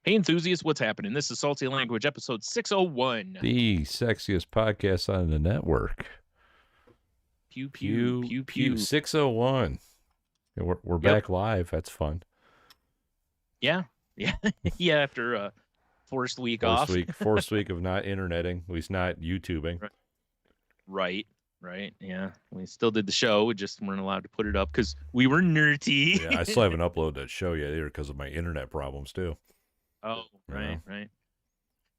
Hey, enthusiasts, what's happening? This is Salty Language, episode 601. The sexiest podcast on the network. Pew, pew, pew, pew. 601. We're back live. That's fun. Yeah. Yeah, after a forced week off. Forced week of not interneting, at least not YouTubing. Right. Yeah. We still did the show. We just weren't allowed to put it up because we were nerdy. Yeah, I still haven't uploaded that show yet either because of my internet problems too. Oh, right.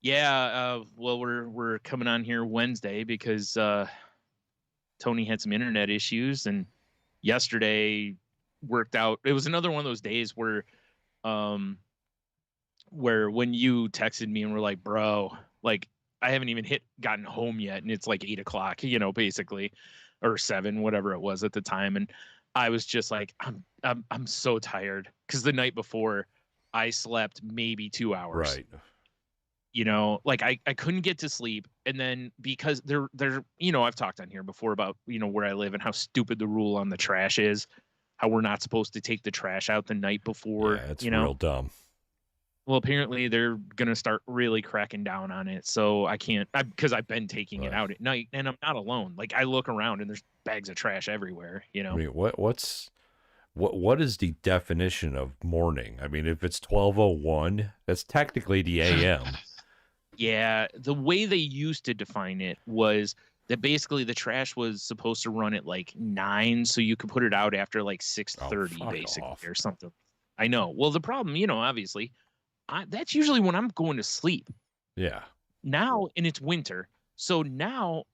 Yeah, well, we're coming on here Wednesday because Tony had some internet issues, and yesterday worked out. It was another one of those days where when you texted me and were like, bro, like I haven't even gotten home yet, and it's like 8 o'clock, basically, or 7, whatever it was at the time, and I was just like, I'm so tired because the night before I slept maybe 2 hours. Right. Like I couldn't get to sleep, and then because they're I've talked on here before about where I live and how stupid the rule on the trash is, how we're not supposed to take the trash out the night before. Yeah, it's real dumb. Well, apparently they're gonna start really cracking down on it, so I can't because I've been taking it out at night, and I'm not alone. Like I look around and there's bags of trash everywhere. I mean, what is the definition of morning? I mean, if it's 12:01, that's technically the AM. Yeah, the way they used to define it was that basically the trash was supposed to run at like 9, so you could put it out after like 6:30, basically, or something. I know. Well, the problem, obviously, that's usually when I'm going to sleep. Yeah. Now, and it's winter, so now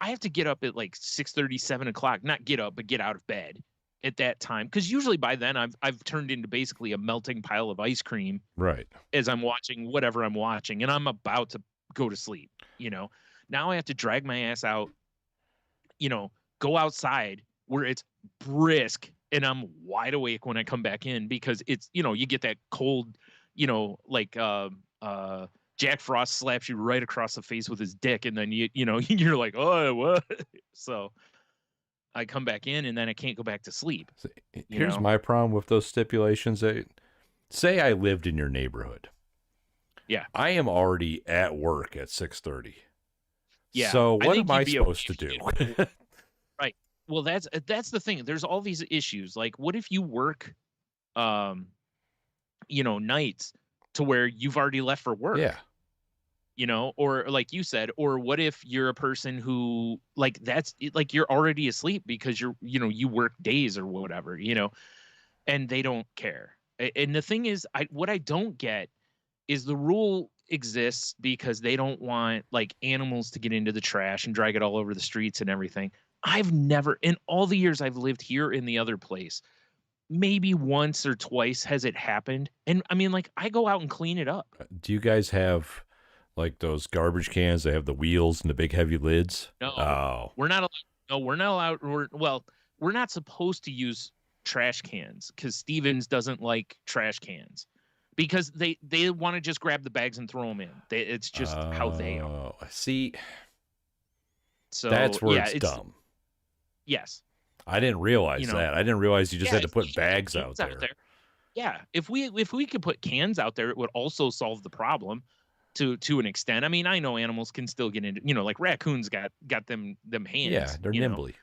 I have to get up at like 6:30, 7 o'clock. Not get up, but get out of bed at that time, because usually by then I've turned into basically a melting pile of ice cream, right, as I'm watching whatever I'm watching, and I'm about to go to sleep. Now I have to drag my ass out, go outside where it's brisk and I'm wide awake when I come back in, because it's you get that cold, like Jack Frost slaps you right across the face with his dick, and then you're like, oh, what? So I come back in, and then I can't go back to sleep. Here's my problem with those stipulations. Say I lived in your neighborhood. Yeah. I am already at work at 6:30. Yeah. So what am I supposed to do? Right. Well, that's the thing. There's all these issues. Like, what if you work, nights to where you've already left for work? Yeah. Or like you said, or what if you're a person who like that's like you're already asleep because you work days or whatever, and they don't care. And the thing is, what I don't get is the rule exists because they don't want like animals to get into the trash and drag it all over the streets and everything. I've never, in all the years I've lived here in the other place, maybe once or twice has it happened. And I mean, like, I go out and clean it up. Do you guys have like those garbage cans that have the wheels and the big heavy lids? No, we're not allowed. No, we're not allowed. We're not supposed to use trash cans because Stevens doesn't like trash cans because they want to just grab the bags and throw them in. It's just how they are. See, so that's where it's dumb. Yes. I didn't realize that. I didn't realize you just had to put bags out there. Yeah. If we could put cans out there, it would also solve the problem to an extent. I mean, I know animals can still get into, like raccoons got them hands. Yeah, they're nimbly.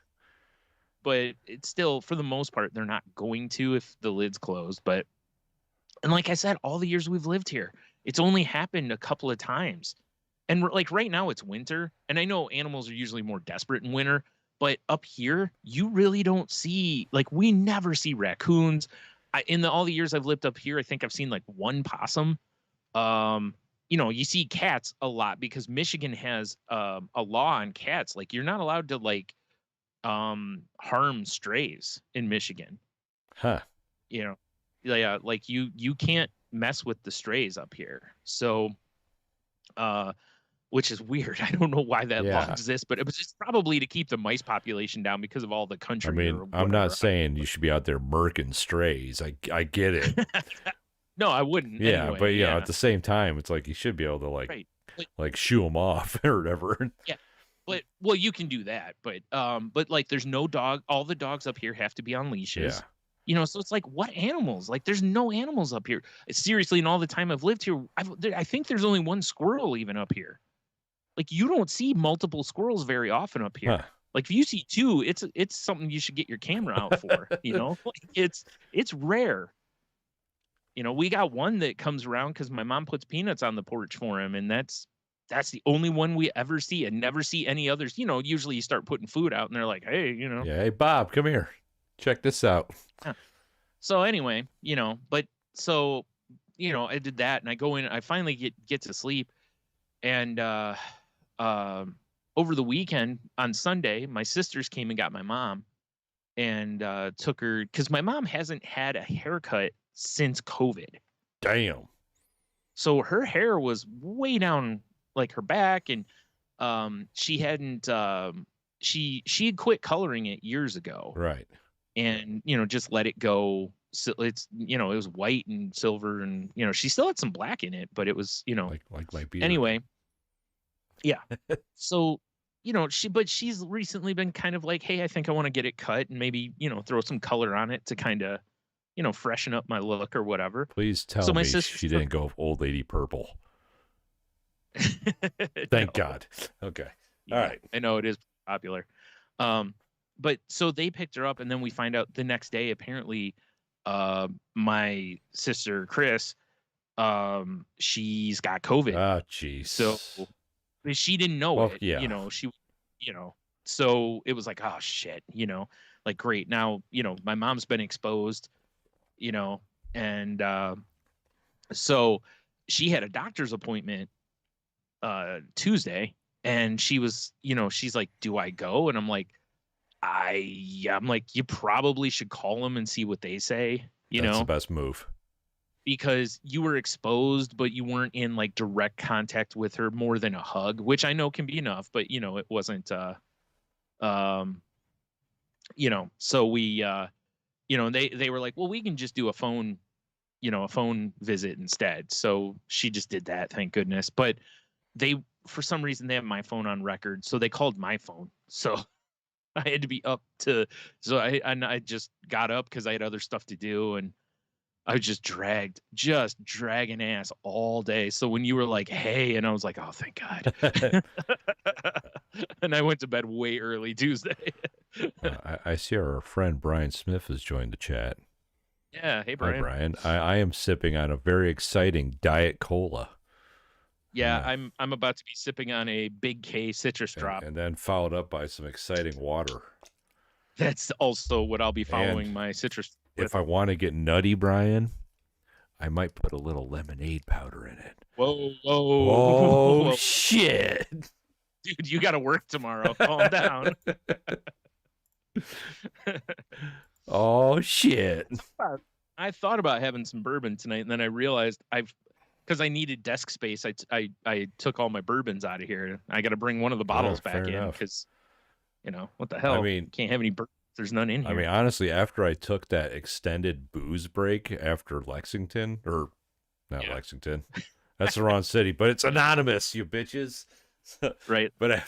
But it's still, for the most part, they're not going to if the lid's closed. And like I said, all the years we've lived here, it's only happened a couple of times. And like right now it's winter, and I know animals are usually more desperate in winter, but up here you really don't see, like, we never see raccoons. In all the years I've lived up here, I think I've seen like one possum. You see cats a lot because Michigan has a law on cats. Like, you're not allowed to like harm strays in Michigan. Huh. Yeah, like you can't mess with the strays up here. So which is weird. I don't know why that law exists, but it was just probably to keep the mice population down because of all the country. I mean, I'm not saying you should be out there murking strays. I get it. No, I wouldn't. Yeah, anyway. But at the same time, it's like you should be able to like shoo them off or whatever. Yeah, but you can do that. But like, there's no dog. All the dogs up here have to be on leashes. So it's like, what animals? Like, there's no animals up here. Seriously, in all the time I've lived here, I think there's only one squirrel even up here. Like, you don't see multiple squirrels very often up here. Huh. Like, if you see two, it's something you should get your camera out for. Like, it's rare. We got one that comes around because my mom puts peanuts on the porch for him, and that's the only one we ever see, and never see any others. Usually you start putting food out, and they're like, hey, Yeah, hey Bob, come here, check this out. Yeah. So anyway, but so I did that, and I go in. I finally get to sleep, and over the weekend on Sunday, my sisters came and got my mom, and took her because my mom hasn't had a haircut since COVID. Damn. So her hair was way down, like her back, and she hadn't she had quit coloring it years ago, right? And just let it go. So it's it was white and silver, and she still had some black in it, but it was like my beard. Anyway. Yeah. So she's recently been kind of like, hey, I think I want to get it cut and maybe throw some color on it to kind of freshen up my look or whatever. Please tell me she didn't go old lady purple. Thank God. Okay. Yeah, all right. I know it is popular. But so they picked her up, and then we find out the next day, apparently, my sister Chris, she's got COVID. Oh, jeez. So she didn't know it. Yeah. So it was like, oh shit, like, great. Now, my mom's been exposed, and so she had a doctor's appointment Tuesday, and she was, she's like, do I go? And I'm like, I'm like, you probably should call them and see what they say. That's the best move. Because you were exposed, but you weren't in like direct contact with her more than a hug, which I know can be enough, but it wasn't, so we, they were like, well, we can just do a phone visit instead. So she just did that. Thank goodness. But for some reason they have my phone on record. So they called my phone. So I had to be up to, so I just got up cause I had other stuff to do, and I was just dragging ass all day. So when you were like, hey, and I was like, oh, thank God. And I went to bed way early Tuesday. I see our friend Brian Smith has joined the chat. Yeah. Hey, Brian. Hi, Brian. I am sipping on a very exciting Diet Cola. Yeah, I'm about to be sipping on a Big K citrus drop. And then followed up by some exciting water. That's also what I'll be following my citrus. If I want to get nutty, Brian, I might put a little lemonade powder in it. Whoa. Oh, shit. Dude, you got to work tomorrow. Calm down. Oh, shit. I thought about having some bourbon tonight, and then I realized because I needed desk space, I took all my bourbons out of here. I got to bring one of the bottles back in because, what the hell? I mean, can't have any bourbon. There's none in here. I mean, honestly, after I took that extended booze break after Lexington, or not Lexington, that's the wrong city, but it's anonymous, you bitches. Right. But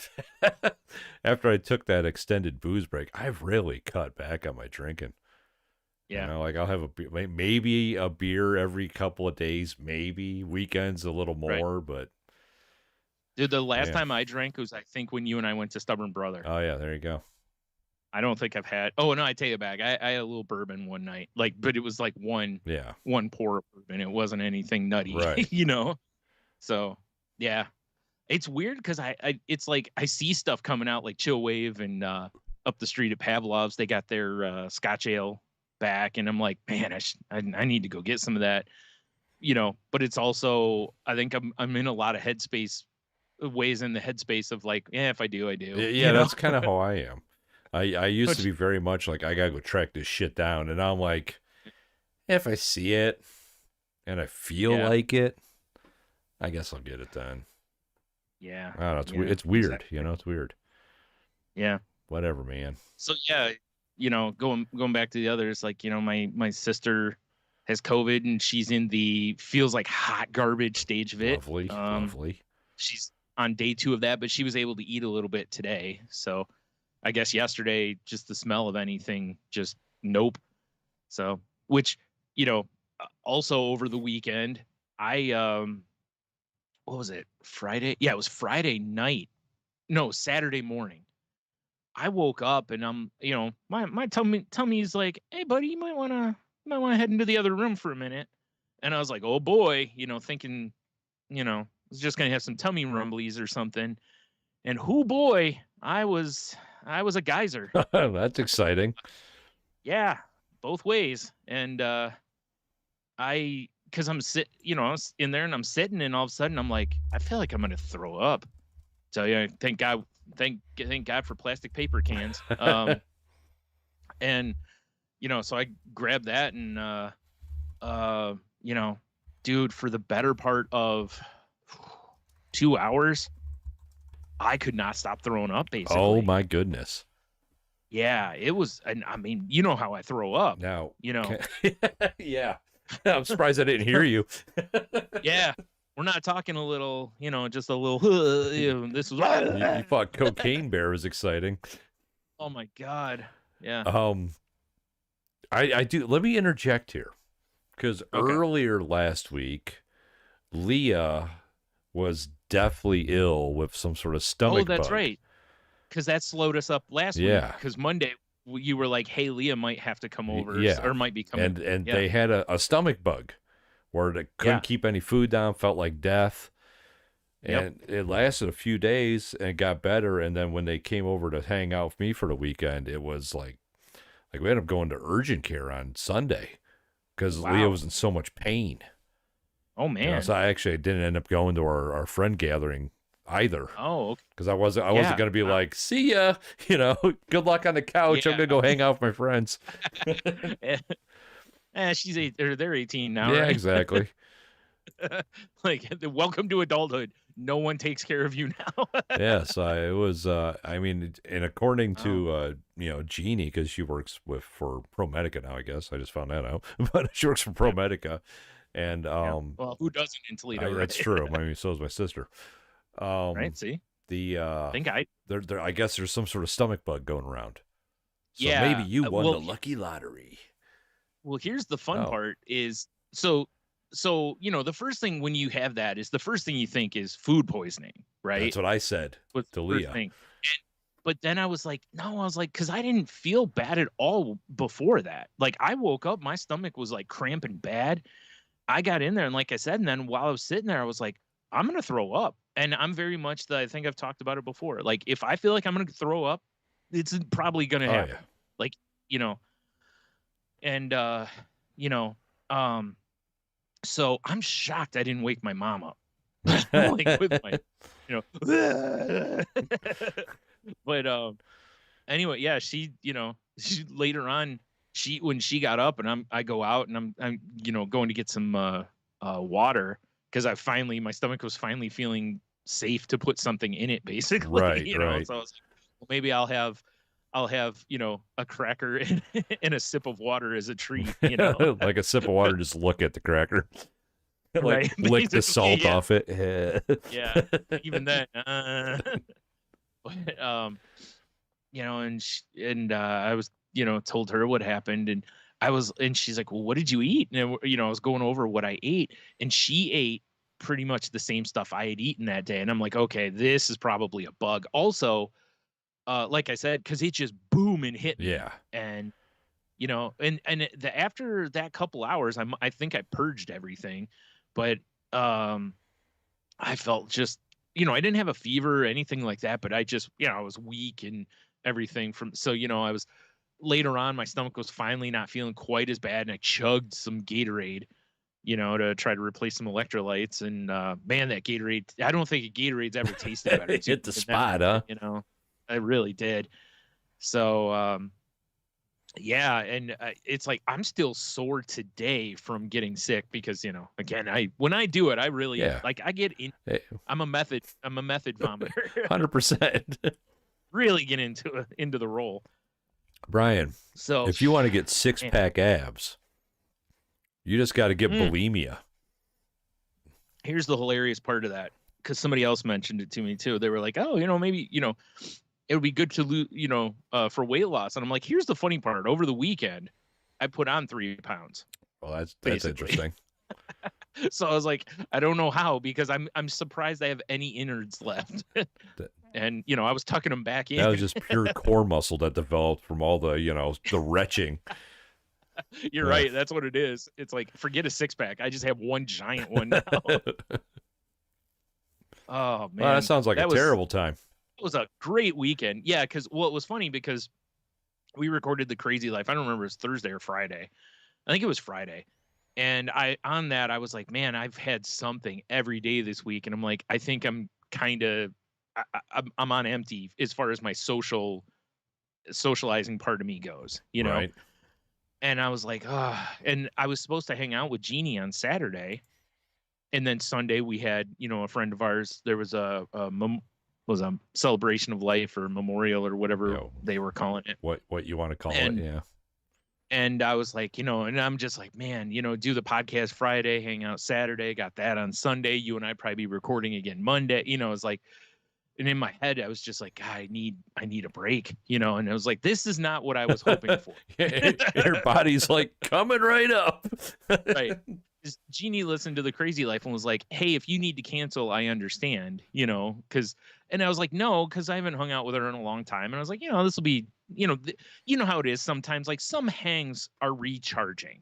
after I took that extended booze break, I've really cut back on my drinking. Yeah. Like I'll have maybe a beer every couple of days, maybe weekends a little more, but. Dude, the last time I drank was, I think, when you and I went to Stubborn Brother. Oh, yeah, there you go. I don't think I've had. Oh no, I take it back. I had a little bourbon one night, but it was like one pour of bourbon. It wasn't anything nutty, right? So yeah, it's weird because it's like I see stuff coming out like Chill Wave and up the street at Pavlov's. They got their Scotch Ale back, and I'm like, man, I need to go get some of that, But it's also, I think I'm in a lot of headspace ways in the headspace of like, if I do, I do. Yeah, that's kind of how I am. I used to be very much like, I gotta go track this shit down, and I'm like, if I see it and I feel like it, I guess I'll get it then. Yeah, I don't know. It's weird, exactly. It's weird. Yeah, whatever, man. So yeah, going back to the others, like my sister has COVID, and she's in the feels like hot garbage stage of it. Lovely. She's on day 2 of that, but she was able to eat a little bit today. So I guess yesterday, just the smell of anything, just nope. So, which, also over the weekend, what was it? Friday? Yeah, it was Friday night. No, Saturday morning. I woke up and I'm, my tummy's like, hey buddy, you might wanna head into the other room for a minute. And I was like, oh boy, thinking, I was just gonna have some tummy rumblies or something. And whoo boy, I was a geyser. That's exciting. Yeah, both ways. And because I'm I was in there and I'm sitting, and all of a sudden I'm like, I feel like I'm gonna throw up. So yeah, thank God for plastic paper cans. And so I grabbed that and dude, for the better part of 2 hours, I could not stop throwing up, basically. Oh my goodness. Yeah, it was, and I mean, you know how I throw up. Now, yeah. I'm surprised I didn't hear you. Yeah. We're not talking a little, just a little, this was. You thought Cocaine Bear was exciting. Oh my God. Yeah. I do. Let me interject here, because earlier last week, Leah was deathly ill with some sort of stomach bug. Oh, that's right. Because that slowed us up last week. Because Monday you were like, hey, Leah might have to come over. Or might be coming. And they had a stomach bug where they couldn't keep any food down, felt like death. And it lasted a few days and got better. And then when they came over to hang out with me for the weekend, it was like we ended up going to urgent care on Sunday because Leah was in so much pain. Oh, man. So I didn't end up going to our friend gathering either. Oh, okay. Because I wasn't going to be like, see ya, good luck on the couch. I'm going to go hang out with my friends. She's 8, they're 18 now. Yeah, right? Exactly. Like, welcome to adulthood. No one takes care of you now. Yes, it was. And according to Jeannie, because she works for ProMedica now, I guess I just found that out. But she works for ProMedica, and well, who doesn't in Toledo? Right? That's true. I mean, so is my sister. Right. See, I guess there's some sort of stomach bug going around. So maybe you won the lucky lottery. Well, here's the fun part is so the first thing when you have that is the first thing you think is food poisoning, right? That's what I said to Leah. But then I was like, because I didn't feel bad at all before that. Like, I woke up, my stomach was like cramping bad. I got in there, and like I said, and then while I was sitting there, I was like, I'm gonna throw up. And I'm very much I think I've talked about it before. Like, if I feel like I'm gonna throw up, it's probably gonna happen. Yeah. Like, and so I'm shocked I didn't wake my mom up. Like, with my, but anyway, yeah, she later on, when she got up and I go out and I'm going to get some water, because my stomach was finally feeling safe to put something in it, basically. Right. So I was like, well, maybe I'll have a cracker and a sip of water as a treat, like a sip of water, just look at the cracker. Like, lick the salt off it. Yeah, even that. But, and I was, told her what happened, and she's like, well, what did you eat? And I was going over what I ate, and she ate pretty much the same stuff I had eaten that day, and I'm like, okay, this is probably a bug. Also, like I said, because it just boom and hit me. Yeah. And after that couple hours, I think I purged everything, but I felt just, I didn't have a fever or anything like that, but I just, I was weak and everything I was, later on, my stomach was finally not feeling quite as bad, and I chugged some Gatorade, to try to replace some electrolytes. And man, that Gatorade, I don't think a Gatorade's ever tasted better. It hit the spot, huh? I really did. So, yeah. And it's like, I'm still sore today from getting sick because, again, when I do it, I really like, I get in, I'm a method vomiter. 100%. Really get into the role. Brian, so if you want to get 6-pack abs, you just got to get bulimia. Here's the hilarious part of that, because somebody else mentioned it to me too. They were like, oh, maybe, it would be good to lose, for weight loss. And I'm like, here's the funny part. Over the weekend, I put on 3 pounds. Well, that's interesting. So I was like, I don't know how, because I'm surprised I have any innards left. And, you know, I was tucking them back in. That was just pure core muscle that developed from all the, you know, the retching. You're right. That's what it is. It's like, forget a 6-pack. I just have one giant one now. Oh, man. Well, that sounds like a terrible time. It was a great weekend. Yeah, because, well, it was funny because we recorded The Crazy Life. I don't remember if it was Thursday or Friday. I think it was Friday. And I was like, man, I've had something every day this week. And I'm like, I think I'm kind of, I'm on empty as far as my socializing part of me goes, you know? Right. And I was like, and I was supposed to hang out with Jeannie on Saturday. And then Sunday we had, you know, a friend of ours, there was a celebration of life or memorial or whatever they were calling it. What you want to call it. Yeah. And I was like, you know, and I'm just like, man, you know, do the podcast Friday, hang out Saturday, got that on Sunday. You and I probably be recording again Monday. You know, it's like, and in my head, I was just like, God, I need a break, you know? And I was like, this is not what I was hoping for. Your body's like coming right up. Right. Jeannie listened to The Crazy Life and was like, hey, if you need to cancel, I understand, you know, and I was like, no, because I haven't hung out with her in a long time. And I was like, you know, this will be, you know how it is sometimes, like some hangs are recharging,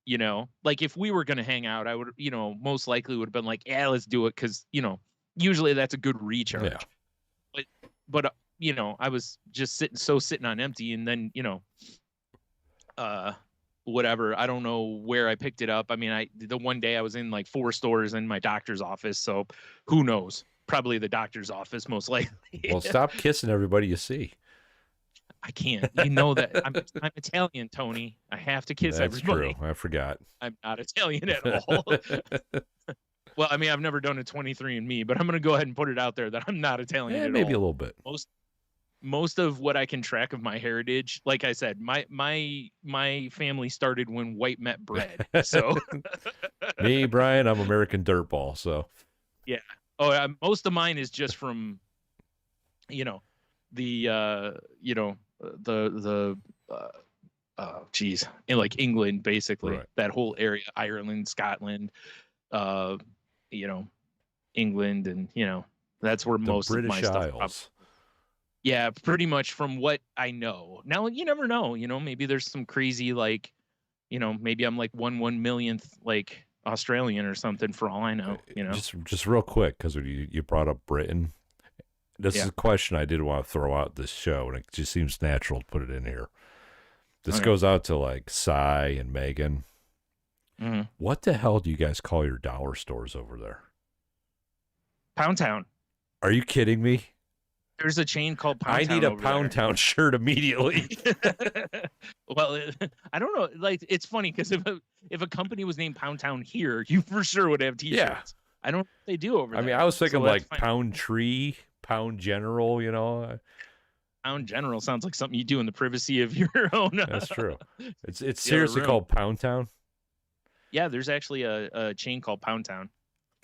you know, like if we were going to hang out, I would, you know, most likely would have been like, yeah, let's do it. Cause you know, usually that's a good recharge, but you know, I was just sitting on empty. And then, you know, whatever, I don't know where I picked it up. I mean, the one day I was in like 4 stores in my doctor's office. So who knows? Probably the doctor's office, most likely. Well, stop kissing everybody you see. I can't. You know that I'm Italian, Tony. I have to kiss everybody. That's true. I forgot. I'm not Italian at all. Well, I mean, I've never done a 23andMe, but I'm going to go ahead and put it out there that I'm not Italian at all. Maybe a little bit. Most of what I can track of my heritage, like I said, my family started when white met bread. So me, Brian, I'm American dirtball. So yeah. Oh, most of mine is just from, you know, the geez, in like England, basically, right. That whole area, Ireland, Scotland, you know, England, and you know, that's where most of my stuff. Yeah, pretty much from what I know. Now, you never know, you know, maybe there's some crazy, like, you know, maybe I'm like 1/1,000,000th, like Australian or something for all I know, you know. Just real quick, because you brought up Britain. This is a question I did want to throw out this show, and it just seems natural to put it in here. This goes out to like Cy and Megan. Mm-hmm. What the hell do you guys call your dollar stores over there? Pound Town. Are you kidding me? There's a chain called Pound Town. I need a Pound Town shirt immediately. Well, I don't know. Like, it's funny because if a company was named Pound Town here, you for sure would have T-shirts. Yeah. I don't know what they do over there. I mean, I was thinking like Pound Tree, Pound General, you know. Pound General sounds like something you do in the privacy of your own. That's true. It's seriously called Pound Town? Yeah, there's actually a chain called Pound Town.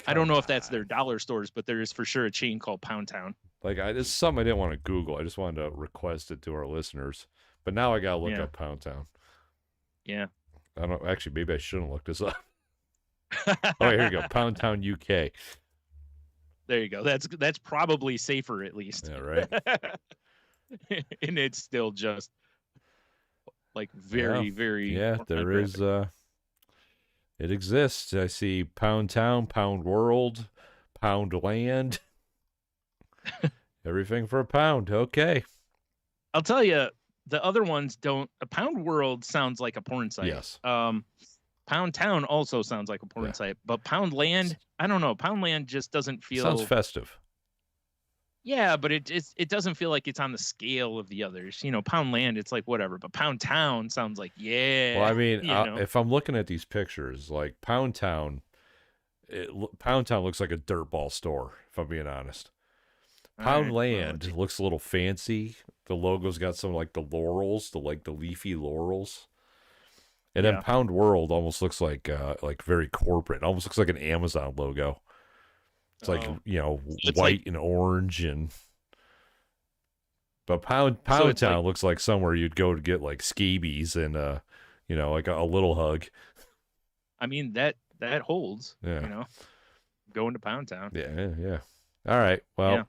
I don't know if that's their dollar stores, but there is for sure a chain called Pound Town. Like, this is something I didn't want to Google. I just wanted to request it to our listeners. But now I got to look up Pound Town. Yeah. I don't know. Actually, maybe I shouldn't look this up. Oh, here you go. Pound Town, UK. There you go. That's probably safer, at least. Yeah, right. And it's still just like very, very. Yeah, there is. It exists. I see Pound Town, Pound World, Pound Land. Everything for a pound. Okay. I'll tell you, the other ones don't. A Pound World sounds like a porn site. Yes. Pound Town also sounds like a porn site, but Pound Land, I don't know. Pound Land just doesn't feel. Sounds festive. Yeah, but it doesn't feel like it's on the scale of the others. You know, Pound Land, it's like whatever, but Pound Town sounds like Well, I mean, if I'm looking at these pictures, like Pound Town looks like a dirtball store. If I'm being honest. Pound Land looks a little fancy. The logo's got some like the laurels, the leafy laurels. And then Pound World almost looks like very corporate. It almost looks like an Amazon logo. It's like, you know, it's white and orange but Pound Town looks like somewhere you'd go to get like scabies and You know, like a little hug. I mean, that holds. Yeah. You know, going to Pound Town. Yeah. All right. Well,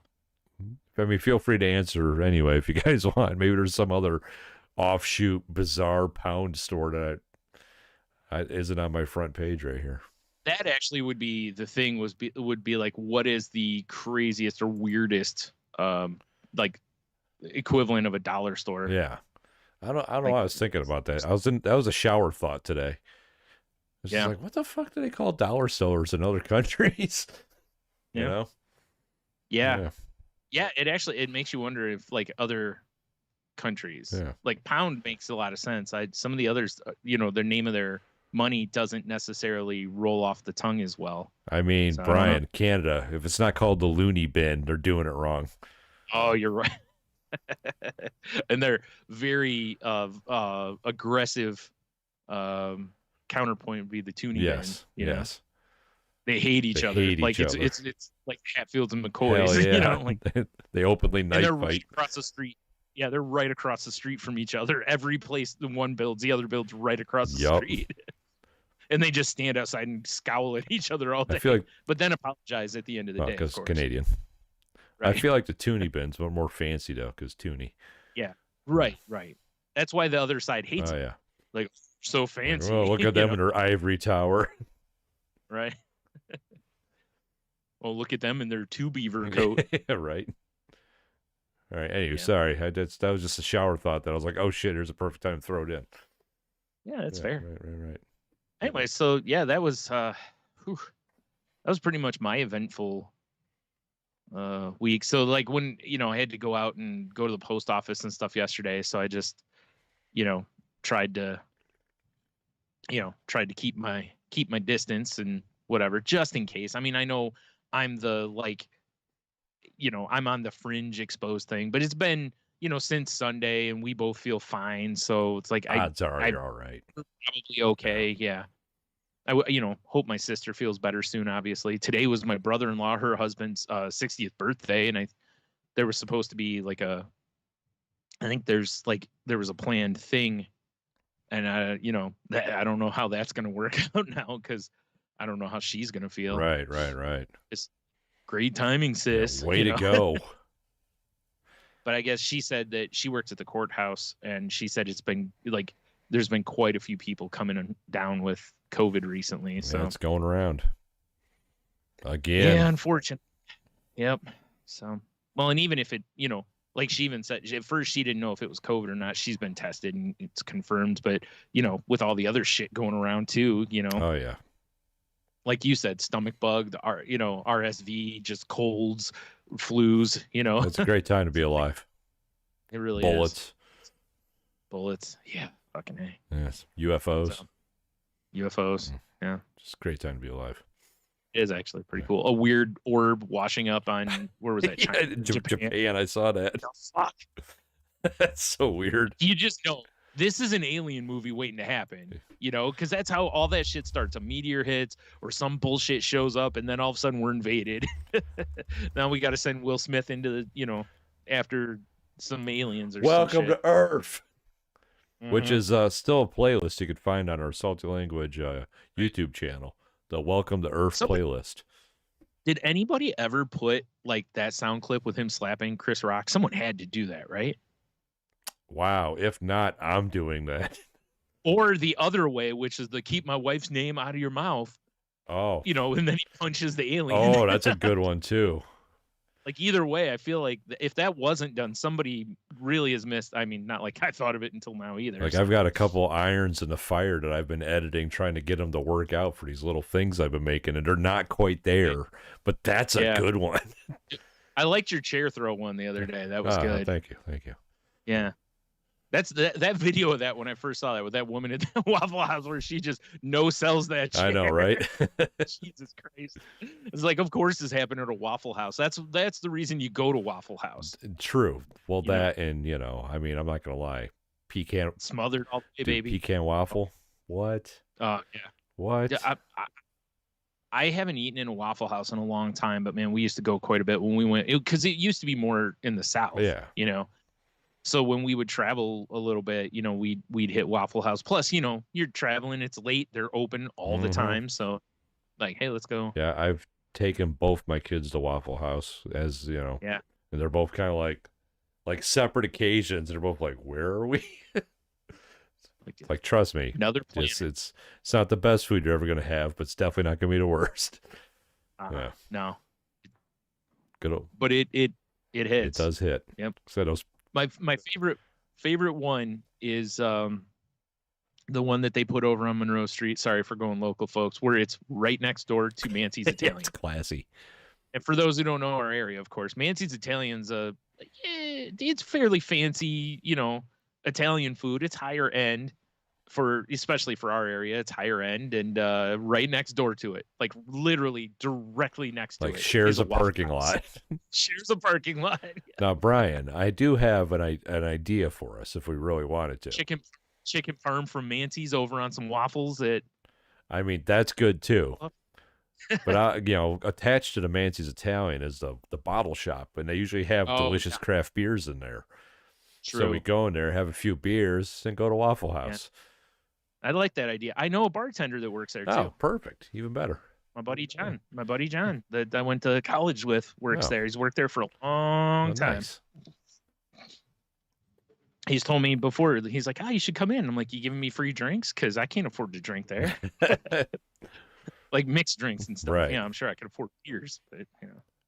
I mean, feel free to answer anyway if you guys want. Maybe there's some other offshoot bizarre pound store that isn't on my front page right here. That actually would be the thing. Would be like, what is the craziest or weirdest like equivalent of a dollar store? Yeah. I don't know why I was thinking about that. That was a shower thought today. It's just like, what the fuck do they call dollar stores in other countries? You know? Yeah. It makes you wonder if like other countries, like pound makes a lot of sense. Some of the others, the name of their money doesn't necessarily roll off the tongue as well. I mean, so, Brian, Canada, if it's not called the loony bin, they're doing it wrong. Oh, you're right. And they're very aggressive. Counterpoint would be the Toonie bin. Yes. They hate each other. It's like Hatfields and McCoys. Yeah. You know, like they openly knife fight. Right across the street. Yeah, they're right across the street from each other. Every place the one builds, the other builds right across the street. And they just stand outside and scowl at each other all day. I feel like, but then apologize at the end of the day. Because Canadian. Right. I feel like the Toonie bin's but more fancy though, because Toonie. Yeah. Right. That's why the other side hates it. Yeah. Like, so fancy. Well, look at them in their ivory tower. Right. Well, look at them in their two beaver coat. Yeah, right. All right. Anyway, sorry. That was just a shower thought that I was like, oh shit, here's a perfect time to throw it in. Yeah, that's fair. Right. Anyway, so yeah, that was pretty much my eventful week. So like when I had to go out and go to the post office and stuff yesterday, so I just tried to keep my distance and whatever, just in case. I mean, I know I'm I'm on the fringe exposed thing, but it's been since Sunday, and we both feel fine. So it's like odds are you're all right. Probably okay. Yeah. I hope my sister feels better soon. Obviously, today was my brother-in-law, her husband's 60th birthday, and there was supposed to be like there was a planned thing, and I don't know how that's gonna work out now, because I don't know how she's gonna feel. Right. It's great timing, sis. Yeah, way to go. But I guess she said that she works at the courthouse, and she said it's been like there's been quite a few people coming down with COVID recently. So it's going around again. Yeah, unfortunately. Yep. So, well, and even if it, like she even said at first she didn't know if it was COVID or not. She's been tested and it's confirmed, but with all the other shit going around too, Oh yeah. Like you said, stomach bug, RSV, just colds, flus, It's a great time to be alive. It really is. Bullets. Yeah. Fucking A. Yes. UFOs. So, UFOs. Yeah. Just a great time to be alive. It is actually pretty cool. A weird orb washing up on, where was that? China? Japan. I saw that. Oh, fuck. That's so weird. You just know this is an alien movie waiting to happen, because that's how all that shit starts. A meteor hits or some bullshit shows up, and then all of a sudden we're invaded. Now we got to send Will Smith into the, after some aliens or Welcome some shit. to Earth. Mm-hmm. Which is still a playlist you could find on our Salty Language YouTube channel. The Welcome to Earth playlist. Did anybody ever put like that sound clip with him slapping Chris Rock? Someone had to do that, right? Wow. If not, I'm doing that. Or the other way, which is the keep my wife's name out of your mouth. Oh. And then he punches the alien. Oh, that's a good one too. Like either way, I feel like if that wasn't done, somebody really has missed. I mean, not like I thought of it until now either. Like I've got a couple irons in the fire that I've been editing, trying to get them to work out for these little things I've been making, and they're not quite there. But that's a good one. I liked your chair throw one the other day. That was good. Thank you. Yeah. That's that video of that when I first saw that with that woman at the Waffle House where she just no-sells that chair. I know, right? Jesus Christ. It's like, of course this happened at a Waffle House. That's the reason you go to Waffle House. True. Well, and, I mean, I'm not going to lie. Pecan. Smothered all day, baby. Pecan waffle? What? Yeah. What? I haven't eaten in a Waffle House in a long time, but, man, we used to go quite a bit when we went. Because it used to be more in the South. Yeah. So when we would travel a little bit, we'd hit Waffle House. Plus, you're traveling, it's late, they're open all the time. So like, hey, let's go. Yeah, I've taken both my kids to Waffle House, as Yeah. And they're both kind of like separate occasions. They're both like, where are we? Like, trust me, another it's not the best food you're ever going to have, but it's definitely not going to be the worst. Yeah. No. Good old, but it hits. It does hit. Yep. So those... My favorite one is the one that they put over on Monroe Street. Sorry for going local, folks. Where it's right next door to Mancy's Italian. It's classy. And for those who don't know our area, of course, Mancy's Italian's it's fairly fancy, Italian food. It's higher end especially for our area. It's higher end, and right next door to it, like literally directly next to it, shares a parking lot. Shares a parking lot. Yeah. Now, Brian, I do have an idea for us if we really wanted to. Chicken parm from Mancy's over on some waffles. I mean, that's good too. But attached to the Mancy's Italian is the bottle shop, and they usually have delicious craft beers in there. True. So we go in there, have a few beers, and go to Waffle House. Yeah. I like that idea. I know a bartender that works there too. Oh, perfect. Even better. My buddy John that I went to college with works there. He's worked there for a long time. Nice. He's told me before, he's like, you should come in. I'm like, you giving me free drinks? Because I can't afford to drink there. Like mixed drinks and stuff. Right. Yeah, I'm sure I could afford beers, but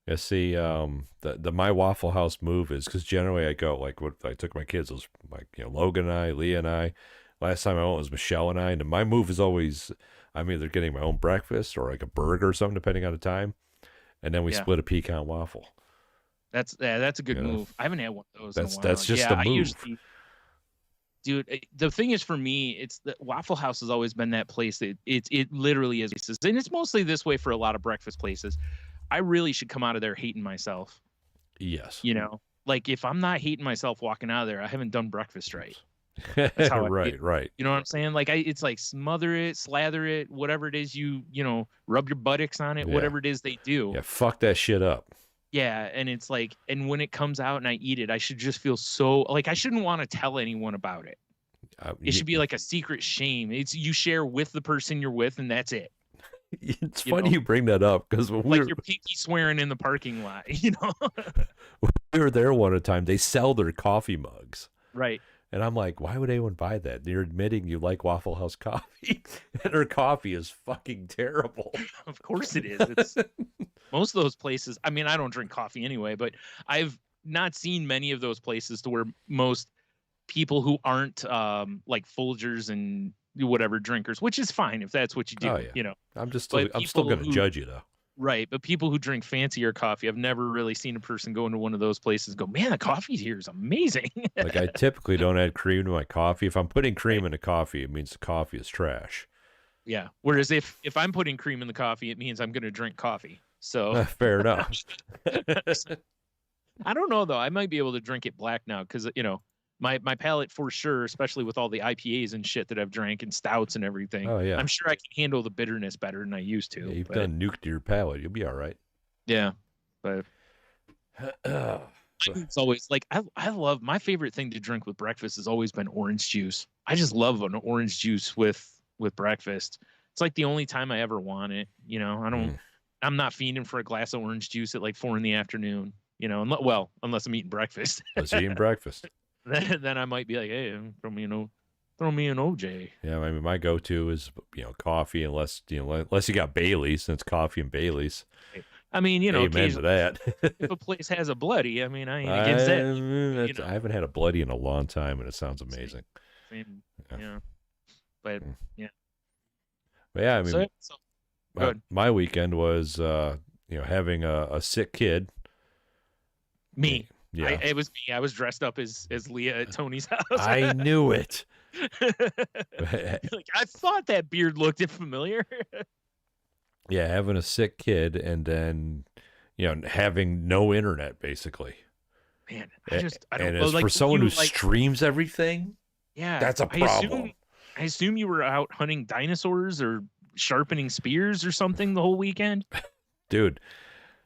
Yeah, see, the my Waffle House move is because generally I go, like, what I took my kids, it was like, Logan and I, Leah and I. Last time I went was Michelle and I, and my move is always, I'm either getting my own breakfast or like a burger or something, depending on the time, and then we split a pecan waffle. That's a good move. I haven't had one of those in a while. That's just the move. Dude, the thing is, for me, it's that Waffle House has always been that place that it literally is, and it's mostly this way for a lot of breakfast places. I really should come out of there hating myself. Yes. Like if I'm not hating myself walking out of there, I haven't done breakfast right. That's how right. You know what I'm saying? Like it's like smother it, slather it, whatever it is rub your buttocks on it, whatever it is they do. Yeah, fuck that shit up. Yeah, and it's like, and when it comes out and I eat it, I should just feel so like I shouldn't want to tell anyone about it. It should be like a secret shame. It's you share with the person you're with, and that's it. It's funny you bring that up because when like you're pinky swearing in the parking lot, When we were there one time, they sell their coffee mugs. Right. And I'm like, why would anyone buy that? You're admitting you like Waffle House coffee, and their coffee is fucking terrible. Of course it is. It's most of those places. I mean, I don't drink coffee anyway, but I've not seen many of those places to where most people who aren't like Folgers and whatever drinkers, which is fine if that's what you do. Oh, yeah. I'm still going to judge you though. Right, but people who drink fancier coffee, I've never really seen a person go into one of those places and go, man, the coffee here is amazing. Like I typically don't add cream to my coffee. If I'm putting cream in the coffee, it means the coffee is trash. Yeah. Whereas if I'm putting cream in the coffee, it means I'm going to drink coffee. So fair enough. I don't know though. I might be able to drink it black now because my palate for sure, especially with all the IPAs and shit that I've drank and stouts and everything. Oh yeah, I'm sure I can handle the bitterness better than I used to. Yeah, you've done nuked your palate. You'll be all right. Yeah, but it's always like I love my favorite thing to drink with breakfast has always been orange juice. I just love an orange juice with breakfast. It's like the only time I ever want it. I'm not fiending for a glass of orange juice at like 4 p.m. Unless I'm eating breakfast. Unless you're eating breakfast. Then I might be like, hey, throw me an OJ. Yeah, I mean, my go-to is coffee, unless you got Bailey's, since coffee and Bailey's. I mean, amen to that. If a place has a bloody, I mean, I ain't against that. I haven't had a bloody in a long time, and it sounds amazing. Yeah. But yeah. But yeah, I mean, my weekend was having a sick kid. Me. Yeah, it was me. I was dressed up as Leah at Tony's house. I knew it. Like I thought that beard looked familiar. Yeah, having a sick kid and then having no internet basically. Man, I don't know. For someone who streams everything, yeah, that's a problem. I assume you were out hunting dinosaurs or sharpening spears or something the whole weekend, dude.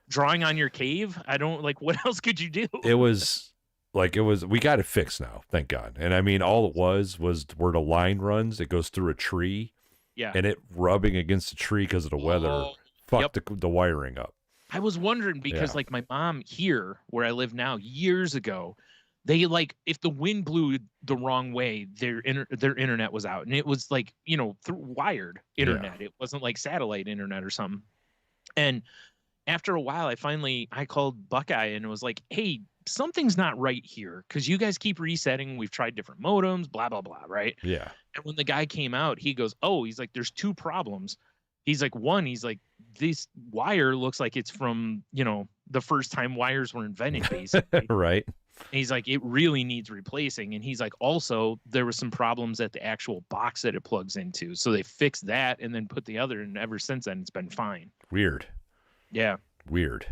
Drawing on your cave. I don't what else could you do? It was like we got it fixed now, thank God. And I mean, all it was where the line runs, it goes through a tree. Yeah. And it rubbing against the tree because of the weather fucked the wiring up. I was wondering because like my mom here where I live now years ago, they like if the wind blew the wrong way, their internet was out, and it was like, you know, through wired internet. It wasn't like satellite internet or something. And after a while, I called Buckeye and was like, hey, something's not right here because you guys keep resetting. We've tried different modems, blah, blah, blah. Right. Yeah. And when the guy came out, he goes, oh, he's like, there's two problems. He's like, one, he's like, this wire looks like it's from, you know, the first time wires were invented, basically. Right. And he's like, it really needs replacing. And he's like, also, there were some problems at the actual box that it plugs into. So they fixed that and then put the other. And ever since then, it's been fine. Weird. Yeah. Weird.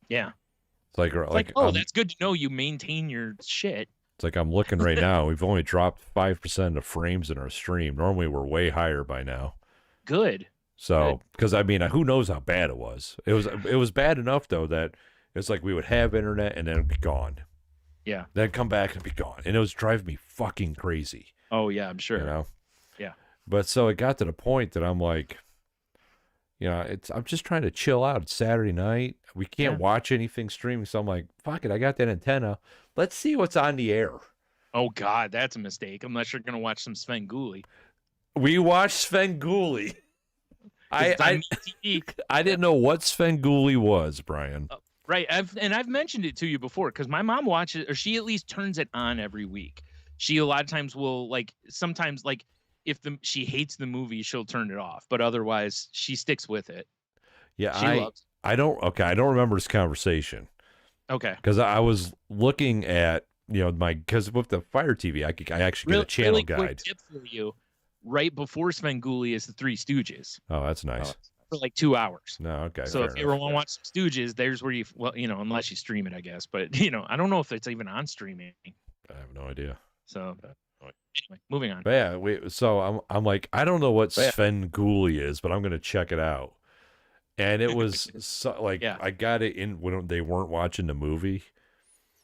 Yeah. It's like oh, that's good to know you maintain your shit. It's like I'm looking right now. We've only dropped 5% of frames in our stream. Normally, we're way higher by now. Good. So, because I mean, who knows how bad it was? It was bad enough though that it's like we would have internet and then it'd be gone. Yeah. Then come back and be gone, and it was driving me fucking crazy. Oh yeah, I'm sure. You know. Yeah. But so it got to the point that I'm like, you know, I'm just trying to chill out. It's Saturday night. We can't watch anything streaming, so I'm like, fuck it. I got that antenna. Let's see what's on the air. Oh God, that's a mistake. Unless you're gonna watch some Svengoolie. We watched Svengoolie. I didn't know what Svengoolie was, Brian. Right. I've mentioned it to you before because my mom watches, or she at least turns it on every week. She a lot of times will sometimes if she hates the movie, she'll turn it off, but otherwise she sticks with it. Yeah, she loves it. I don't remember this conversation. Okay. Because I was looking at, you know, because with the Fire TV, I actually get a channel really guide. Quick tip for you. Right before Svengoolie is the Three Stooges. Oh, that's nice. For like 2 hours. No, okay. So if you ever want to watch some Stooges, there's where unless you stream it, I guess. But, you know, I don't know if it's even on streaming. I have no idea. So anyway, moving on. But yeah, so I'm like, I don't know what Svengoolie is, but I'm going to check it out. And it was I got it in when they weren't watching the movie.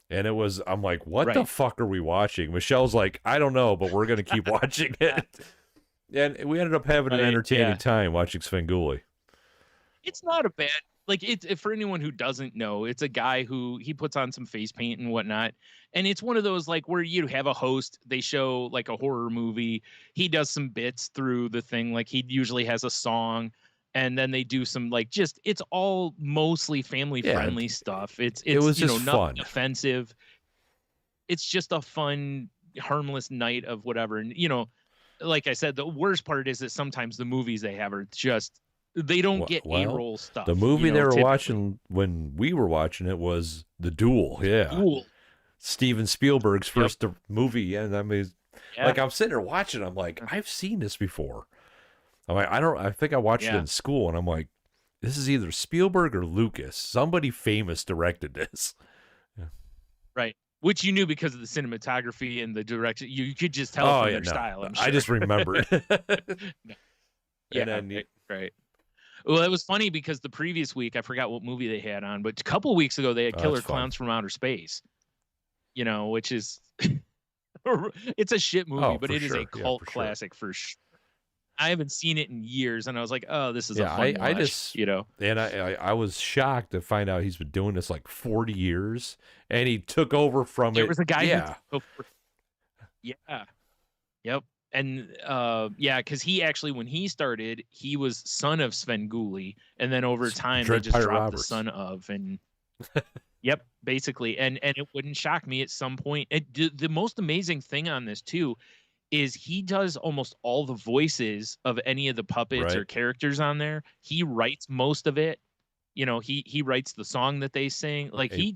And I'm like, what the fuck are we watching? Michelle's like, I don't know, but we're going to keep watching it. And we ended up having an entertaining time watching Svengoolie. It's not a bad, for anyone who doesn't know, it's a guy who he puts on some face paint and whatnot. And it's one of those where you have a host, they show like a horror movie. He does some bits through the thing. Like he usually has a song. And then they do some it's all mostly family friendly stuff. It was just nothing fun. Offensive. It's just a fun, harmless night of whatever. And like I said, the worst part is that sometimes the movies they have are just they don't get A-roll stuff. The movie they were watching when we were watching it was The Duel. Yeah, Duel. Steven Spielberg's first movie, and I mean, I'm sitting there watching. I'm like, I've seen this before. I'm like, I think I watched it in school, and I'm like, this is either Spielberg or Lucas. Somebody famous directed this. Yeah. Right. Which you knew because of the cinematography and the direction. You could just tell from their style. I'm sure. I just remembered. Right. Well, it was funny because the previous week, I forgot what movie they had on, but a couple of weeks ago, they had Killer Clowns from Outer Space, which is, it's a shit movie, but it is a cult classic for sure. I haven't seen it in years, and I was like, "Oh, this is a fun watch," And I was shocked to find out he's been doing this 40 years, and he took over from it. There was a guy. Yep. And because he actually, when he started, he was son of Svengoolie, and then over time they just dropped the son of, and yep, basically, and it wouldn't shock me at some point. The most amazing thing on this too is he does almost all the voices of any of the puppets or characters on there. He writes most of it. He writes the song that they sing.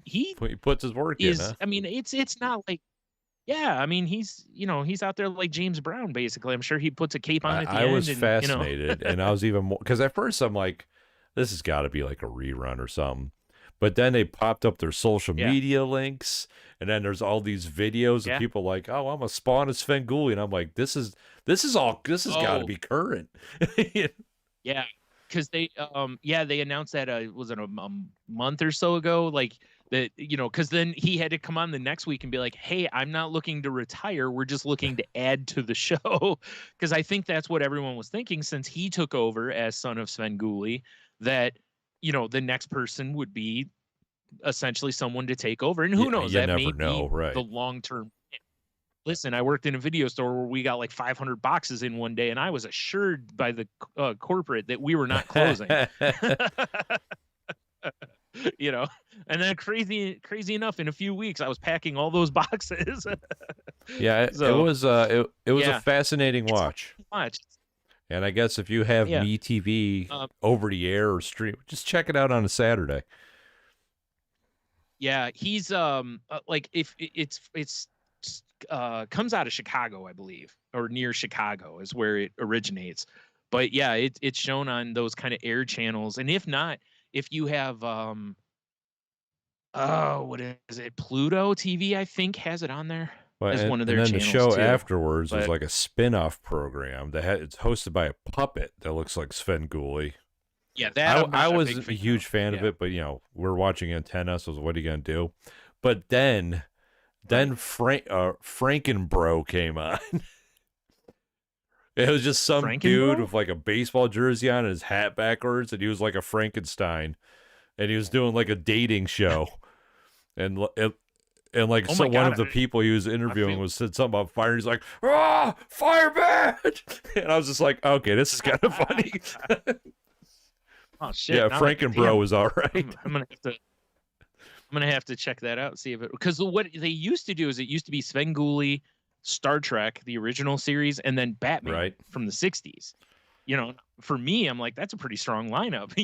He puts his work in. Huh? I mean, it's not like, I mean, he's out there like James Brown, basically. I'm sure he puts a cape on at the end. I was fascinated, and I was even more, because at first I'm like, this has got to be like a rerun or something. But then they popped up their social media links, and then there's all these videos of people like, "Oh, I'm a spawn of Svengoolie," and I'm like, "This has got to be current." Yeah, because they announced that was it a month or so ago, like that, because then he had to come on the next week and be like, hey, I'm not looking to retire, we're just looking to add to the show, because I think that's what everyone was thinking since he took over as son of Svengoolie, that the next person would be essentially someone to take over, and who knows, that may be right. the long-term. Listen, I worked in a video store where we got like 500 boxes in one day, and I was assured by the corporate that we were not closing. And then crazy enough, in a few weeks, I was packing all those boxes. It was a fascinating watch. And I guess if you have MeTV over the air or stream, just check it out on a Saturday. Yeah, he's like, if it's comes out of Chicago, I believe, or near Chicago is where it originates. But yeah, it's shown on those kind of air channels. And if not, if you have what is it? Pluto TV, I think, has it on there. Well, as one of their and then the show too. afterwards was like a spin-off program that it's hosted by a puppet that looks like Svengoolie. Yeah, that I was a huge fan of it, but we're watching Antenna, so what are you gonna do? But then Frankenbro came on. It was just some dude with like a baseball jersey on and his hat backwards, and he was like a Frankenstein, and he was doing like a dating show, and one of the people he was interviewing said something about fire. He's like, fire badge, and I was just like, okay, this is kind of funny. Oh shit! Yeah, Frankenbro was all right. I'm gonna have to check that out, see if it, because what they used to do is it used to be Svengoolie, Star Trek, the original series, and then Batman from the 60s. For me, I'm like, that's a pretty strong lineup,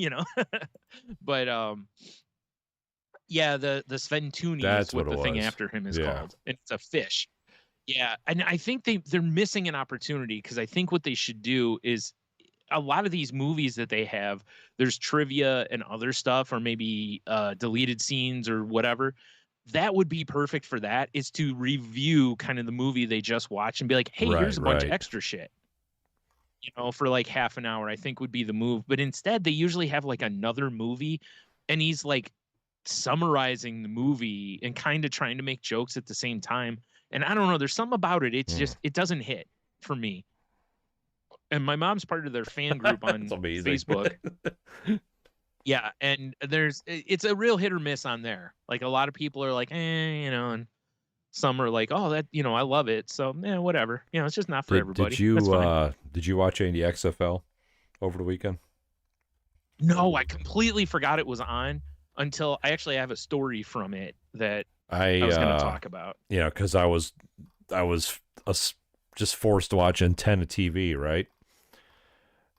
But the Svengoolie is what the thing after him is called. It's a fish. Yeah, and I think they're missing an opportunity, because I think what they should do is, a lot of these movies that they have, there's trivia and other stuff, or maybe deleted scenes or whatever. That would be perfect for that, is to review kind of the movie they just watched and be like, hey, here's a bunch of extra shit, for like half an hour, I think would be the move. But instead they usually have like another movie, and he's like summarizing the movie and kind of trying to make jokes at the same time. And I don't know, there's something about it. It's just, it doesn't hit for me. And my mom's part of their fan group on Facebook. Yeah, and it's a real hit or miss on there. Like, a lot of people are like, and some are like, oh, that, I love it. So, whatever. It's just not for everybody. Did you watch any XFL over the weekend? No, I completely forgot it was on until I actually have a story from it that I was going to talk about. Because I was just forced to watch Antenna TV, right?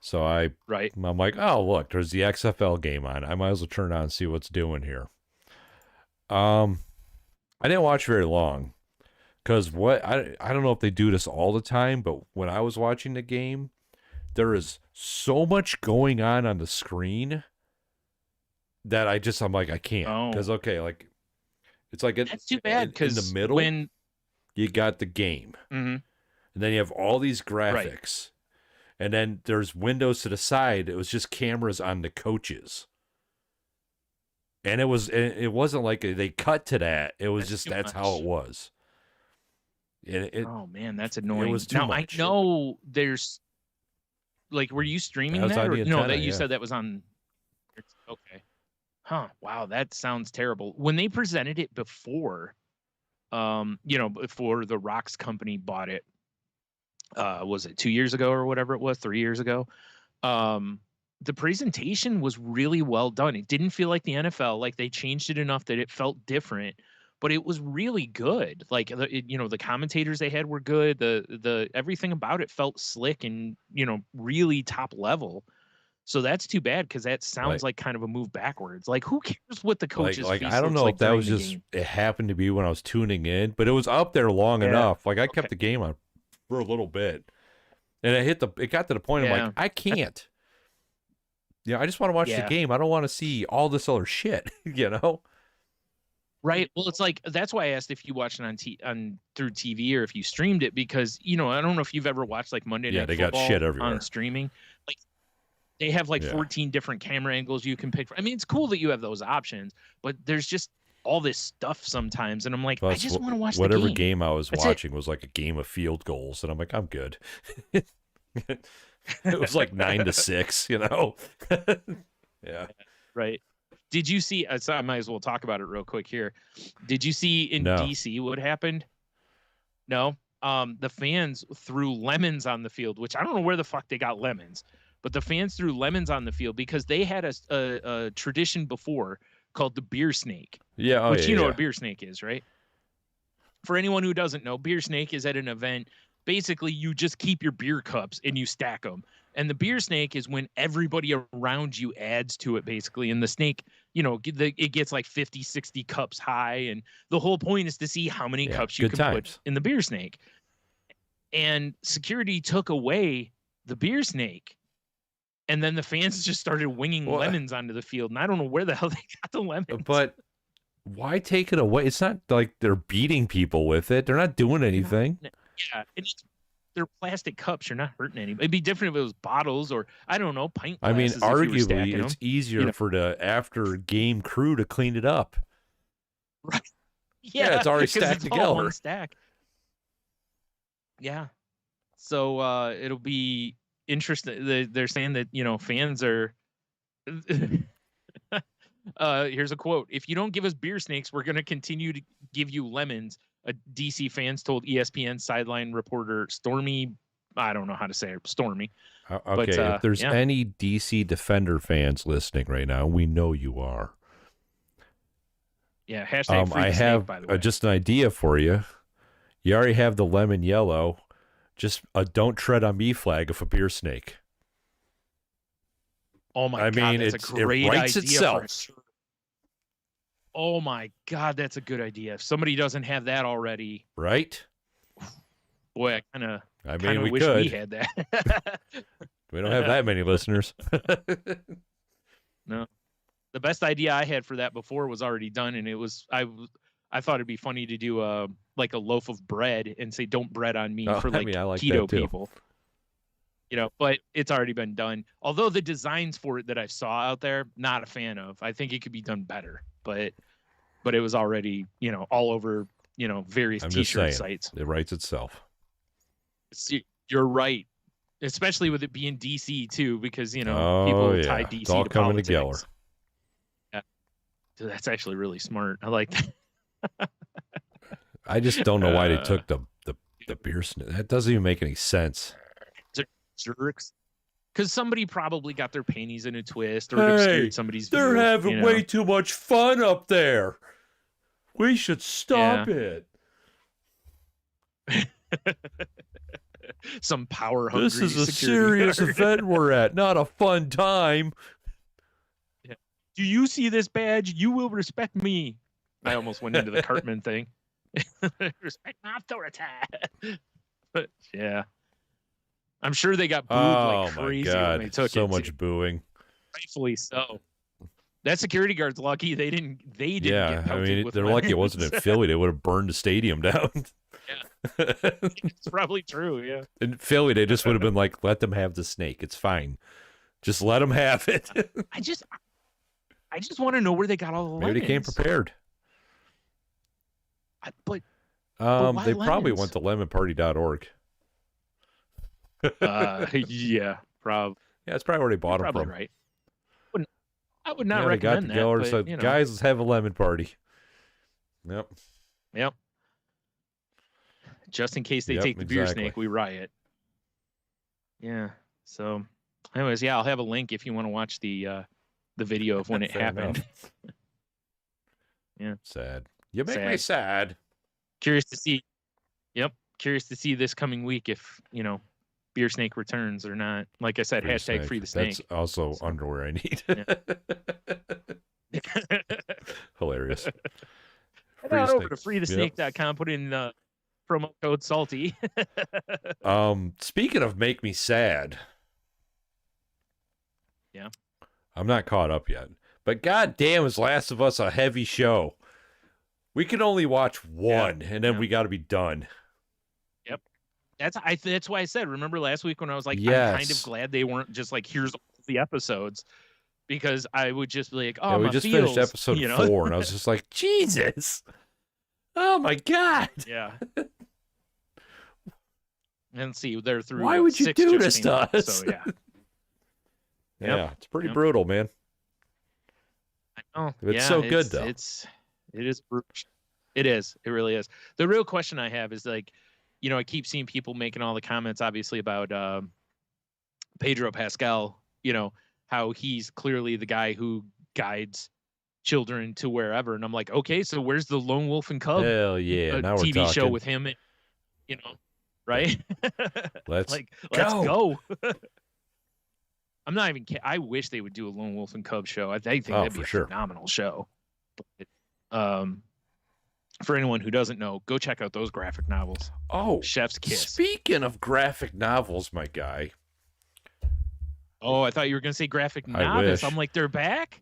So I'm like, oh, look, there's the XFL game on. I might as well turn it on and see what's doing here. I didn't watch very long, because I don't know if they do this all the time, but when I was watching the game, there is so much going on the screen that I'm like, I can't, because it's like that's too bad, because in the middle when you got the game, and then you have all these graphics. And then there's windows to the side. It was just cameras on the coaches. And it wasn't like they cut to that. It was just, that's how it was. Oh man, that's annoying. It was too much. I know there's, like, were you streaming that? Or, no, that you said that was on. Okay. Huh. Wow, that sounds terrible. When they presented it before, before the Rocks company bought it, was it 2 years ago or whatever it was, 3 years ago? The presentation was really well done. It didn't feel like the NFL. Like, they changed it enough that it felt different, but it was really good. Like, the commentators they had were good. The everything about it felt slick and, really top level. So that's too bad, because that sounds like kind of a move backwards. Like, who cares what the coach's face I don't know like if that was just game? It happened to be when I was tuning in, but it was up there long enough. Like, I kept the game on for a little bit, and it got to the point of like, I can't. I just want to watch the game. I don't want to see all this other shit. Right. Well, it's like, that's why I asked if you watched it on through TV or if you streamed it, because I don't know if you've ever watched like Monday Night Football got shit everywhere on streaming. Like, They have like 14 different camera angles you can pick. I mean, it's cool that you have those options, but there's just all this stuff sometimes, and I'm like, I just want to watch whatever the game I was watching was like a game of field goals, and I'm like, I'm good. It was like 9-6, you know. Yeah. Right. Did you see? So I might as well talk about it real quick here. Did you see in DC what happened? No. The fans threw lemons on the field, which I don't know where the fuck they got lemons, but the fans threw lemons on the field because they had a tradition before called the beer snake. Yeah. Which you know what a beer snake is, right? For anyone who doesn't know, beer snake is at an event. Basically, you just keep your beer cups and you stack them. And the beer snake is when everybody around you adds to it, basically. And the snake, you know, it gets like 50, 60 cups high. And the whole point is to see how many cups you can put in the beer snake. And security took away the beer snake. And then the fans just started winging lemons onto the field. And I don't know where the hell they got the lemons. But why take it away? It's not like they're beating people with it. They're not doing anything. Yeah, they're plastic cups. You're not hurting anybody. It'd be different if it was bottles or, I don't know, pint glasses. I mean, arguably, it's easier for the after-game crew to clean it up. Right. Yeah, it's already stacked together. All one stack. Yeah. So it'll be interesting. They're saying that, you know, fans are... here's a quote. "If you don't give us beer snakes, we're going to continue to give you lemons," a DC fans told ESPN sideline reporter Stormy. I don't know how to say it. Stormy. Okay, but, if there's any DC Defender fans listening right now, we know you are. Yeah, hashtag free I snake, have by the way. Just an idea for you. You already have the lemon yellow. Just a "Don't Tread on Me" flag of a beer snake. Oh my God, that's a great it writes idea itself. Oh my God, that's a good idea. If somebody doesn't have that already, right? Boy, I kind of we wish could. we had that. We don't have that many listeners. No, the best idea I had for that before was already done, and it was I thought it'd be funny to do like a loaf of bread and say "Don't bread on me" for like, I like keto that too. people. You know, but it's already been done. Although the designs for it that I saw out there, not a fan of. I think it could be done better, but it was already, you know, all over, you know, various T-shirt sites. It writes itself. You're right, especially with it being DC too, because you know people tie DC it's all to coming politics. together. Yeah, dude, that's actually really smart. I like that. I just don't know why they took the beer snake. That doesn't even make any sense. Jerks. Because somebody probably got their panties in a twist or obscured somebody's view. They're having way too much fun up there. We should stop it. Some power hungry. This is a serious event we're at, not a fun time. Yeah. Do you see this badge? You will respect me. I almost went into the Cartman thing. Respect my authority. But yeah. I'm sure they got booed like crazy when they took it. So much booing. Rightfully so. That security guard's lucky they didn't yeah, get I mean, with they're lemons. lucky it wasn't in Philly. They would have burned the stadium down. Yeah. It's probably true, yeah. In Philly, they just would have been like, let them have the snake. It's fine. Just let them have it. I just want to know where they got all the lemons. Maybe they came prepared. But they probably went to lemonparty.org. Yeah, probably. Yeah, it's probably where they bought them from. Right. I would not recommend that. But, said, you know. Guys, let's have a lemon party. Yep. Just in case they take the beer snake, we riot. Yeah. So, anyways, yeah, I'll have a link if you want to watch the video of when it happened. Yeah. Sad. You make me sad. Curious to see. Yep. Curious to see this coming week if, you know, beer snake returns or not. Like I said, hashtag free the snake. That's also underwear I need. Hilarious. Head on over to freethesnake.com, put in promo code salty. Speaking of make me sad. Yeah. I'm not caught up yet. But goddamn, is Last of Us a heavy show. We can only watch one, and then we got to be done. Yep. That's why I said, remember last week when I was like, yes. I'm kind of glad they weren't just like, here's all the episodes because I would just be like, oh, yeah, we my just feels, finished episode 4, and I was just like, Jesus. Oh my God. Yeah. And see, they're through. Why would you do this to us? So yeah. Yeah, it's pretty brutal, man. I know. It's so good though. It is. It is. It really is. The real question I have is like, I keep seeing people making all the comments, obviously, about Pedro Pascal. How he's clearly the guy who guides children to wherever, and I'm like, okay, so where's the Lone Wolf and Cub? Hell yeah! Now TV we're talking. show with him, right? Let's go. I'm not even kidding. I wish they would do a Lone Wolf and Cub show. I think that'd be a phenomenal show. But, for anyone who doesn't know, go check out those graphic novels. Oh, Chef's Kiss. Speaking of graphic novels, my guy. Oh, I thought you were going to say graphic novice. I'm like, they're back?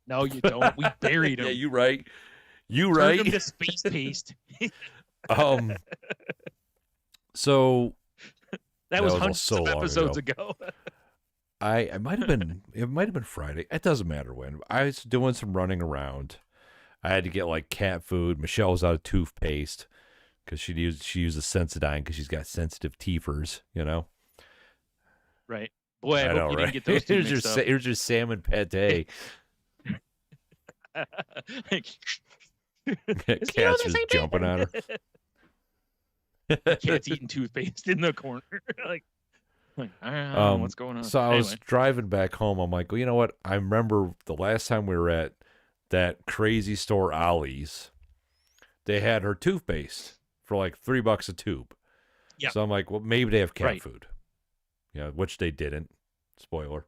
No, you don't. We buried them. Yeah, you right. You right. Turned them to space paste. So that was hundreds of episodes ago. It might have been Friday. It doesn't matter when. I was doing some running around. I had to get like cat food. Michelle was out of toothpaste because she uses Sensodyne because she's got sensitive teethers, Right. Boy, I hope you didn't get those two mixed up. Here's your salmon pate. Cat's just jumping on her. Cat's eating toothpaste in the corner. I don't know what's going on. So I was driving back home. I'm like, well, you know what? I remember the last time we were at that crazy store, Ollie's. They had her toothpaste for like $3 a tube. Yeah. So I'm like, well, maybe they have cat food. Which they didn't. Spoiler.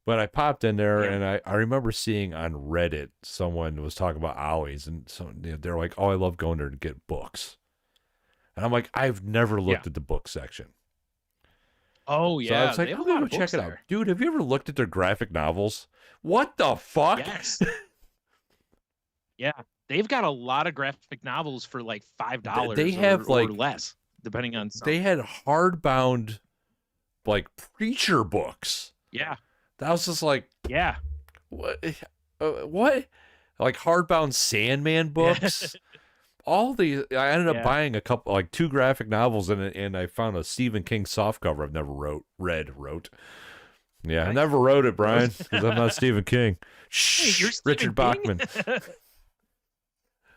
But I popped in there, and I remember seeing on Reddit someone was talking about Ollie's, and so they're like, oh, I love going there to get books. And I'm like, I've never looked at the book section. Oh, yeah. So I was like, I'm going to check it out. Dude, have you ever looked at their graphic novels? What the fuck? Yes. Yeah. They've got a lot of graphic novels for like $5 they have or less, depending on some. They had hardbound, like, preacher books. Yeah. That was just like, yeah. What? Like hardbound Sandman books? I ended up buying a couple, like 2 graphic novels, and I found a Stephen King softcover I've never wrote. Yeah, I never wrote it, Brian, because I'm not Stephen King. Shh, hey, Richard Bachman.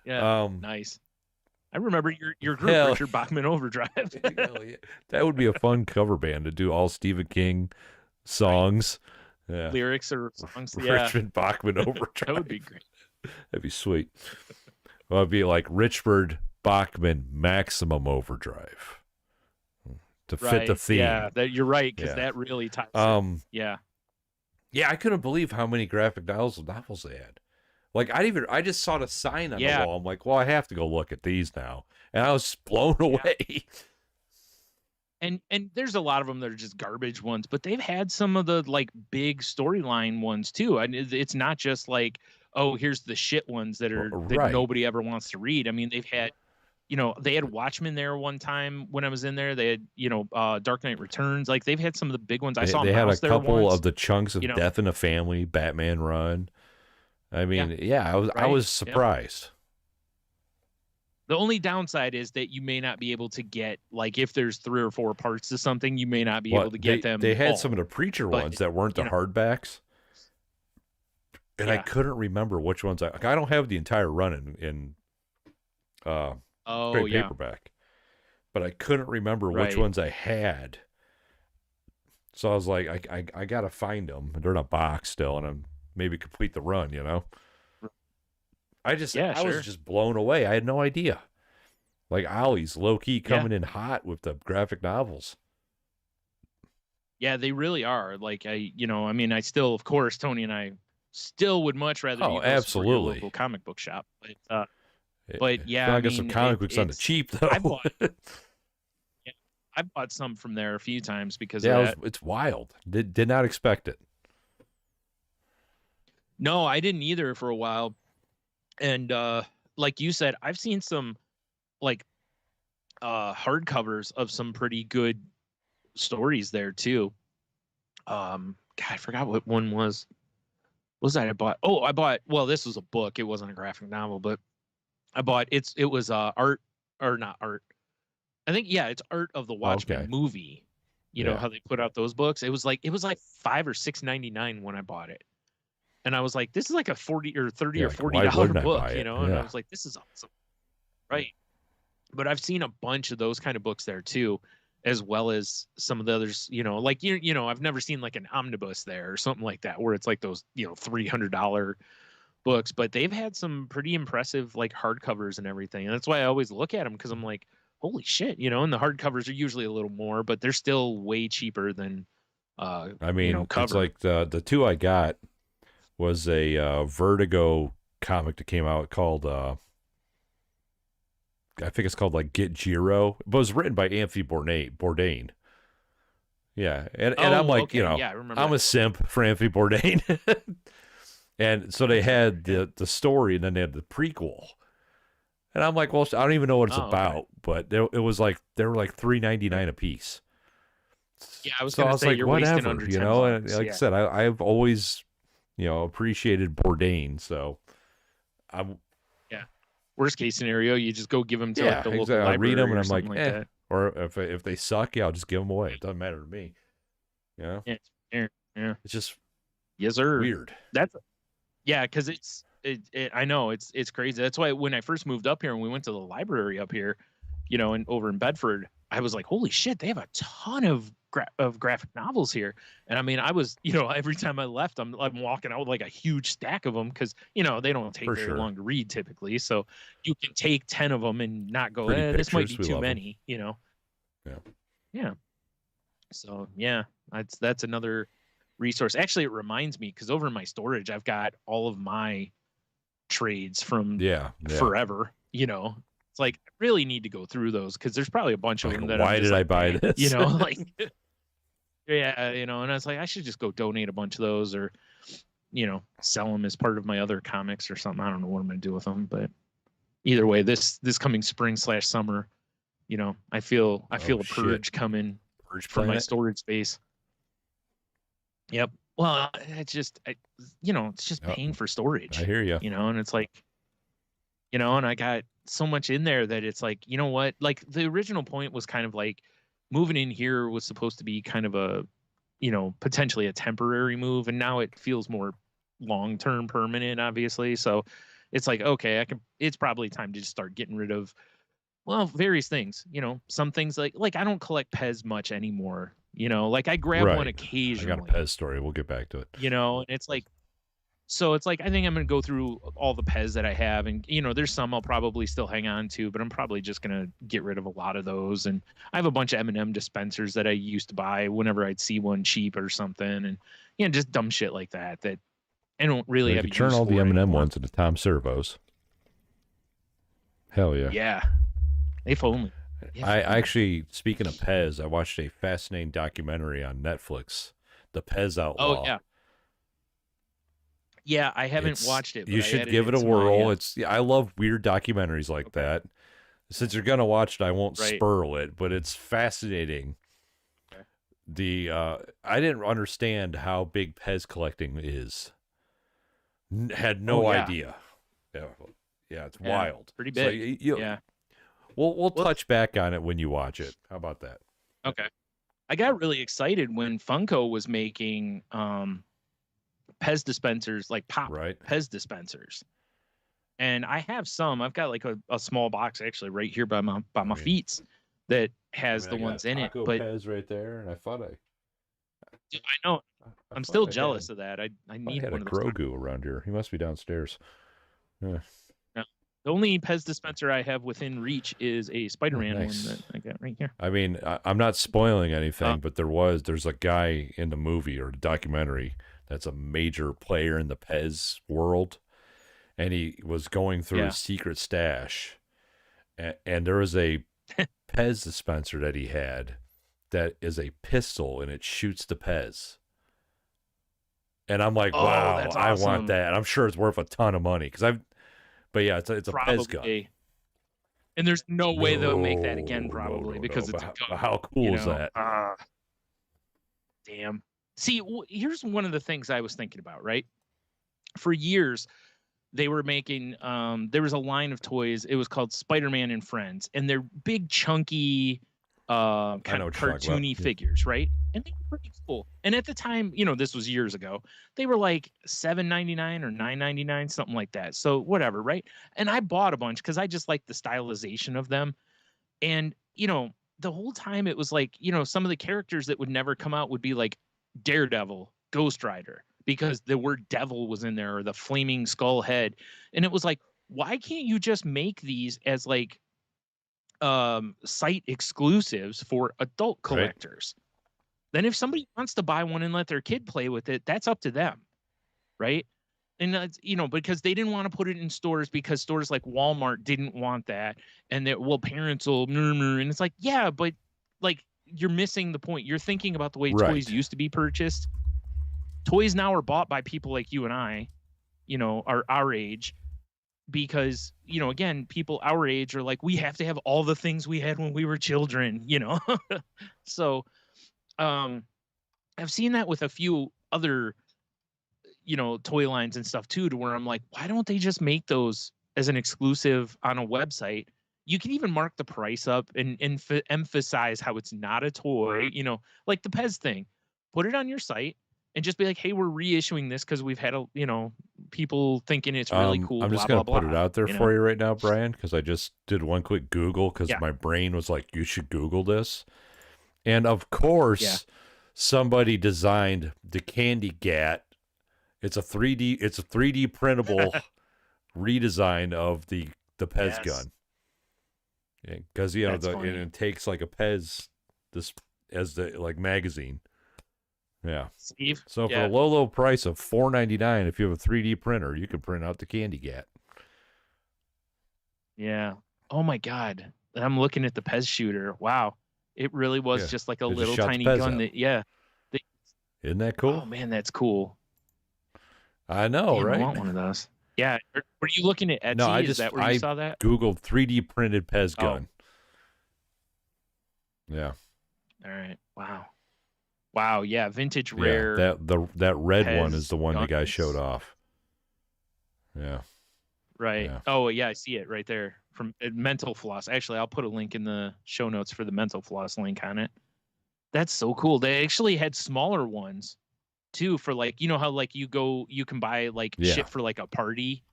Yeah, nice. I remember your group, Richard Bachman Overdrive. That would be a fun cover band to do all Stephen King songs. Yeah. Lyrics or songs. Richard Bachman Overdrive. That would be great. That'd be sweet. Well, it'd be like Richard Bachman Maximum Overdrive to fit the theme. Yeah, you're right, because that really ties in. Yeah. Yeah, I couldn't believe how many graphic novels they had. Like I just saw the sign on the wall. I'm like, well, I have to go look at these now, and I was blown away. And there's a lot of them that are just garbage ones, but they've had some of the like big storyline ones too. And it's not just like, oh, here's the shit ones that nobody ever wants to read. I mean, they've had, they had Watchmen there one time when I was in there. They had, Dark Knight Returns. Like they've had some of the big ones. They had a couple of the chunks of Death in a Family, Batman Run. I mean, I was surprised. The only downside is that you may not be able to get, like, if there's 3 or 4 parts to something, you may not be able to get them. They had some of the Preacher ones that weren't the hardbacks. And I couldn't remember which ones. I don't have the entire run in trade paperback. But I couldn't remember which ones I had. So I was like, I got to find them. They're in a box still, and I'm maybe complete the run, I was just blown away. I had no idea. Like Ollie's low-key coming in hot with the graphic novels. Yeah, they really are. Like, I still, of course, Tony and I still would much rather use absolutely. Your local comic book shop. But yeah, I got some comic books on the cheap, though. I bought some from there a few times because of that. It's wild. Did not expect it. No, I didn't either for a while. And like you said, I've seen some like hardcovers of some pretty good stories there too. God, I forgot what one was. What was that I bought? Oh, I bought. Well, this was a book. It wasn't a graphic novel, but I bought. It was art or not art. I think it's Art of the Watchmen movie. You know how they put out those books. It was like $5 or $6.99 when I bought it, and I was like, this is like a 40 or 30 or $40 book, you know. And I was like, this is awesome, right? But I've seen a bunch of those kind of books there too, as well as some of the others. You know, like I've never seen like an omnibus there or something like that, where it's like those $300 books. But they've had some pretty impressive like hardcovers and everything, and that's why I always look at them, because I'm like, holy shit, and the hardcovers are usually a little more, but they're still way cheaper than I mean, cover. it's like the two I got was a Vertigo comic that came out called I think it's called like Get Jiro, but it was written by Anthony Bourdain. Yeah, and I'm like, I'm a simp for Anthony Bourdain. And so they had the story, and then they had the prequel. And I'm like, well, I don't even know what it's about, but it was like they were like $3.99 a piece. Yeah, I was going to say, like, you're whatever, under and like I said, I've always, appreciated Bourdain, so I'm. Yeah. Worst case scenario, you just go give them to like the local library. I read them, and I'm like, that. Or if they suck, I'll just give them away. It doesn't matter to me. Yeah. Yeah. It's just yes, sir. Weird. Because I know it's crazy. That's why when I first moved up here and we went to the library up here, and over in Bedford, I was like, holy shit, they have a ton of graphic novels here. And I mean, I was, every time I left, I'm walking out with like a huge stack of them, because they don't take very long to read typically. So you can take 10 of them and not go, this might be too many, Yeah. So that's another resource. Actually, it reminds me, because over in my storage, I've got all of my trades from forever. It's like, I really need to go through those, because there's probably a bunch of them that why did I buy this? And I was like, I should just go donate a bunch of those, or sell them as part of my other comics or something. I don't know what I'm gonna do with them, but either way, this coming spring/summer, I feel a purge coming from my storage space. Yep. Well, it's just paying for storage. I hear you. And it's like, and I got so much in there that it's like, you know what? Like, the original point was kind of like moving in here was supposed to be kind of a, potentially a temporary move, and now it feels more long-term, permanent, obviously. So it's like, okay, it's probably time to just start getting rid of, various things. Some things like I don't collect Pez much anymore. Like I grab one occasionally. I got a Pez story. We'll get back to it. And it's like, so it's like, I think I'm going to go through all the Pez that I have, and, there's some I'll probably still hang on to, but I'm probably just going to get rid of a lot of those. And I have a bunch of M&M dispensers that I used to buy whenever I'd see one cheap or something. And, just dumb shit like that I don't really have. Turn all the M&M ones into Tom Servos. Hell yeah. Yeah. If only. I actually, speaking of Pez, I watched a fascinating documentary on Netflix, The Pez Outlaw. Oh, yeah. Yeah, I haven't watched it. But you should give it a whirl. I love weird documentaries like that. Since you're gonna watch it, I won't spoil it, but it's fascinating. Okay. I didn't understand how big Pez collecting is. Had no idea. Yeah, it's wild. Pretty big. So We'll touch back on it when you watch it. How about that? Okay. I got really excited when Funko was making Pez dispensers, like pop Pez dispensers. And I have some. I've got like a small box actually right here by my feet that has the ones in it. But Pez right there, and I thought I know. I'm still jealous of that. I need one of those. Grogu around here. He must be downstairs. Yeah. The only Pez dispenser I have within reach is a Spider-Man one that I got right here. I mean, I'm not spoiling anything, but there's a guy in the movie or the documentary that's a major player in the Pez world, and he was going through his secret stash, and there was a Pez dispenser that he had that is a pistol, and it shoots the Pez. And I'm like, wow, that's awesome. I want that. I'm sure it's worth a ton of money But yeah, it's a Pez gun. And there's no way they'll make that again, probably, because it's a gun. How cool is that? Damn. See, here's one of the things I was thinking about, right? For years, they were making, there was a line of toys. It was called Spider-Man and Friends, and they're big, chunky, kind of cartoony figures, right? And they were pretty cool. And at the time, this was years ago, they were like $7.99 or $9.99, something like that. So whatever, right? And I bought a bunch because I just liked the stylization of them. And, the whole time it was like, some of the characters that would never come out would be like Daredevil, Ghost Rider, because the word devil was in there, or the flaming skull head. And it was like, why can't you just make these as like site exclusives for adult collectors? Right. Then if somebody wants to buy one and let their kid play with it, that's up to them, right? And that's, because they didn't want to put it in stores, because stores like Walmart didn't want that, and that, well, parents will murmur, and it's like, yeah, but like, you're missing the point. You're thinking about the way toys used to be purchased. Toys now are bought by people like you and I, are our age, because, again, people our age are like, we have to have all the things we had when we were children, So I've seen that with a few other, toy lines and stuff too, to where I'm like, why don't they just make those as an exclusive on a website? You can even mark the price up and emphasize how it's not a toy, like the Pez thing. Put it on your site and just be like, hey, we're reissuing this because we've had, people thinking it's really cool. I'm just going to put it out there for you right now, Brian, because I just did one quick Google because my brain was like, you should Google this. And of course, somebody designed the Candy Gat. It's a 3D printable redesign of the Pez gun. Because it takes like a Pez as the like magazine. Yeah. Steve. So for a low price of $4.99, if you have a 3D printer, you can print out the Candy Gat. Yeah. Oh my God. I'm looking at the Pez shooter. Wow. It really was just like a little tiny gun that Isn't that cool? Oh man, that's cool. I know, right? I want one of those. Yeah. Were you looking at Etsy? No, Is that where you saw that? Googled 3D printed Pez gun. Yeah. All right. Wow. Yeah. Vintage rare. That red Pez one is the one guns. the guy showed off. Yeah. Right. Yeah. Oh yeah, I see it right there from Mental Floss. Actually, I'll put a link in the show notes for the Mental Floss link on it. That's so cool. They actually had smaller ones too, for like, how like you can buy like shit for like a party.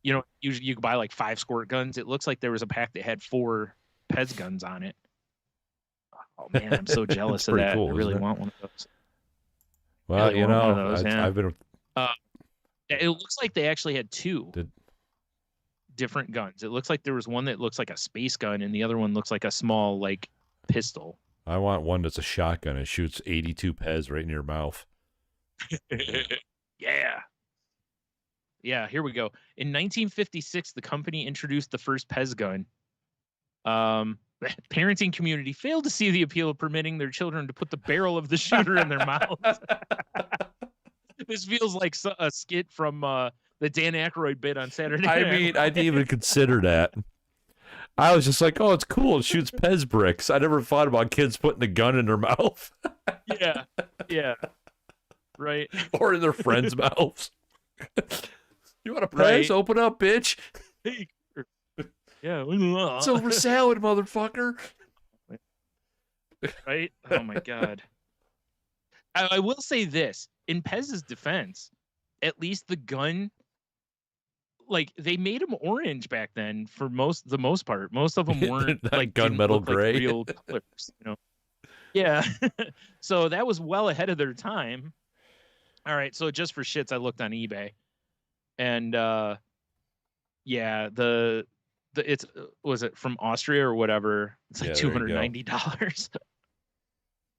Usually you can buy like 5 squirt guns. It looks like there was a pack that had 4 Pez guns on it. Oh man, I'm so jealous of that. Cool, I really want one of those. Well, I've been. It looks like they actually had 2 different guns. It looks like there was one that looks like a space gun, and the other one looks like a small like pistol. I want one that's a shotgun and shoots 82 Pez right in your mouth. Yeah, here we go. In 1956, the company introduced the first Pez gun. Parenting community failed to see the appeal of permitting their children to put the barrel of the shooter in their mouths. This feels like a skit from the Dan Aykroyd bit on Saturday Night. I mean, I didn't even consider that. I was just like, oh, it's cool. It shoots Pez bricks. I never thought about kids putting a gun in their mouth. Yeah. Right. Or in their friends' mouths. You want a Pez? Right. Open up, bitch. Yeah. It's over salad, motherfucker. Right? Oh, my God. I will say this. In Pez's defense, at least the gun, like, they made them orange back then for the most part. Most of them weren't like gunmetal gray. Like real colors, Yeah. So that was well ahead of their time. All right. So just for shits, I looked on eBay, and it's was it from Austria or whatever? It's like $290.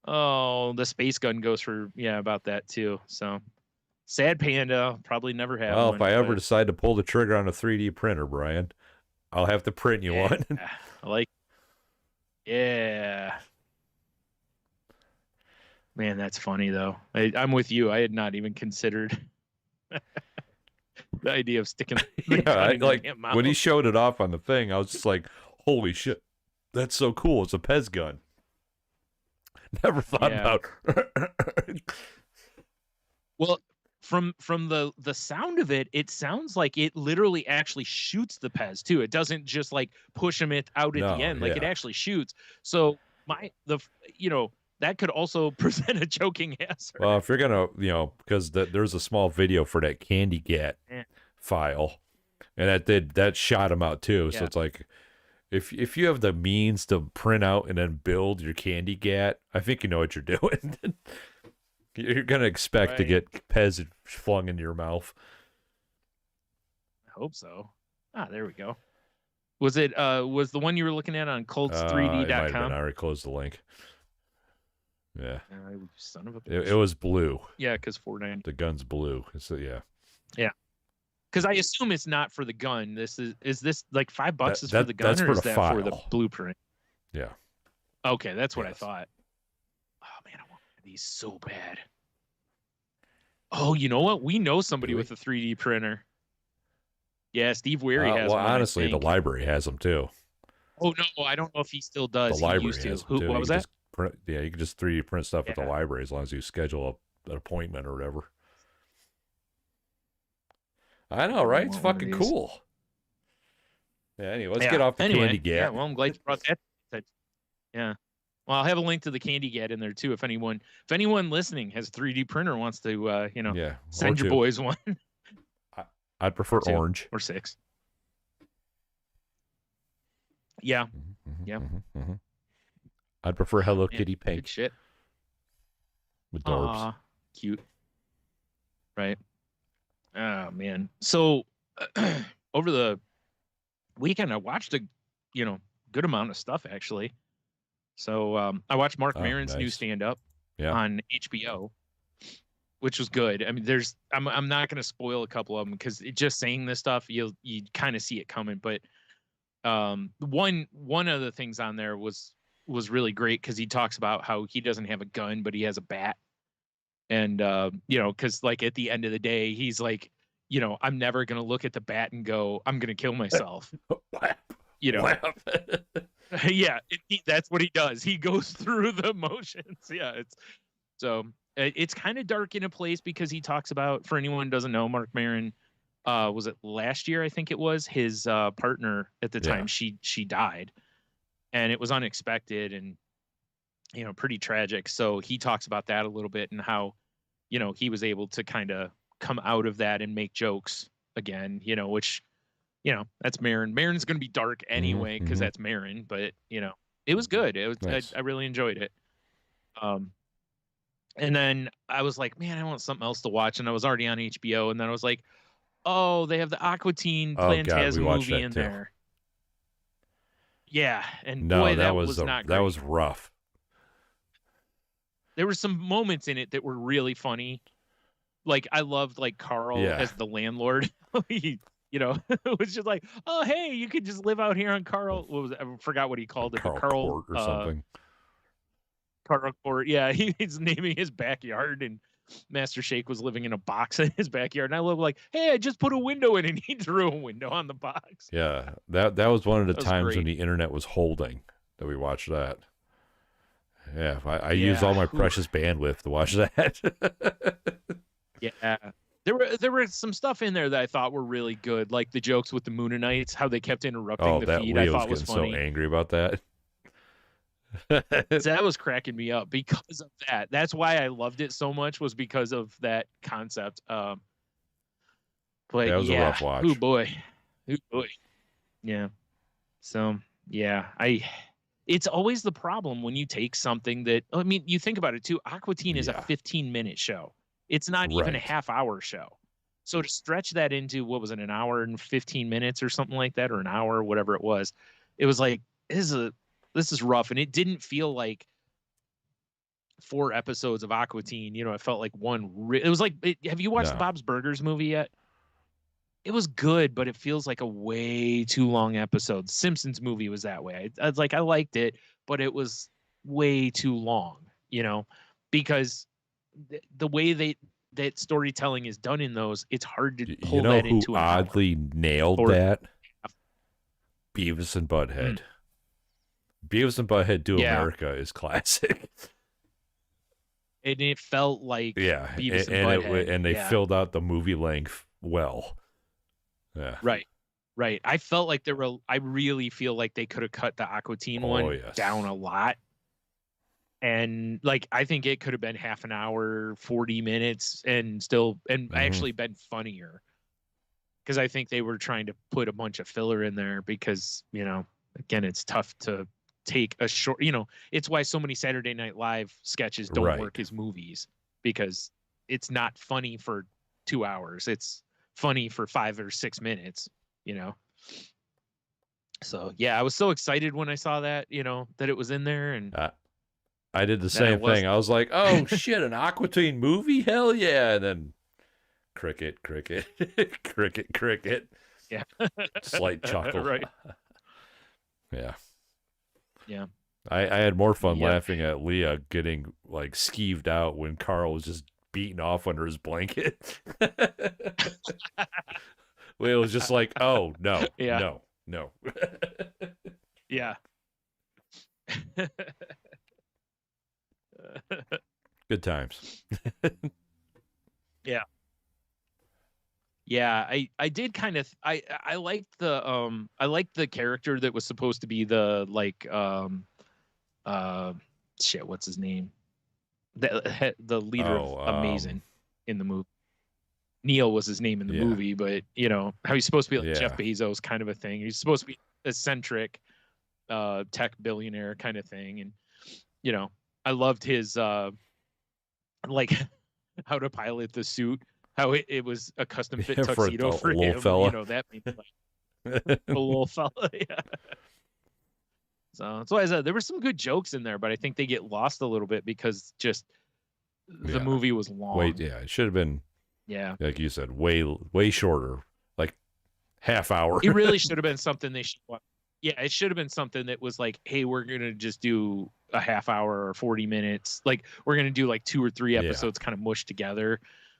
Oh, the space gun goes for about that too. So sad panda, probably never have. Well, if I ever decide to pull the trigger on a 3D printer, Brian, I'll have to print you one. Man, that's funny though. I'm with you. I had not even considered the idea of sticking. When he showed it off on the thing, I was just like, "Holy shit, that's so cool! It's a Pez gun." Never thought about. Well, from the sound of it, it sounds like it literally actually shoots the Pez too. It doesn't just like push him out at the end. Like it actually shoots. So that could also present a choking hazard. Well, if you're gonna, because there's a small video for that Candy Gat file, and that shot him out too. So it's like, if you have the means to print out and then build your Candy Gat, I think you know what you're doing. You're gonna expect to get Pez flung into your mouth. I hope so. There we go. Was it was the one you were looking at on Colts3D.com? I already closed the link. Yeah. Son of a bitch. It was blue. Yeah, because $4.90. The gun's blue. So yeah. Yeah. Because I assume it's not for the gun. Is this like $5 is for the gun, or is that for the blueprint? Yeah. Okay, that's what I thought. Oh man, I want these so bad. Oh, you know what? We know somebody with a 3D printer. Yeah, Steve Weary has one. Well, honestly, the library has them too. Oh no, I don't know if he still does. The library has them too. What was that? You can just 3D print stuff at the library as long as you schedule an appointment or whatever. I know, right? It's fucking cool. Yeah, anyway, let's get off the Candy Gat. Yeah, well, I'm glad you brought that. Yeah. Well, I'll have a link to the Candy Gat in there too. If anyone listening has a 3D printer and wants to, send your boys one. I'd prefer orange or 6. Yeah. Yeah. I'd prefer Hello Kitty pink. Good shit. With dorbs. Cute. Right. Oh man. So over the weekend I watched a good amount of stuff actually. So I watched Marc Maron's new stand-up on HBO, which was good. I mean, I'm not going to spoil a couple of them because just saying this stuff, you kind of see it coming. But one of the things on there was really great because he talks about how he doesn't have a gun, but he has a bat. And, because like at the end of the day, he's like, I'm never going to look at the bat and go, I'm going to kill myself. Yeah, that's what he does. He goes through the motions. Yeah, it's kind of dark in a place because he talks about, for anyone who doesn't know, Marc Maron, was it last year? I think it was his partner at the time. She died, and it was unexpected and pretty tragic. So he talks about that a little bit and how he was able to kind of come out of that and make jokes again. Which. That's Maron. Maron's going to be dark anyway because that's Maron, but it was good. It was nice. I really enjoyed it. And then I was like, man, I want something else to watch, and I was already on HBO, and then I was like, oh, they have the Aqua Teen Plantasm movie in there. Yeah, and boy, that was not great. That was rough. There were some moments in it that were really funny. Like I loved Carl as the landlord. It was just like, oh, hey, you could just live out here on Carl. What was it? I forgot what he called it. Carl Court or something. Carl Court. Yeah, he's naming his backyard, and Master Shake was living in a box in his backyard. And I love hey, I just put a window in, and he drew a window on the box. Yeah, that was one of the times when the internet was holding that we watched that. Yeah, I used all my precious bandwidth to watch that. Yeah. There were some stuff in there that I thought were really good, like the jokes with the Moonanites, how they kept interrupting the feed. I thought was funny. So angry about that. That was cracking me up because of that. That's why I loved it so much, was because of that concept. But that was a rough watch. Oh boy. Yeah. So yeah, it's always the problem when you take something that, I mean, you think about it too. Aqua Teen is a 15-minute show. It's not even a half-hour show. So to stretch that into, what was it, an hour and 15 minutes or something like that, or an hour, whatever it was like, this is rough. And it didn't feel like 4 episodes of Aqua Teen. It felt like one. It was like, have you watched the Bob's Burgers movie yet? It was good, but it feels like a way too long episode. Simpsons movie was that way. I was like, I liked it, but it was way too long, because the way that storytelling is done in those, it's hard to pull that into an hour. Oddly nailed that? Beavis and Butthead. Beavis and Butthead Do America is classic. and it felt like Yeah, Beavis and Butthead. and they filled out the movie length well. Yeah. Right. I felt like I really feel like they could have cut the Aqua Teen one down a lot. And like, I think it could have been half an hour, 40 minutes and actually been funnier. Because I think they were trying to put a bunch of filler in there because, again, it's tough to take a short, it's why so many Saturday Night Live sketches don't work as movies, because it's not funny for 2 hours. It's funny for 5 or 6 minutes, So yeah, I was so excited when I saw that, that it was in there, and I did the same thing. I was like, "Oh shit, an Aqua Teen movie? Hell yeah!" And then cricket, cricket, yeah, slight chuckle. Right. Yeah. Yeah. I had more fun laughing at Leah getting like skeeved out when Carl was just beating off under his blanket. Leah was just like, "Oh no, no." Yeah. Good times. Yeah. Yeah, I did kind of I liked the character that was supposed to be the shit, what's his name? The leader of Amazing in the movie. Neil was his name in the movie, but how he's supposed to be like Jeff Bezos kind of a thing. He's supposed to be eccentric tech billionaire kind of thing, and I loved his like how to pilot the suit, how it was a custom fit tuxedo for him. Fella. That made me like a little fella. Yeah. So that's why I said there were some good jokes in there, but I think they get lost a little bit because just the movie was long. Wait, it should have been. Yeah, like you said, way shorter, like half hour. It really should have been something they should. Yeah, it should have been something that was like, hey, we're gonna just do a half hour or 40 minutes. Like we're gonna do like 2 or 3 episodes kind of mushed together.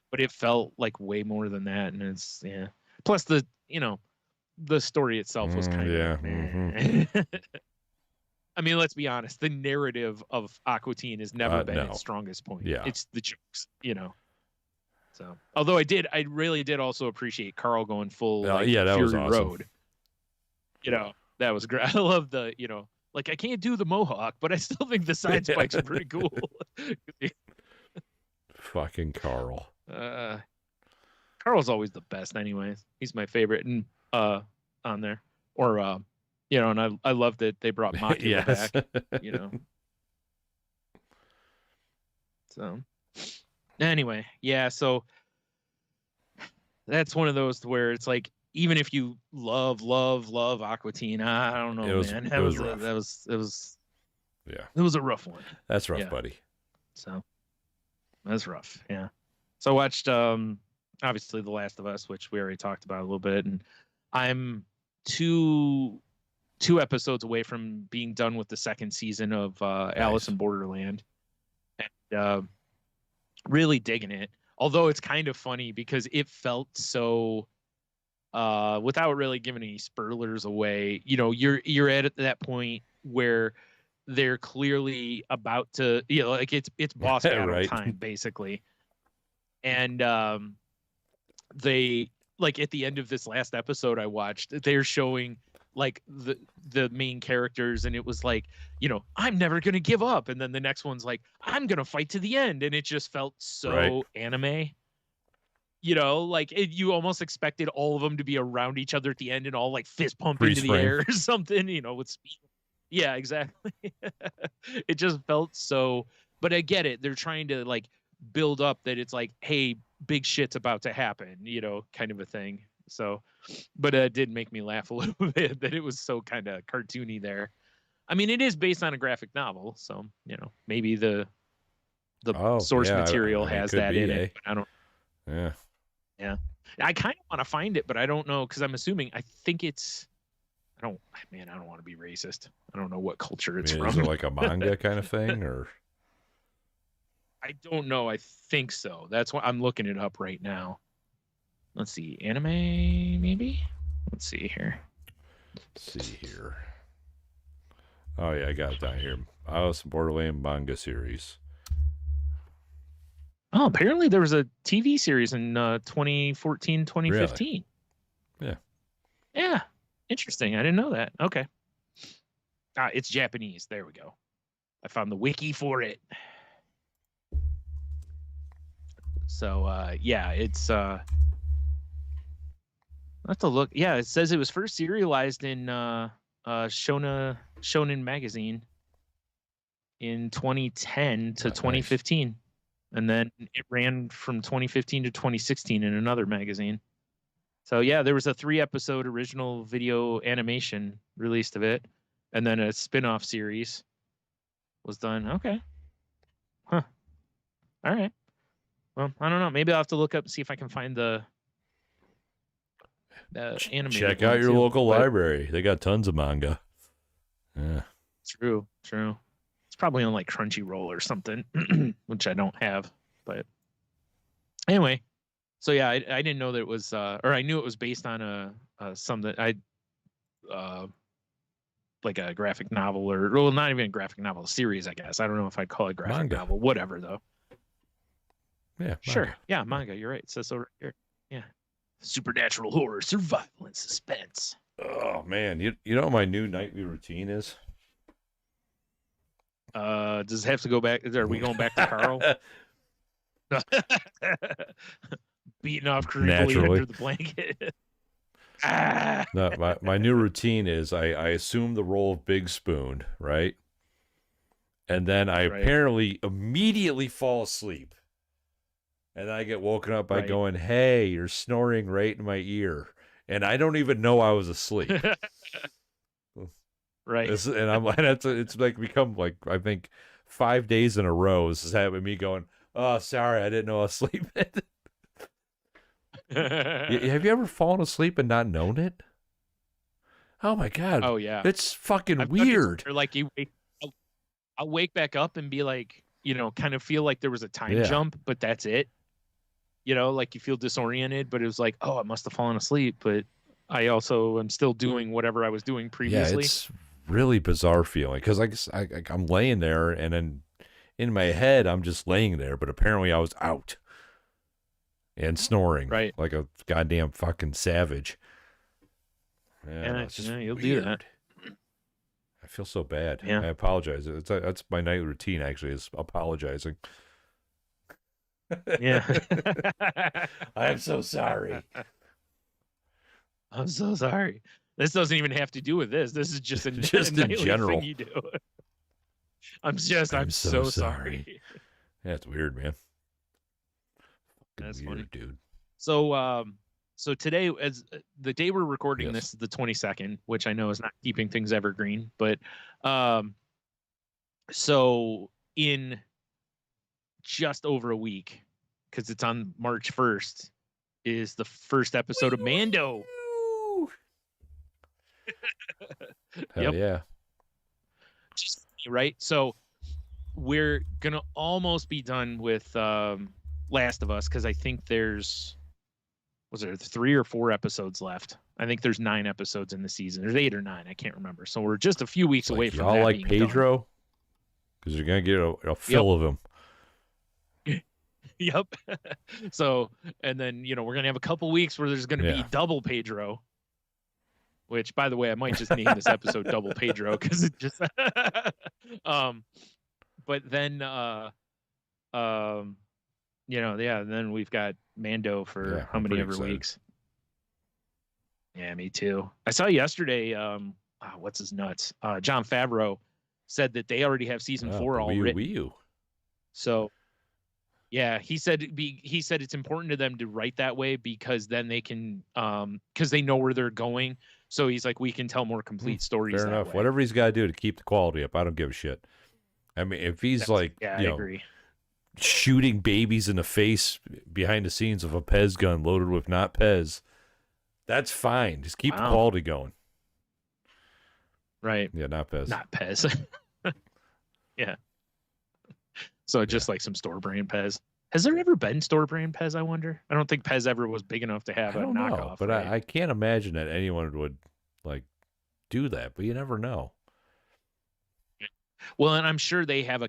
But it felt like way more than that, and it's Plus the the story itself was kind of I mean, let's be honest. The narrative of Aqua Teen has never been its strongest point. Yeah, it's the jokes, So, although I really did also appreciate Carl going full that Fury was awesome. Road. That was great. I love the I can't do the mohawk, but I still think the side spikes are pretty cool. Fucking Carl. Carl's always the best, anyways. He's my favorite, and on there, or and I love that they brought Maki back. So anyway, so that's one of those where it's like, even if you love Aqua Teen, I don't know, man. It was a rough one. That's rough, buddy. So that's rough. Yeah. So I watched obviously The Last of Us, which we already talked about a little bit, and I'm two episodes away from being done with the second season of Alice in Borderland, and really digging it. Although it's kind of funny because it felt so without really giving any spoilers away, you're at that point where they're clearly about to, it's boss battle time basically. And they, at the end of this last episode I watched, they're showing the main characters, and it was like, I'm never gonna give up, and then the next one's like, I'm gonna fight to the end, and it just felt so anime. You almost expected all of them to be around each other at the end and all fist pump into the air or something, with speed. Yeah, exactly. It just felt so, but I get it. They're trying to build up that it's like, hey, big shit's about to happen, kind of a thing. So, but it did make me laugh a little bit that it was so kind of cartoony there. I mean, it is based on a graphic novel, so maybe the source material has that in it. But I don't. Yeah. I kind of want to find it, but I don't know, because I'm assuming, I think it's. I don't want to be racist. I don't know what culture it's from. Is it like a manga kind of thing, or? I don't know. I think so. That's why I'm looking it up right now. Let's see. Anime, maybe? Let's see here. Oh, yeah, I got it down here. Alice in Borderland manga series. Oh, apparently there was a TV series in 2014, 2015. Really? Yeah. Interesting. I didn't know that. Okay. It's Japanese. There we go. I found the wiki for it. So yeah, it's I have to look. Yeah, it says it was first serialized in Shonen magazine in 2010 to 2015. Nice. And then it ran from 2015 to 2016 in another magazine. So yeah, there was a 3-episode original video animation released of it, and then a spin-off series was done. Okay. Huh. All right. Well, I don't know. Maybe I'll have to look up and see if I can find the animated. Check out your local library. They got tons of manga. Yeah. True. It's probably on like Crunchyroll or something, which I don't have. But anyway, so yeah, I didn't know that it was, or I knew it was based on something like a graphic novel, or well, not even a graphic novel, series, I guess. I don't know if I'd call it graphic novel, whatever though. Yeah, sure. Manga. Yeah, manga. You're right. It says so right here. Yeah, supernatural horror, survival, and suspense. Oh man, you know what my new nightly routine is? Does it have to go back? Are we going back to Carl? Beating off creepily under the blanket. No, my new routine is I assume the role of Big Spoon, right? And then I apparently immediately fall asleep. And I get woken up by going, "Hey, you're snoring right in my ear." And I don't even know I was asleep. Right. It's like become like, I think 5 days in a row this is happening, me going, "Oh, sorry, I didn't know I was sleeping." Have you ever fallen asleep and not known it? Oh my God. Oh yeah. It's fucking weird. Like I'll wake back up and be like, kind of feel like there was a time jump, but that's it. Like you feel disoriented, but it was like, oh, I must have fallen asleep, but I also am still doing whatever I was doing previously. Yeah, it's really bizarre feeling, because I'm laying there, and then in my head I'm just laying there, but apparently I was out and snoring like a goddamn fucking savage. Yeah, it's just you'll weird. do that. I feel so bad. Yeah. I apologize. That's my nightly routine, actually, is apologizing. Yeah. I'm so sorry. I'm so sorry. This doesn't even have to do with this. This is just a in general thing you do. I'm so sorry. Yeah, it's weird, man. That's weird, funny, dude. So today, as the day we're recording this is the 22nd, which I know is not keeping things evergreen, but so in just over a week, because it's on March 1st, is the first episode of Mando. Hell yeah. Right? So we're going to almost be done with Last of Us, because I think was there 3 or 4 episodes left? I think there's 9 episodes in the season. There's 8 or 9. I can't remember. So we're just a few weeks away from that. Y'all like Pedro? Because you're going to get a fill of him. Yep. So, and then, we're going to have a couple weeks where there's going to be double Pedro, which, by the way, I might just name this episode Double Pedro, because it just, but then, then we've got Mando for how many ever weeks. Yeah, me too. I saw yesterday, what's his nuts? Jon Favreau said that they already have season 4 all written. So, yeah, he said it's important to them to write that way, because then they can, because they know where they're going. So he's like, we can tell more complete stories. Fair enough. Whatever he's got to do to keep the quality up, I don't give a shit. I mean, if he's I agree. Shooting babies in the face behind the scenes of a Pez gun loaded with not Pez, that's fine. Just keep the quality going. Right. Yeah, not Pez. Not Pez. Yeah. So just like some store brand Pez. Has there ever been store brand Pez, I wonder? I don't think Pez ever was big enough to have a knockoff. But I can't imagine that anyone would do that, but you never know. Well, and I'm sure they have a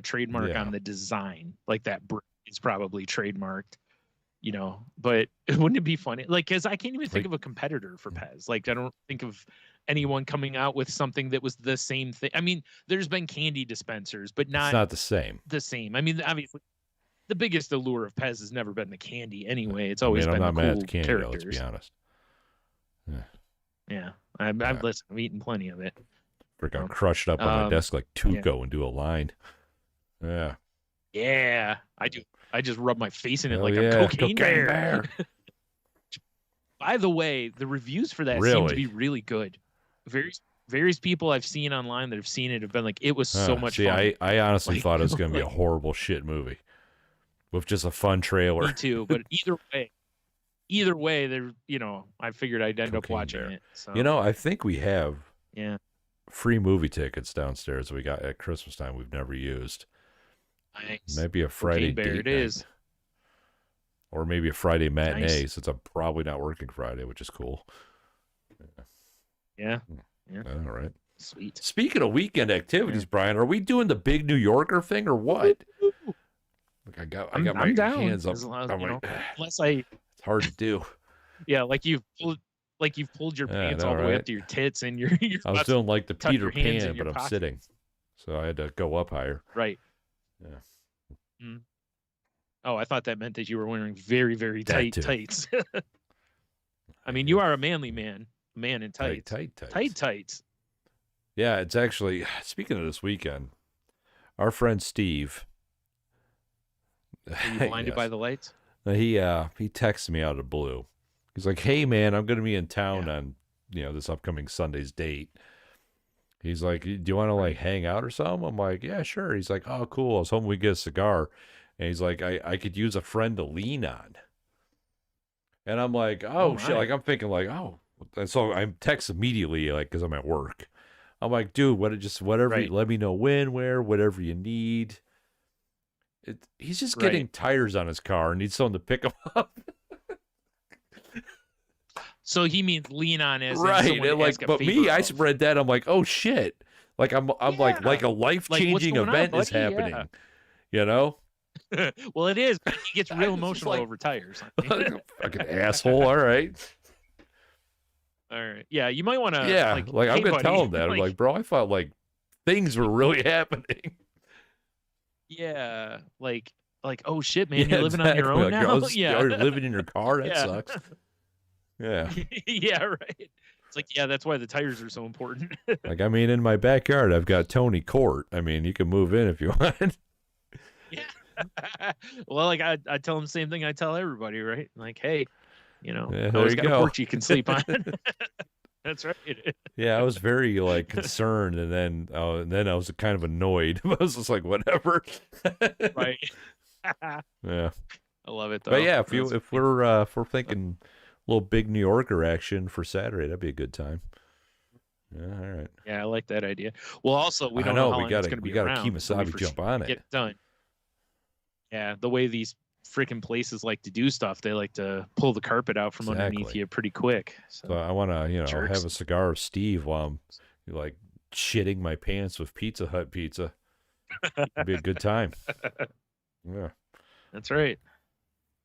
trademark on the design, like that it's probably trademarked, but wouldn't it be funny? Like, because I can't even think of a competitor for Pez. Like, I don't think of anyone coming out with something that was the same thing. I mean, there's been candy dispensers, but it's not the same. The same. I mean, obviously, the biggest allure of Pez has never been the candy anyway. It's always been I'm not the mad cool at the candy, characters. though, let's be honest. Yeah. I'm eating plenty of it. Freaking crushed up on my desk like Tuco and do a line. Yeah. Yeah, I do. I just rub my face in it like a cocaine bear. By the way, the reviews for that seem to be really good. Various people I've seen online that have seen it have been like, it was so much fun. I honestly thought it was going to be a horrible shit movie with just a fun trailer. Me too, but either way, there, I figured I'd end up watching it. So. I think we have free movie tickets downstairs we got at Christmas time we've never used. Nice. Maybe a Friday date it night. Is. Or maybe a Friday matinee, since I'm probably not working Friday, which is cool. Yeah. All right. Sweet. Speaking of weekend activities, Brian, are we doing the big New Yorker thing or what? Look, I got my down, hands up. Unless it's hard to do. Yeah, like you've pulled your pants all the way up to your tits, and you're I was doing like the Peter Pan, but I'm pocket. sitting, so I had to go up higher. Right. Yeah. Mm. Oh, I thought that meant that you were wearing very, very tight tights. I mean, you are a manly man. Man in tights. Tights. Yeah, it's actually, speaking of this weekend, our friend Steve. Are you blinded by the lights? He texted me out of the blue. He's like, hey, man, I'm going to be in town on, this upcoming Sunday's date. He's like, do you want to, like, hang out or something? I'm like, yeah, sure. He's like, oh, cool. I was hoping we get a cigar. And he's like, I could use a friend to lean on. And I'm like, oh shit. Like, I'm thinking, like, oh. And so I text immediately, like, because I'm at work. I'm like, dude, whatever, let me know when, where, whatever you need. He's just getting tires on his car and needs someone to pick him up. So he means lean on as right. And like, but me, I read that. I'm like, oh shit. Like I'm like a life-changing event is happening. Well, it is. He gets real emotional over tires. Fucking asshole. All right. All right. Yeah, you might want to. Yeah, like I'm gonna tell him that. I'm like, bro, I thought like things were really happening. Yeah, like oh shit, man, you're living on your own now. You're living in your car. That sucks. Yeah. Yeah, right. It's like, yeah, that's why the tires are so important. Like, I mean, in my backyard, I've got Tony Court. I mean, you can move in if you want. Yeah. Well, like I tell him the same thing I tell everybody, right? Like, hey, always got a porch you can sleep on. That's right. Yeah, I was very like concerned, and then I was kind of annoyed. I was just like, whatever. Right. Yeah. I love it though. But yeah, if we're thinking a little big New Yorker action for Saturday, that'd be a good time. Yeah, all right. Yeah, I like that idea. Well, also we don't know how long it's going to be around. We got to Kemosabe jump on it. Get it done. Yeah, the way these freaking places like to do stuff, they like to pull the carpet out from underneath you pretty quick. So I want to, have a cigar of Steve while I'm like shitting my pants with Pizza Hut pizza. It'd be a good time. Yeah, that's right.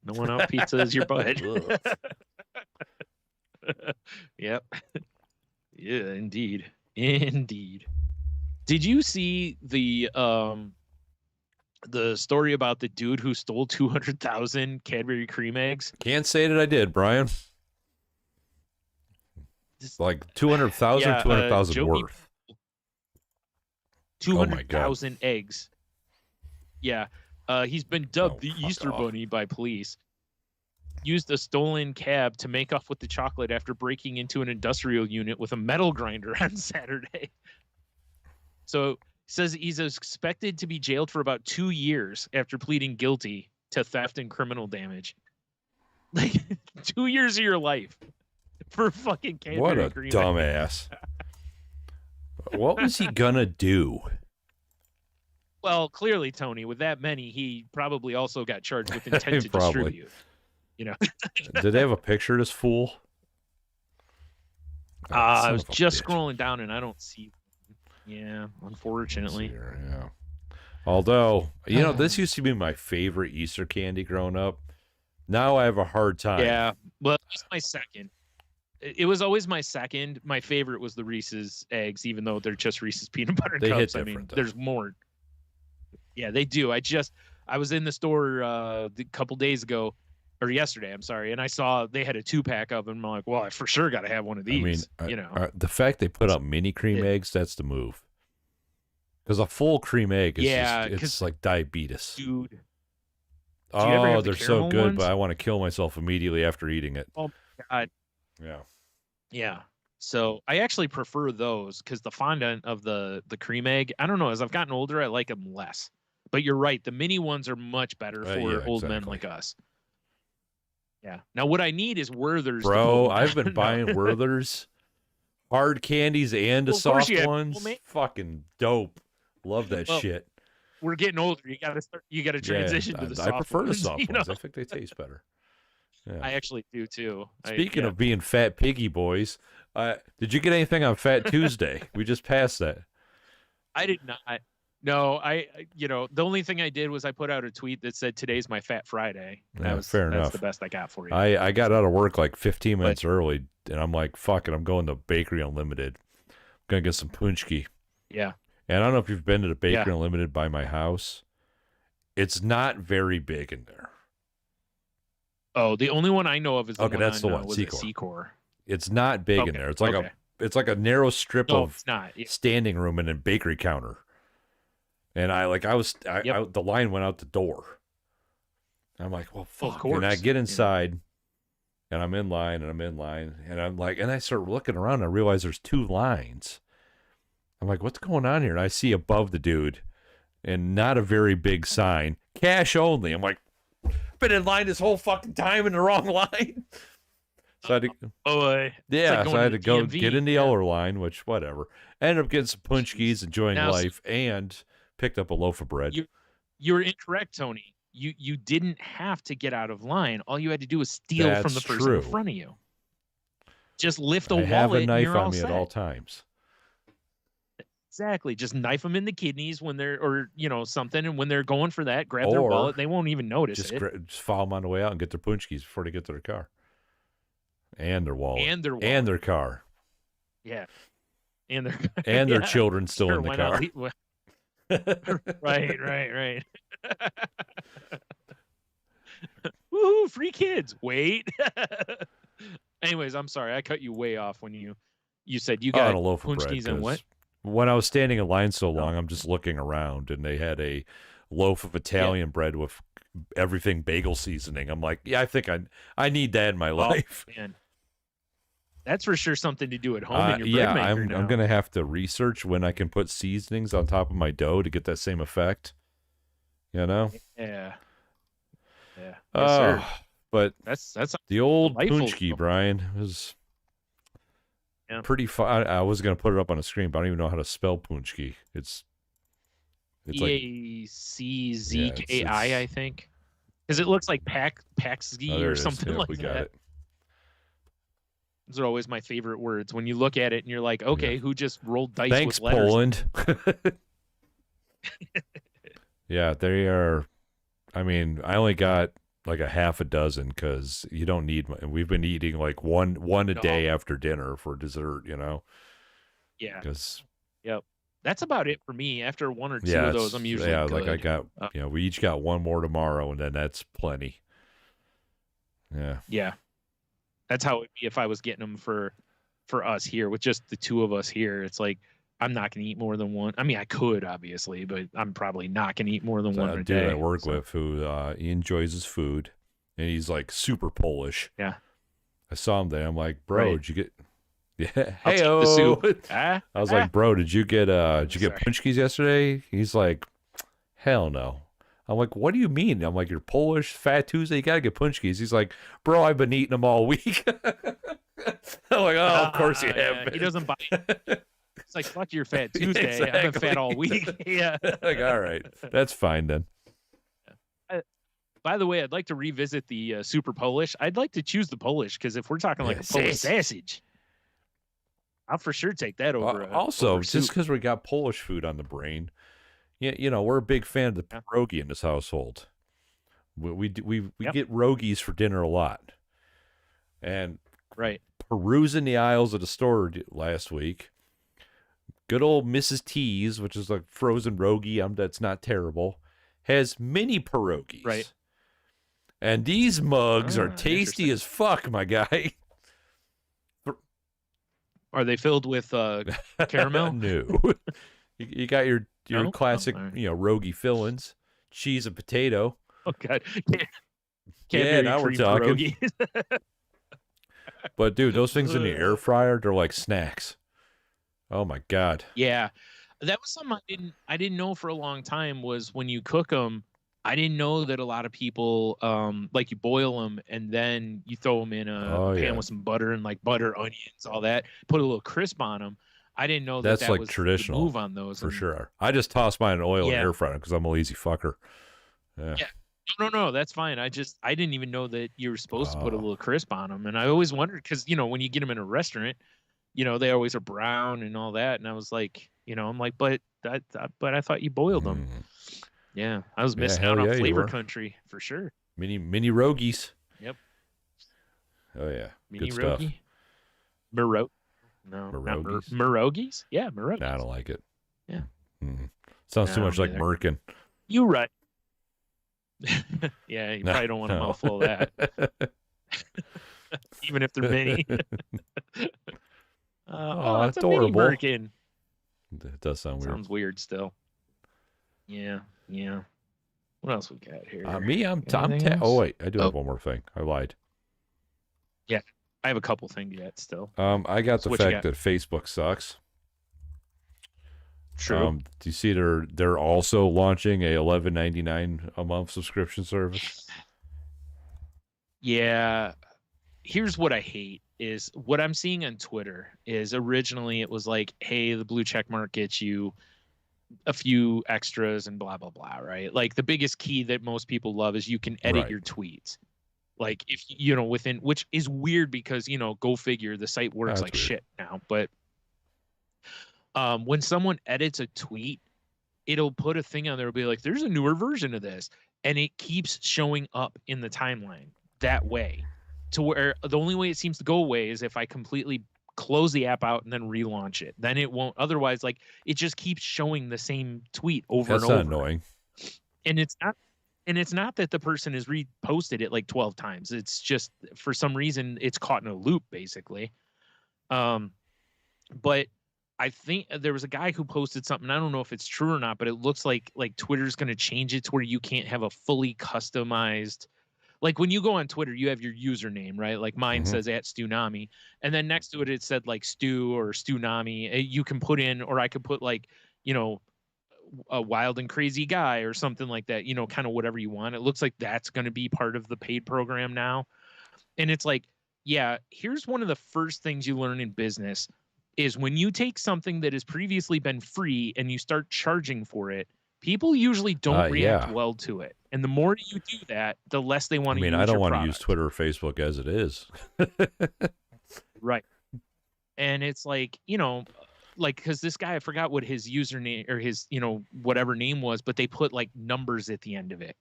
No one out pizza is your bud. Yep. Yeah, indeed. Did you see the story about the dude who stole 200,000 Cadbury cream eggs? Can't say that I did, Brian. Like 200,000, 200,000 worth. 200,000 eggs. Yeah. He's been dubbed the Easter Bunny by police. Used a stolen cab to make off with the chocolate after breaking into an industrial unit with a metal grinder on Saturday. So says he's expected to be jailed for about 2 years after pleading guilty to theft and criminal damage. Like 2 years of your life for fucking Cadbury. What a dumbass. What was he gonna do? Well, clearly, Tony, with that many, he probably also got charged with intent to distribute. Did they have a picture of this fool? I was just scrolling down and I don't see. Yeah, unfortunately. Yeah. Although, this used to be my favorite Easter candy growing up. Now I have a hard time. Yeah, well, it's my second. It was always my second. My favorite was the Reese's eggs, even though they're just Reese's peanut butter They hit cups. I mean, different, though. there's more. Yeah, they do. I was in the store a couple days ago, or yesterday, I'm sorry, and I saw they had a 2-pack of them. I'm like, well, I for sure got to have one of these. I mean, the fact they put up mini cream eggs, that's the move. Because a full cream egg is it's like diabetes. Dude. Oh, they're so good, but I want to kill myself immediately after eating it. Oh, my God. Yeah. Yeah. So I actually prefer those because the fondant of the cream egg, I don't know, as I've gotten older, I like them less. But you're right. The mini ones are much better for old men like us. Yeah. Now, what I need is Werther's. Bro, I've been buying Werther's hard candies and the soft ones. Fucking dope. Love that shit. We're getting older. You gotta transition to the soft ones. I prefer the soft ones. I think they taste better. Yeah. I actually do too. Speaking of being fat piggy boys, did you get anything on Fat Tuesday? We just passed that. I did not. No, the only thing I did was I put out a tweet that said today's my Fat Friday. Fair enough. That's the best I got for you. I got out of work like 15 minutes early, and I'm like, fuck it, I'm going to Bakery Unlimited. I'm going to get some punchki. Yeah. And I don't know if you've been to the Bakery Unlimited by my house. It's not very big in there. Oh, the only one I know of is the one that's the one. Secor. It's not big in there. It's like a narrow strip of standing room and a bakery counter. And the line went out the door. I'm like, well, fuck. Of course. And I get inside, and I'm in line, and I'm like, and I start looking around, and I realize there's 2 lines. I'm like, what's going on here? And I see above the dude, and not a very big sign, cash only. I'm like, been in line this whole fucking time in the wrong line. So I had to, so I had to go get in the yellow line, which whatever. Ended up getting some punchkis, enjoying life, and picked up a loaf of bread. You're incorrect, Tony. You didn't have to get out of line. All you had to do was steal from the person in front of you. Just lift a wallet. I have a knife on me at all times. Exactly. Just knife them in the kidneys when they're, or something, and when they're going for that, grab their wallet. They won't even notice it. Just follow them on the way out and get their punchkis before they get to their car, and their wallet, and their car. Yeah, and their children still in the car. Right. Woohoo! Free kids. Wait. Anyways, I'm sorry. I cut you way off when you said you got a loaf of bread, and what? When I was standing in line so long, I'm just looking around, and they had a loaf of Italian bread with everything bagel seasoning. I'm like, I think I need that in my life. Man. That's for sure something to do at home in your bread maker now. I'm going to have to research when I can put seasonings on top of my dough to get that same effect. Yeah. Yeah. Yes, sir. But that's the old punchki, Brian, was pretty fun. I was going to put it up on a screen, but I don't even know how to spell punchki. It's P-A-C-Z-K-I, I think. Because it looks like paczki or something like that. We got it. Those are always my favorite words. When you look at it and you're like, okay, who just rolled dice with letters? Poland. Yeah, they are. I mean, I only got like a half a dozen because you don't need. We've been eating like one a day after dinner for dessert, Yeah. Yep. That's about it for me. After one or two of those, I'm usually good. Like I got, we each got one more tomorrow, and then that's plenty. Yeah. Yeah. That's how it would be if I was getting them for us here with just the two of us here. It's like, I'm not going to eat more than one. I mean, I could, obviously, but I'm probably not going to eat more than one a day. Dude I work with who he enjoys his food, and he's like super Polish. Yeah. I saw him there. I'm like, bro, did you get... Yeah. Hey-o. The soup. I was like, bro, did you get punchkis yesterday? He's like, hell no. I'm like, what do you mean? I'm like, you're Polish, Fat Tuesday, you got to get punchkis. He's like, bro, I've been eating them all week. I'm like, oh, of course you have been. He doesn't buy it. It's like, fuck your Fat Tuesday. Exactly. I've been fat all week. Yeah. Like, all right. That's fine then. By the way, I'd like to revisit the Super Polish. I'd like to choose the Polish because if we're talking like a Polish sausage, I'll for sure take that over. Also, just because we got Polish food on the brain, Yeah, we're a big fan of the pierogi in this household. We get rogies for dinner a lot. And perusing the aisles of the store last week, good old Mrs. T's, which is like frozen rogi, that's not terrible, has mini pierogies. Right. And these mugs are tasty as fuck, my guy. Are they filled with caramel? No. You got your classic, rogi fillings, cheese and potato. Oh, God. Yeah, now we're talking. But, dude, those things in the air fryer, they're like snacks. Oh, my God. Yeah. That was something I didn't know for a long time was when you cook them, I didn't know that a lot of people, like you boil them and then you throw them in a pan with some butter and like butter, onions, all that, put a little crisp on them. I didn't know that like was traditional the move on those. For sure. I just toss mine in oil and air fryer because I'm a lazy fucker. Yeah. No, that's fine. I didn't even know that you were supposed to put a little crisp on them. And I always wondered because, when you get them in a restaurant, they always are brown and all that. And I was like, I'm like, but I thought you boiled them. Yeah. I was missing out on flavor country for sure. Mini rogies. Yep. Oh yeah. Mini good stuff. No, Mirogis? Yeah, Mirogis. Nah, I don't like it. Yeah. Sounds too much like Merkin. You right. Yeah, you probably don't want a mouthful of that. Even if they're mini. It's adorable. A mini Merkin. It does sound weird. Sounds weird still. Yeah. What else we got here? Me, I'm oh wait, I do have one more thing. I lied. Yeah, I have a couple things yet still. I got the fact that Facebook sucks. True. Do you see they're also launching a $11.99 a month subscription service? Yeah. Here's what I hate is what I'm seeing on Twitter is originally it was like, hey, the blue check mark gets you a few extras and blah, blah, blah, right? Like the biggest key that most people love is you can edit your tweets. Like if, within, which is weird because, go figure, the site works like shit now. But when someone edits a tweet, it'll put a thing on there, it'll be like, there's a newer version of this. And it keeps showing up in the timeline that way to where the only way it seems to go away is if I completely close the app out and then relaunch it. Then it won't. Otherwise, like it just keeps showing the same tweet over and over. That's annoying. And it's not that the person has reposted it like 12 times. It's just for some reason it's caught in a loop basically. But I think there was a guy who posted something. I don't know if it's true or not, but it looks like Twitter's going to change it to where you can't have a fully customized. Like when you go on Twitter, you have your username, right? Like mine says @Stunami. And then next to it, it said like Stu or Stunami. You can put in, or I could put like, a wild and crazy guy or something like that, kind of whatever you want. It looks like that's going to be part of the paid program now. And it's like, yeah, here's one of the first things you learn in business is when you take something that has previously been free and you start charging for it, people usually don't react well to it. And the more you do that, the less they want to use your product. I don't want to use Twitter or Facebook as it is. Right. And it's like, because this guy, I forgot what his username or his, whatever name was, but they put like numbers at the end of it.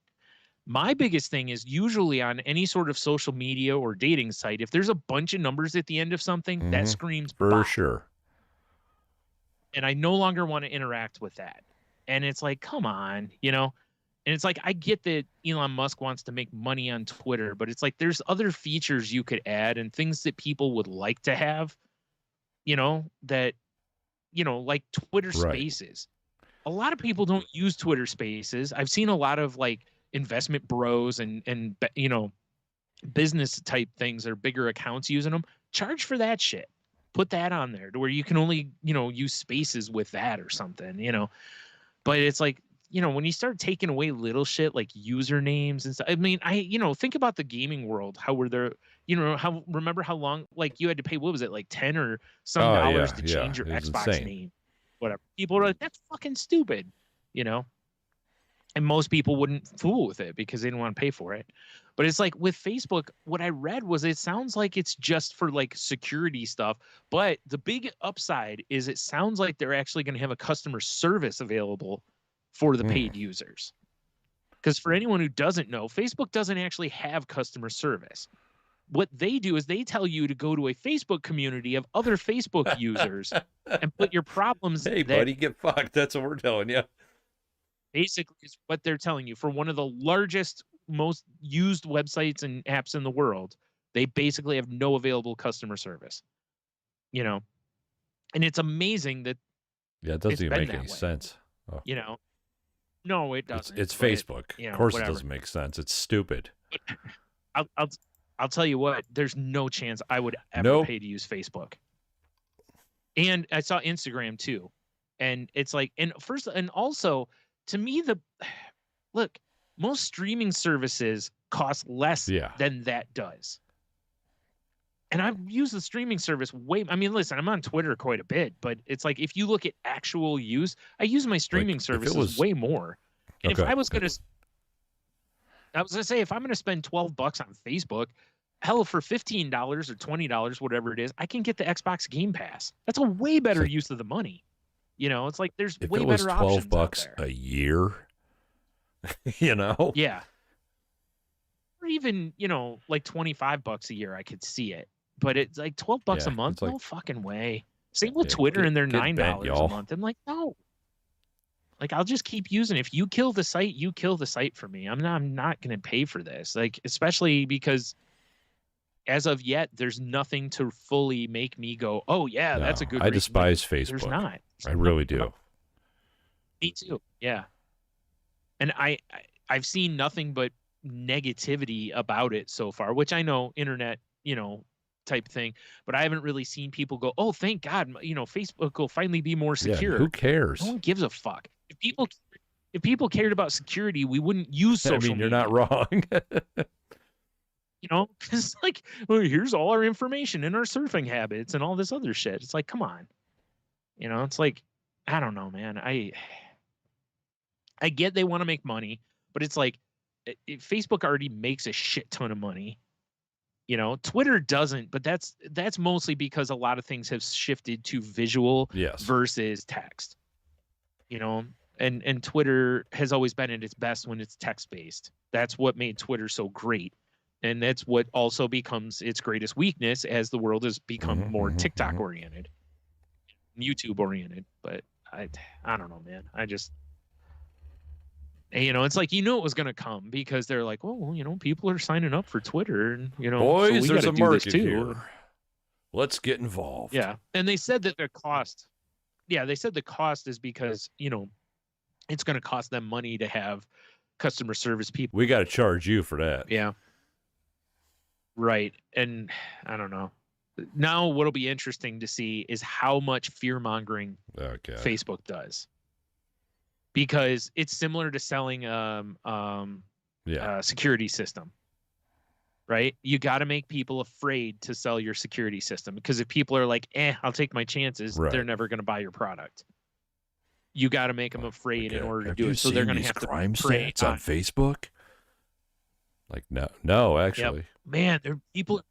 My biggest thing is usually on any sort of social media or dating site, if there's a bunch of numbers at the end of something, that screams for bot. Sure. And I no longer want to interact with that. And it's like, come on, And it's like, I get that Elon Musk wants to make money on Twitter, but it's like there's other features you could add and things that people would like to have, that, like Twitter Spaces. A lot of people don't use Twitter Spaces. I've seen a lot of like investment bros and business type things or bigger accounts using them. Charge for that shit. Put that on there to where you can only, use Spaces with that or something, But it's like, when you start taking away little shit like usernames and stuff, I mean, think about the gaming world, how were there, remember how long, like you had to pay, what was it, like 10 or some dollars to change your Xbox name, whatever. People are like, that's fucking stupid, and most people wouldn't fool with it because they didn't want to pay for it. But it's like with Facebook, what I read was it sounds like it's just for like security stuff. But the big upside is it sounds like they're actually going to have a customer service available for the paid users. Because for anyone who doesn't know, Facebook doesn't actually have customer service. What they do is they tell you to go to a Facebook community of other Facebook users and put your problems Hey, there. buddy, get fucked. That's what we're telling you. Basically, is what they're telling you. For one of the largest, most used websites and apps in the world, they basically have no available customer service. You know, and it's amazing that. Yeah, it doesn't even make any sense. Oh. You know, no, it doesn't. It's Facebook. You know, of course, whatever. It doesn't make sense. It's stupid. I'll tell you what. There's no chance I would ever pay to use Facebook. And I saw Instagram too, and it's like, and also to me, most streaming services cost less than that does. And I've used the streaming service listen, I'm on Twitter quite a bit, but it's like, if you look at actual use, I use my streaming services way more. And if I was going to say, if I'm going to spend $12 on Facebook, hell, for $15 or $20, whatever it is, I can get the Xbox Game Pass. That's a way better use of the money. You know, it's like, there's way better options out there. $12 a year, you know? Yeah. Or even, you know, like $25 a year, I could see it. But it's like $12 a month? No fucking way. Same with Twitter, and they're $9 a month. I'm like, no. Like, I'll just keep using it. If you kill the site, you kill the site for me. I'm not going to pay for this. Like, especially because as of yet, there's nothing to fully make me go, oh, yeah, that's a good reason. I despise Facebook. There's not. I really do. Me too. Yeah. And I've seen nothing but negativity about it so far, which I know internet, you know, type thing, but I haven't really seen people go, oh, thank God, you know, Facebook will finally be more secure. Yeah, who cares? No one gives a fuck. If people cared about security, we wouldn't use social media. You're not wrong. You know, because like, well, here's all our information and our surfing habits and all this other shit. It's like, come on. You know, it's like, I don't know, man. I get they want to make money, but it's like, Facebook already makes a shit ton of money. You know, Twitter doesn't, but that's mostly because a lot of things have shifted to visual versus text. You know, and Twitter has always been at its best when it's text-based. That's what made Twitter so great. And that's what also becomes its greatest weakness as the world has become more TikTok-oriented, YouTube-oriented. But I don't know, man. You know, it's like, you know, it was going to come because they're like, well, you know, people are signing up for Twitter, and, you know, boys, so there's a market here. Let's get involved. Yeah. And they said that the cost is because, you know, it's going to cost them money to have customer service people. We got to charge you for that. Yeah. Right. And I don't know. Now what'll be interesting to see is how much fear mongering Facebook does. Because it's similar to selling a security system, right? You got to make people afraid to sell your security system, because if people are like, I'll take my chances, they're never going to buy your product. You got to make them afraid in order to do it. So they're going to have to crime stats on Facebook. Like, no, actually, man, people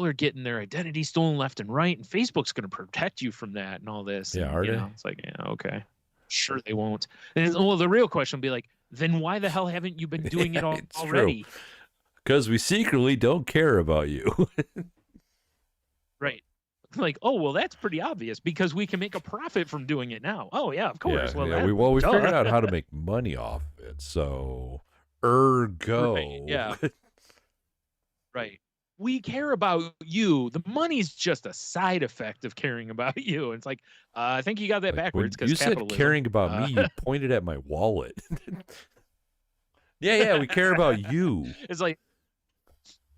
are getting their identity stolen left and right, and Facebook's going to protect you from that and all this. Yeah, and, it's like, okay. Sure, they won't. And well, the real question will be like, then why the hell haven't you been doing it already? Because we secretly don't care about you. Right. Like, oh, well, that's pretty obvious because we can make a profit from doing it now. Oh, yeah, of course. We figured out how to make money off of it. So, ergo. Right, yeah. Right. We care about you. The money's just a side effect of caring about you. And it's like, I think you got that backwards. Because you said caring about me, you pointed at my wallet. Yeah, we care about you. It's like,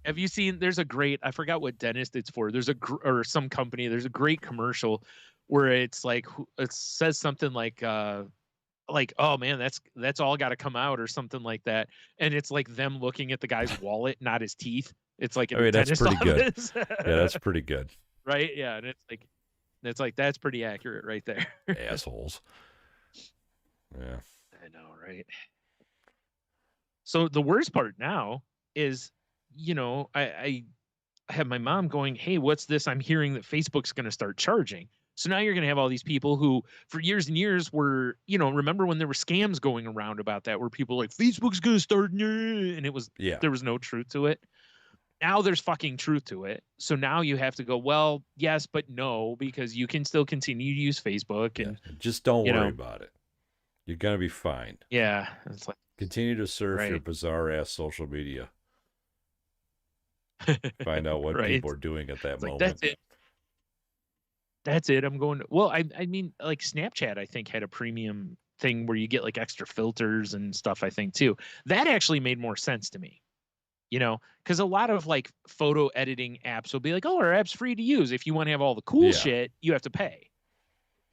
have you seen? There's a great, I forgot what dentist it's for. There's or some company. There's a great commercial where it's like, it says something like, oh man, that's all got to come out or something like that. And it's like them looking at the guy's wallet, not his teeth. It's like, that's pretty good. Yeah, that's pretty good. Right? Yeah, and it's like that's pretty accurate right there. Assholes. Yeah. I know, right? So the worst part now is, you know, I have my mom going, hey, what's this? I'm hearing that Facebook's going to start charging. So now you're going to have all these people who for years and years were, remember when there were scams going around about that where people were like, Facebook's going to start, and there was no truth to it. Now there's fucking truth to it. So now you have to go, well, yes, but no, because you can still continue to use Facebook and just don't worry about it. You're going to be fine. Yeah. It's like, continue to surf your bizarre ass social media. Find out what people are doing at that moment. Like, that's it. I'm going to, well, I mean, like Snapchat, I think had a premium thing where you get like extra filters and stuff, I think too. That actually made more sense to me, because a lot of like photo editing apps will be like, oh, our app's free to use. If you want to have all the cool shit, you have to pay.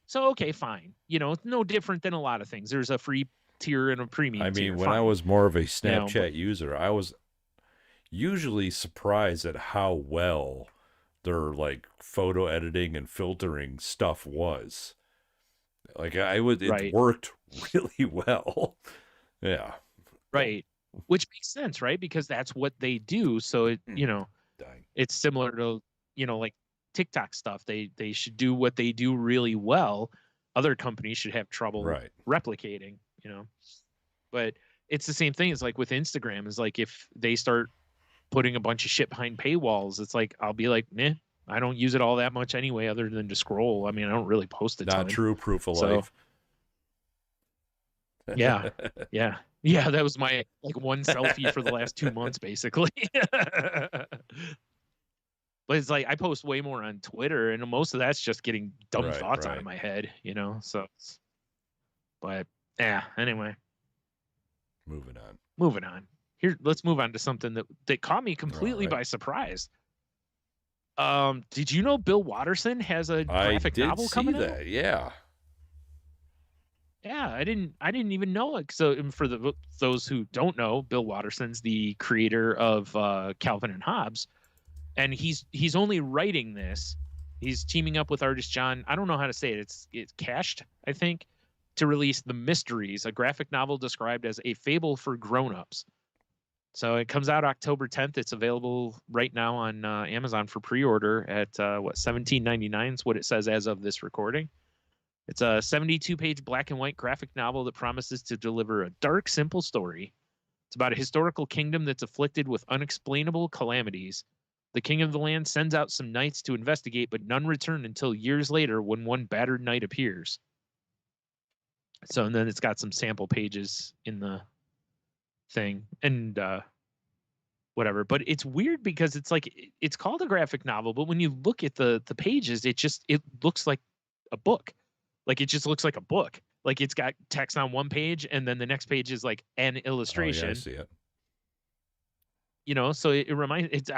So, okay, fine. It's no different than a lot of things. There's a free tier and a premium tier. I mean, when I was more of a Snapchat user, I was usually surprised at how well their like photo editing and filtering stuff was. Like it worked really well. Yeah. Right. Which makes sense, right? Because that's what they do. So it, it's similar to, like TikTok stuff. They should do what they do really well. Other companies should have trouble replicating, But it's the same thing as like with Instagram, is like if they start putting a bunch of shit behind paywalls, it's like I'll be like, nah, I don't use it all that much anyway, other than to scroll. I mean, I don't really post a ton. Not true proof of life. Yeah. That was my like one selfie for the last 2 months, basically. But it's like I post way more on Twitter, and most of that's just getting dumb thoughts out of my head, So, but yeah. Anyway, moving on. Here, let's move on to something that caught me completely by surprise. Did you know Bill Watterson has a graphic novel coming out? Yeah. Yeah, I didn't even know it. So for those who don't know, Bill Watterson's the creator of Calvin and Hobbes, and he's only writing this. He's teaming up with artist John. I don't know how to say it. It's Cashed, I think, to release The Mysteries, a graphic novel described as a fable for grown-ups. So it comes out October 10th. It's available right now on Amazon for pre-order at $17.99 is what it says as of this recording. It's a 72-page black and white graphic novel that promises to deliver a dark, simple story. It's about a historical kingdom that's afflicted with unexplainable calamities. The king of the land sends out some knights to investigate, but none return until years later when one battered knight appears. So, and then it's got some sample pages in the thing and whatever. But it's weird because it's like it's called a graphic novel, but when you look at the pages, it looks like a book. Like it just looks like a book. Like it's got text on one page, and then the next page is like an illustration. Oh, yeah, I see it. So it reminds it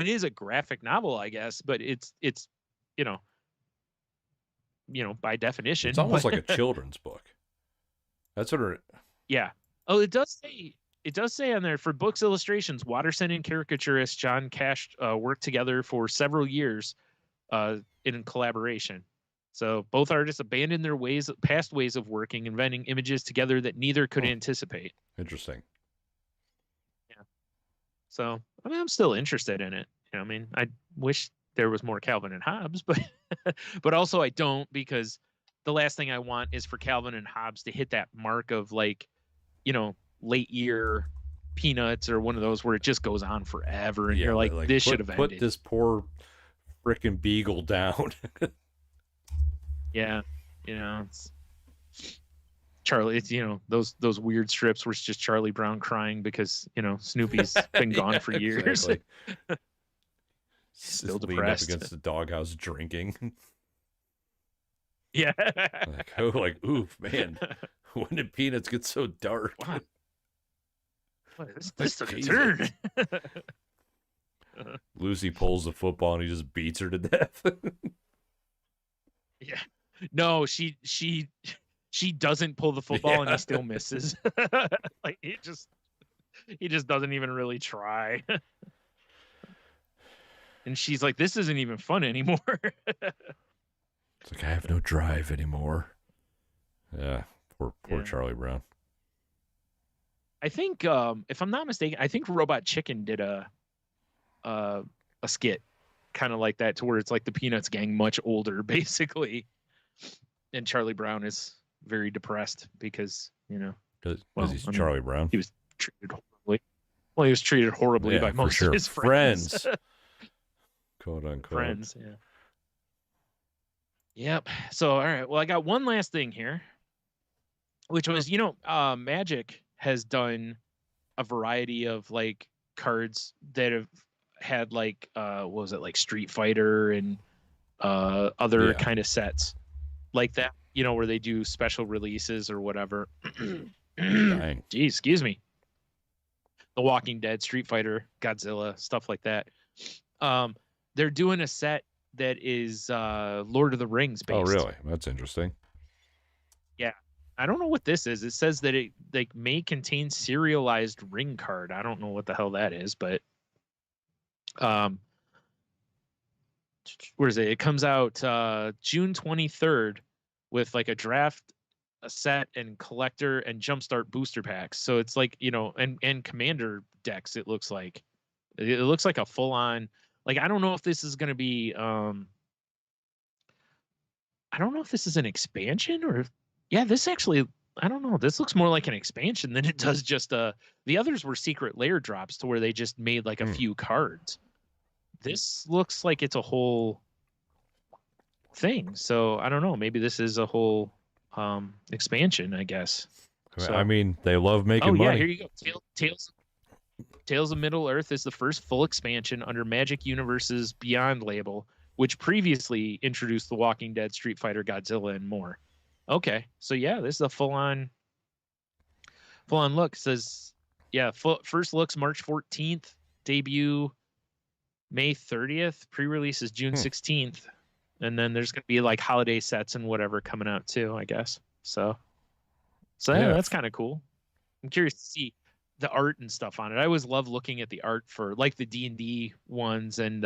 is a graphic novel, I guess, but it's by definition, it's almost like a children's book. That's what yeah. Oh, it does say on there, for books illustrations, Watterson and caricaturist John Cash worked together for several years in collaboration. So both artists abandoned their past ways of working, inventing images together that neither could anticipate. Interesting. Yeah. So, I mean, I'm still interested in it. I mean, I wish there was more Calvin and Hobbes, but also I don't, because the last thing I want is for Calvin and Hobbes to hit that mark of like, late year Peanuts or one of those where it just goes on forever and you're like this should have ended. Put this poor frickin' beagle down. Yeah, it's Charlie. It's those weird strips where it's just Charlie Brown crying because Snoopy's been gone for years. Exactly. Still depressed. Up against the doghouse drinking. Yeah. Oof, man. When did Peanuts get so dark? What, this took a turn. Lucy pulls the football and he just beats her to death. Yeah. No, she doesn't pull the football and he still misses. Like he just doesn't even really try. And she's like, this isn't even fun anymore. It's like, I have no drive anymore. Yeah, poor Charlie Brown. I think, if I'm not mistaken, I think Robot Chicken did a skit kind of like that, to where it's like the Peanuts gang much older, basically. And Charlie Brown is very depressed because, because he's Charlie Brown. He was treated horribly. Well, he was treated horribly by most of his friends. Quote unquote. Friends, yeah. Yep. So, all right. Well, I got one last thing here, which was, Magic has done a variety of like cards that have had like, what was it, like Street Fighter and other kind of sets like that, where they do special releases or whatever. Dang. Geez, excuse me. The Walking Dead, Street Fighter, Godzilla, stuff like that. They're doing a set that is Lord of the Rings based. Oh, really? That's interesting. Yeah. I don't know what this is. It says that it may contain serialized ring card. I don't know what the hell that is, but where is it? It comes out June 23rd with like a draft, a set, and collector and jumpstart booster packs. So it's like, and commander decks. It looks like a full on, like, I don't know if this is going to be, I don't know if this is an expansion or, this actually, I don't know. This looks more like an expansion than it does just the others were secret layer drops to where they just made like a few cards. This looks like it's a whole thing. So I don't know. Maybe this is a whole expansion, I guess. So, I mean, they love making money. Yeah, here you go. Tales of Middle Earth is the first full expansion under Magic Universe's Beyond label, which previously introduced The Walking Dead, Street Fighter, Godzilla, and more. Okay, so yeah, this is a full-on look. It says, first looks March 14th, debut May 30th, pre-release is June 16th, and then there's going to be like holiday sets and whatever coming out too, I guess. So that's kind of cool. I'm curious to see the art and stuff on it. I always love looking at the art for like the D&D ones and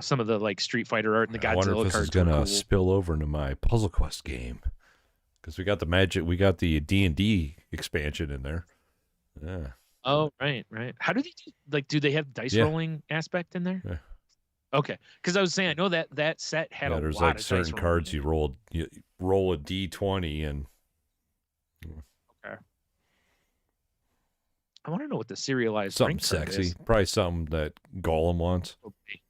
some of the like Street Fighter art and the Godzilla cards. I wonder if this is gonna spill over into my Puzzle Quest game, because we got the D&D expansion in there. Yeah. Oh, right. How do they do? Like, do they have dice rolling aspect in there? Yeah. Okay, because I was saying I know that set had a there's lot like of certain dice cards you roll a D20 and. Okay. I want to know what the serialized something ring card sexy, is. probably something that Gollum wants. Okay.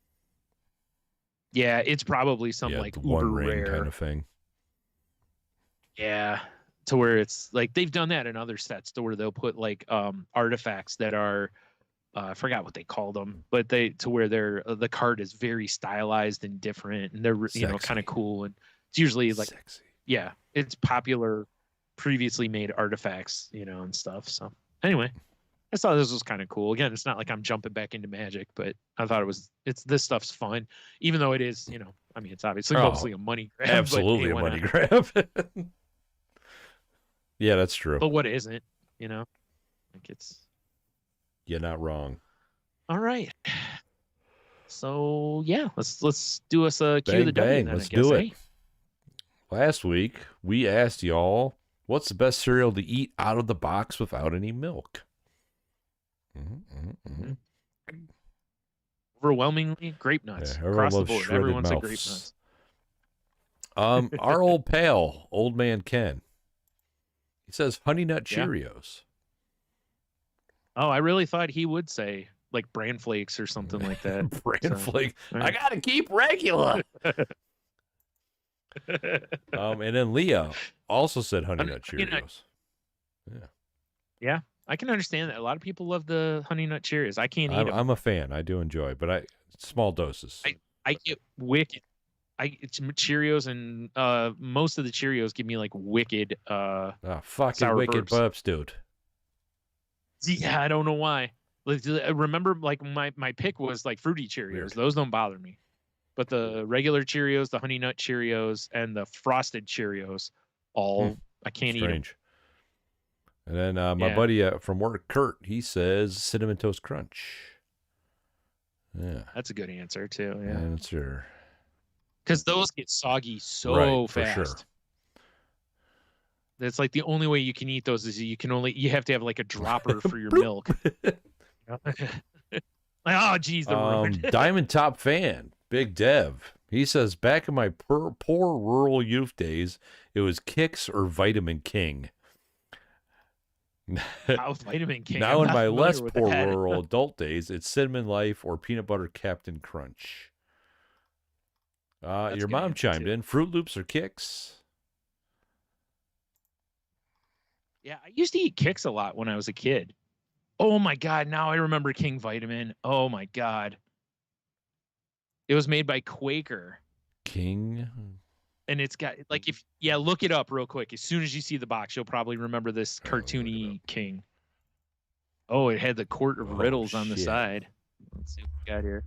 Yeah, it's probably some like the uber one ring rare kind of thing. Yeah, to where it's like they've done that in other sets, to where they'll put like artifacts that are I forgot what they called them, but where the card is very stylized and different, and they're kind of cool, and it's usually like sexy. Yeah, it's popular previously made artifacts, and stuff. So anyway, I thought this was kind of cool. Again, it's not like I'm jumping back into Magic, but I thought this stuff's fun, even though it is, it's obviously mostly a money grab. Absolutely a money grab. Yeah, that's true. But what isn't, like it's. You're not wrong. All right. So yeah, let's do us a cue the W. Bang, then, let's I guess, do it. Last week we asked y'all, what's the best cereal to eat out of the box without any milk? Overwhelmingly, grape nuts. Yeah, across the board. Everyone said grape nuts. Our old pal, Old Man Ken, he says Honey Nut Cheerios. Oh, I really thought he would say like Bran Flakes or something like that. Bran Flakes. Right. I gotta keep regular. And then Leo also said Honey Nut Cheerios. Yeah, I can understand that. A lot of people love the Honey Nut Cheerios. I can't eat them. I'm a fan. I do enjoy, but small doses. I get wicked. It's Cheerios, and most of the Cheerios give me like wicked. Fucking wicked burps, dude. Yeah, I don't know why. Like, I remember, like my pick was like fruity Cheerios. Weird. Those don't bother me, but the regular Cheerios, the Honey Nut Cheerios, and the frosted Cheerios, I can't eat them. And then my buddy from work, Kurt, he says Cinnamon Toast Crunch. Yeah, that's a good answer too. Yeah, answer. Because those get soggy so fast. For sure. That's like the only way you can eat those is you have to have like a dropper for your milk. Like, oh, geez, the ruined. Diamond Top fan, Big Dev. He says, back in my poor rural youth days, it was Kix or Vitamin King. Vitamin King. Now in my less poor rural adult days, it's Cinnamon Life or Peanut Butter Captain Crunch. Your mom chimed in. Fruit Loops or Kix? Yeah, I used to eat Kix a lot when I was a kid. Oh my God, now I remember King Vitamin. Oh my God. It was made by Quaker. King. And it's got like look it up real quick. As soon as you see the box, you'll probably remember this cartoony King. Oh, it had the quart of riddles on the side. Let's see what we got here.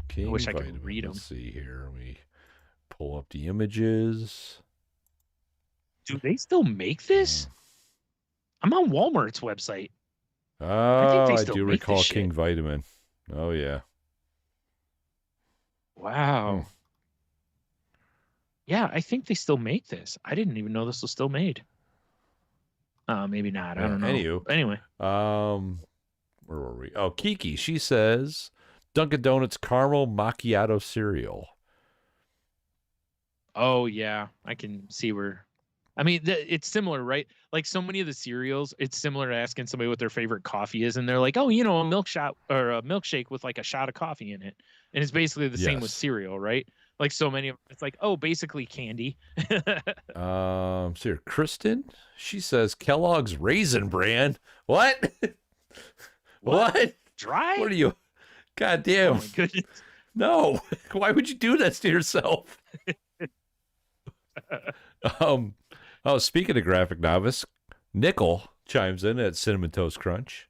King I wish Vitamin. I could read them. Let's see here. Let me pull up the images. Do they still make this? I'm on Walmart's website. Oh, I do recall King Vitamin. Oh, yeah. Wow. Yeah, I think they still make this. I didn't even know this was still made. Maybe not. I don't know. Anyway. Where were we? Oh, Kiki. She says Dunkin' Donuts caramel macchiato cereal. Oh, yeah. I can see where. I mean, it's similar, right? Like so many of the cereals, it's similar to asking somebody what their favorite coffee is, and they're like, "Oh, a milkshake with like a shot of coffee in it," and it's basically the same with cereal, right? Like so many of it's like, oh, basically candy. So here, Kristen, she says Kellogg's Raisin Bran. What? What? Dry? What are you? God damn! Oh my goodness! No, why would you do that to yourself? Oh, speaking of graphic novice, Nickel chimes in at Cinnamon Toast Crunch.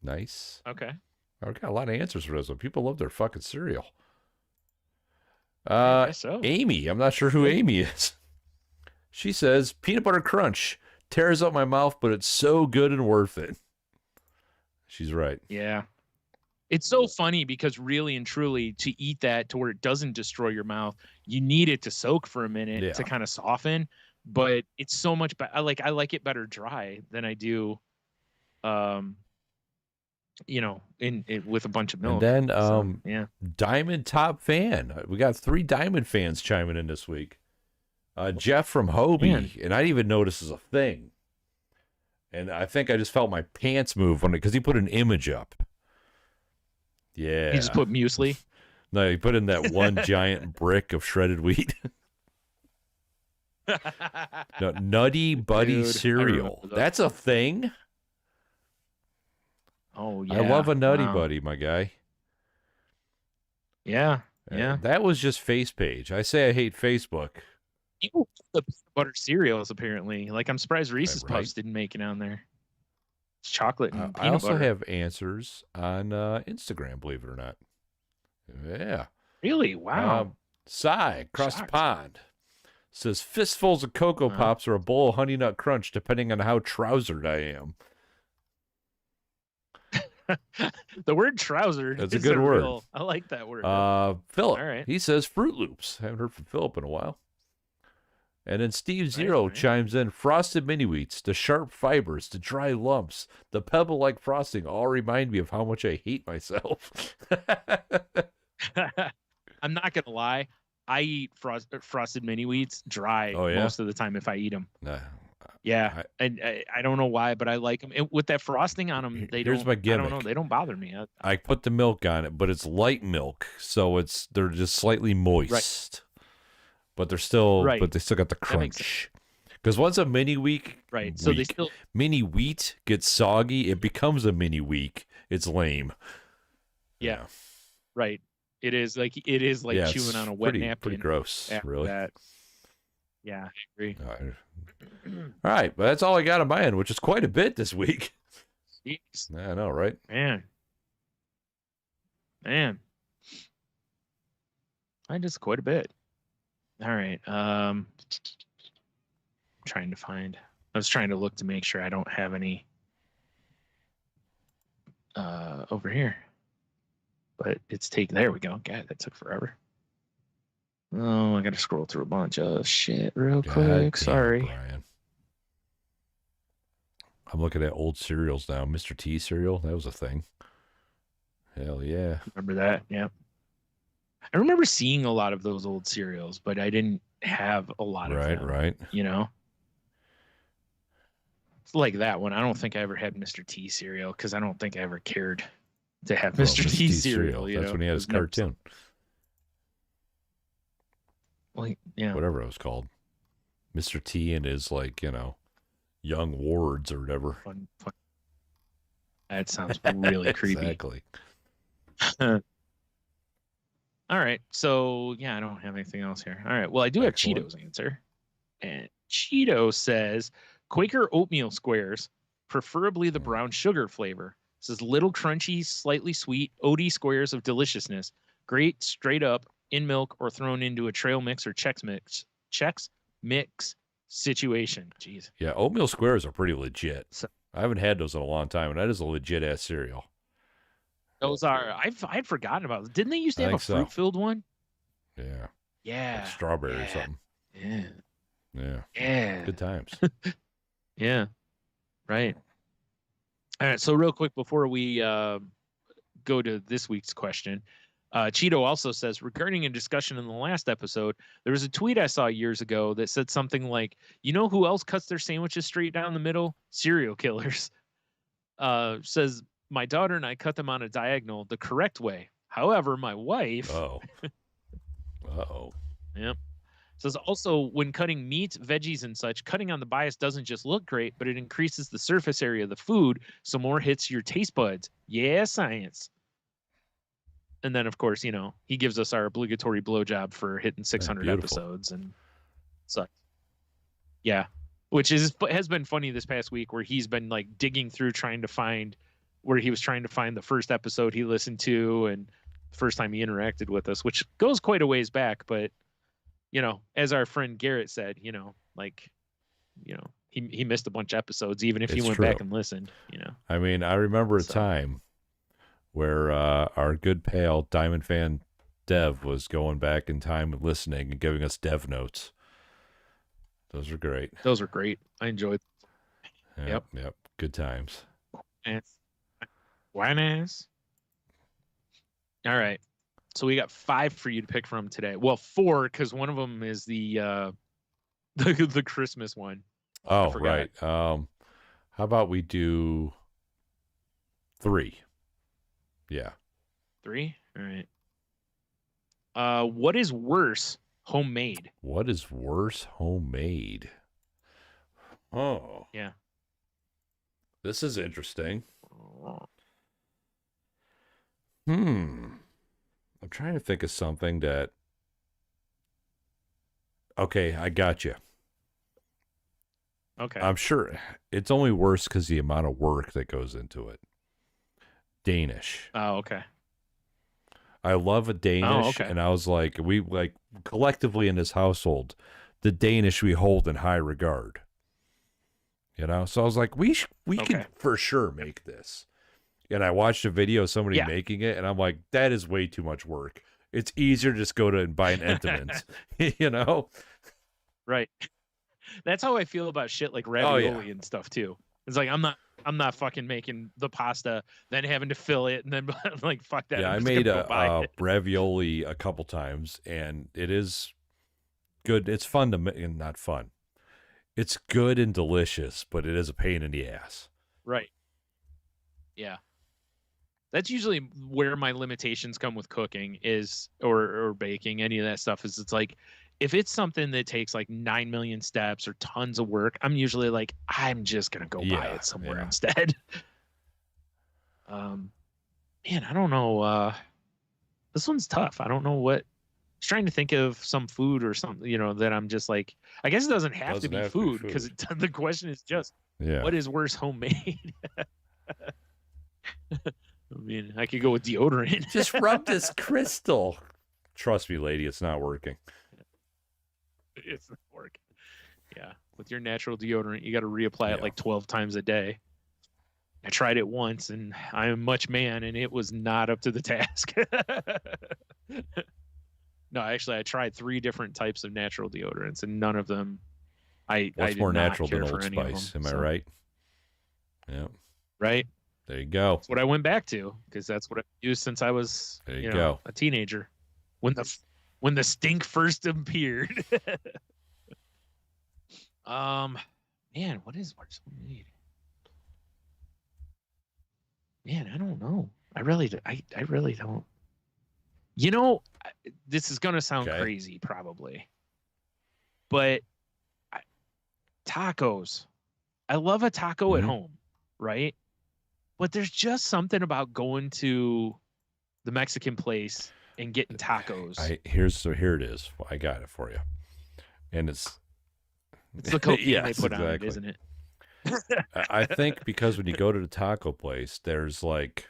Nice. Okay. I got a lot of answers for this one. People love their fucking cereal. I guess so. Amy, I'm not sure who Amy is. She says, peanut butter crunch tears up my mouth, but it's so good and worth it. She's right. Yeah. It's so funny because really and truly to eat that to where it doesn't destroy your mouth, you need it to soak for a minute to kind of soften, but it's so much better. I like it better dry than I do, with a bunch of milk. And then, Diamond Top fan. We got 3 Diamond fans chiming in this week. Jeff from Hobie, and I didn't even notice this is a thing. And I think I just felt my pants move on it because he put an image up. Yeah. He just put muesli? No, he put in that one giant brick of shredded wheat. No, Nutty Buddy cereal. That's a thing? Oh, yeah. I love a Nutty Buddy, my guy. Yeah, yeah. That was just face page. I say I hate Facebook. People the peanut butter cereals, apparently. Like, I'm surprised Reese's Puffs didn't make it on there. It's chocolate and peanut butter. I also have answers on Instagram, believe it or not. Yeah. Really? Wow. Cy, across the pond, says fistfuls of Cocoa Pops or a bowl of Honey Nut Crunch, depending on how trousered I am. The word trousered. That's a good word. I like that word. Philip. All right. He says Fruit Loops. Haven't heard from Philip in a while. And then Steve Zero chimes in, frosted mini wheats, the sharp fibers, the dry lumps, the pebble-like frosting all remind me of how much I hate myself. I'm not going to lie. I eat frosted mini wheats dry most of the time if I eat them. Yeah, I don't know why, but I like them. And with that frosting on them, Here's my gimmick. I don't know. They don't bother me. I put the milk on it, but it's light milk, so they're just slightly moist. Right. But they're still, but they still got the crunch. Because once a mini wheat, so they still mini wheat gets soggy, it becomes a mini wheat. It's lame. Yeah, right. It is like chewing on a wet napkin. Pretty gross, really. That. Yeah, I agree. All right, but that's all I got on my end, which is quite a bit this week. Jeez. I know, right? Man. I just quite a bit. All right. Trying to find. I was trying to look to make sure I don't have any over here. But it's taken. There we go. God, that took forever. Oh, I got to scroll through a bunch of shit real quick. Sorry. Brian. I'm looking at old cereals now. Mr. T cereal, that was a thing. Hell yeah. Remember that? Yeah. I remember seeing a lot of those old cereals, but I didn't have a lot of them. Right. You know? It's like that one. I don't think I ever had Mr. T cereal because I don't think I ever cared to have Mr. T cereal. That's when he had his cartoon. Like, yeah. Whatever it was called. Mr. T and his, like, you know, young wards or whatever. Fun. That sounds really creepy. Exactly. All right. So, yeah, I don't have anything else here. All right. Well, I do have Cheeto's answer. And Cheeto says Quaker oatmeal squares, preferably the brown sugar flavor. It says little crunchy, slightly sweet, oaty squares of deliciousness. Great straight up in milk or thrown into a trail mix or Chex mix situation. Jeez. Yeah, oatmeal squares are pretty legit. I haven't had those in a long time, and that is a legit ass cereal. Those are. I'd forgotten about them. Didn't they used to have a fruit-filled one? Yeah. Yeah. Like strawberry or something. Yeah. Good times. Yeah. Right. All right. So real quick before we go to this week's question, Cheeto also says, regarding a discussion in the last episode, there was a tweet I saw years ago that said something like, you know who else cuts their sandwiches straight down the middle? Serial killers. Says, my daughter and I cut them on a diagonal the correct way. However, my wife... Uh-oh. Yep. Says also, when cutting meat, veggies, and such, cutting on the bias doesn't just look great, but it increases the surface area of the food, so more hits your taste buds. Yeah, science. And then, of course, you know, he gives us our obligatory blowjob for hitting 600 episodes and such. Yeah. Which has been funny this past week, where he's been like digging through trying to find the first episode he listened to and the first time he interacted with us, which goes quite a ways back. But, you know, as our friend Garrett said, you know, like, you know, he missed a bunch of episodes, even if he went back and listened, you know. I mean, I remember a time where our good pal Diamond Fan Dev was going back in time and listening and giving us dev notes. Those are great. Those are great. I enjoyed them. Yep. Good times. Buenas. All right. So we got 5 for you to pick from today. Well, 4, because one of them is the Christmas one. Oh, right. How about we do 3? Yeah. 3? All right. What is worse, homemade? What is worse, homemade? Oh. Yeah. This is interesting. I'm trying to think of something that... Okay, I got you. Okay. I'm sure it's only worse because the amount of work that goes into it. Danish. Oh, okay. I love a Danish, and I was like, we like collectively in this household, the Danish we hold in high regard. You know, so I was like, we can for sure make this. And I watched a video of somebody making it, and I'm like, that is way too much work. It's easier to just go to and buy an Entenmann's, you know? Right. That's how I feel about shit like ravioli and stuff too. It's like I'm not fucking making the pasta, then having to fill it, and then like fuck that. Yeah, I made a ravioli a couple times, and it is good. It's fun to make, and not fun. It's good and delicious, but it is a pain in the ass. Right. Yeah. That's usually where my limitations come with cooking is, or baking, any of that stuff is it's like, if it's something that takes like 9 million steps or tons of work, I'm usually like, I'm just going to go buy it somewhere instead. Man, I don't know. This one's tough. I don't know what. I was trying to think of some food or something, you know, that I'm just like, I guess it doesn't have to be food because the question is just, what is worse, homemade? I mean, I could go with deodorant. Just rub this crystal. Trust me, lady, it's not working. It's not working. Yeah. With your natural deodorant, you got to reapply it like 12 times a day. I tried it once, and I am much man, and it was not up to the task. No, actually, I tried 3 different types of natural deodorants, and none of them. What's more natural than Old Spice? Am I right? Yeah. Right. There you go. That's what I went back to because that's what I used since I was a teenager. When the stink first appeared. Man, what's weed? Man, I don't know. I really don't. You know, this is gonna sound crazy, probably, but tacos. I love a taco at home, right? But there's just something about going to the Mexican place and getting tacos. Here it is. I got it for you, and it's the cocaine they put on it, isn't it? I think because when you go to the taco place, there's like,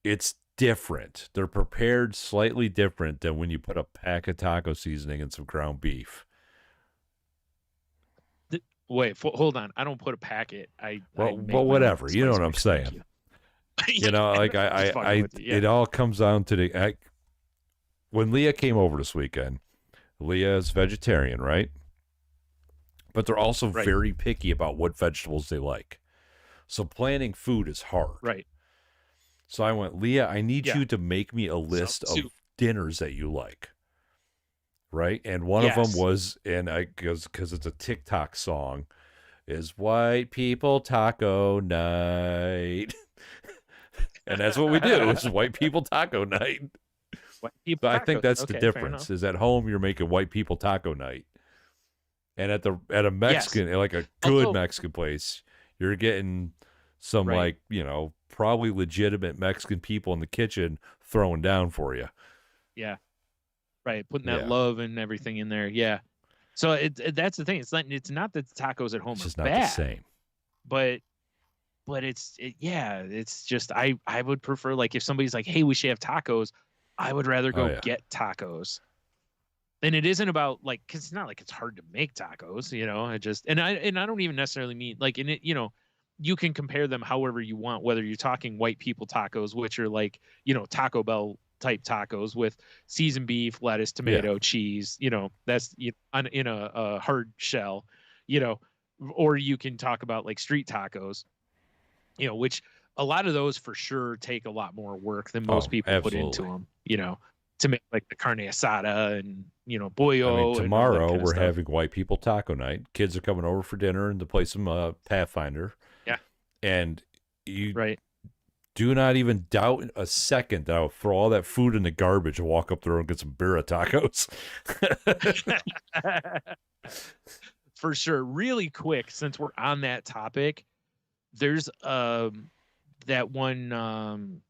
it's different. They're prepared slightly different than when you put a pack of taco seasoning and some ground beef. Wait, hold on. I don't put a packet. Well, whatever. You know what I'm saying. You know, like it all comes down to when Leah came over this weekend. Leah is vegetarian, right? But they're also very picky about what vegetables they like. So planning food is hard. Right. So I went, Leah, I need you to make me a list of dinners that you like. Right? And one of them was, because it's a TikTok song, is White People Taco Night. And that's what we do. It's White People Taco Night. So I think that's the difference. Is at home you're making White People Taco Night. And at a Mexican, like a good Mexican place, you're getting some probably legitimate Mexican people in the kitchen throwing down for you. Yeah. Right. Putting that love and everything in there. Yeah. So that's the thing. It's not that the tacos at home are bad. Not the same. But it's just, I would prefer, like, if somebody's like, hey, we should have tacos, I would rather go get tacos. And it isn't about, like, because it's not like it's hard to make tacos, you know. I don't even necessarily mean, like, in it, you know, you can compare them however you want, whether you're talking white people tacos, which are like, you know, Taco Bell type tacos with seasoned beef, lettuce, tomato, cheese, you know, that's in a hard shell, you know, or you can talk about like street tacos, you know, which a lot of those for sure take a lot more work than most people put into them, you know, to make like the carne asada and, you know, bollo. Tomorrow we're having White People Taco Night. Kids are coming over for dinner and to play some Pathfinder. Yeah. And you do not even doubt a second that I'll throw all that food in the garbage and walk up there and get some birria tacos. For sure. Really quick, since we're on that topic, there's that one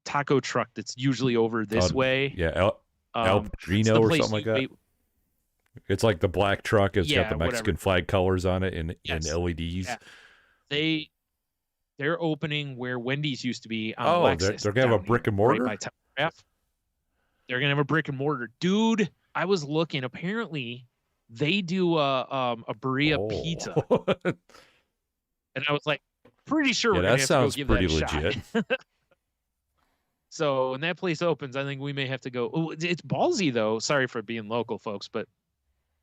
taco truck that's usually over this way. Yeah, El Padrino or something like that. It's like the black truck. It's got the Mexican flag colors on it in LEDs. Yeah. They're opening where Wendy's used to be on Lexus. They're going to have a brick and mortar? Right by Telegraph. They're going to have a brick and mortar. Dude, I was looking. Apparently, they do a birria pizza. And I was like, pretty sure we're going to have to go give that a shot. That sounds pretty legit. So when that place opens, I think we may have to go. Oh, it's ballsy, though. Sorry for being local, folks, but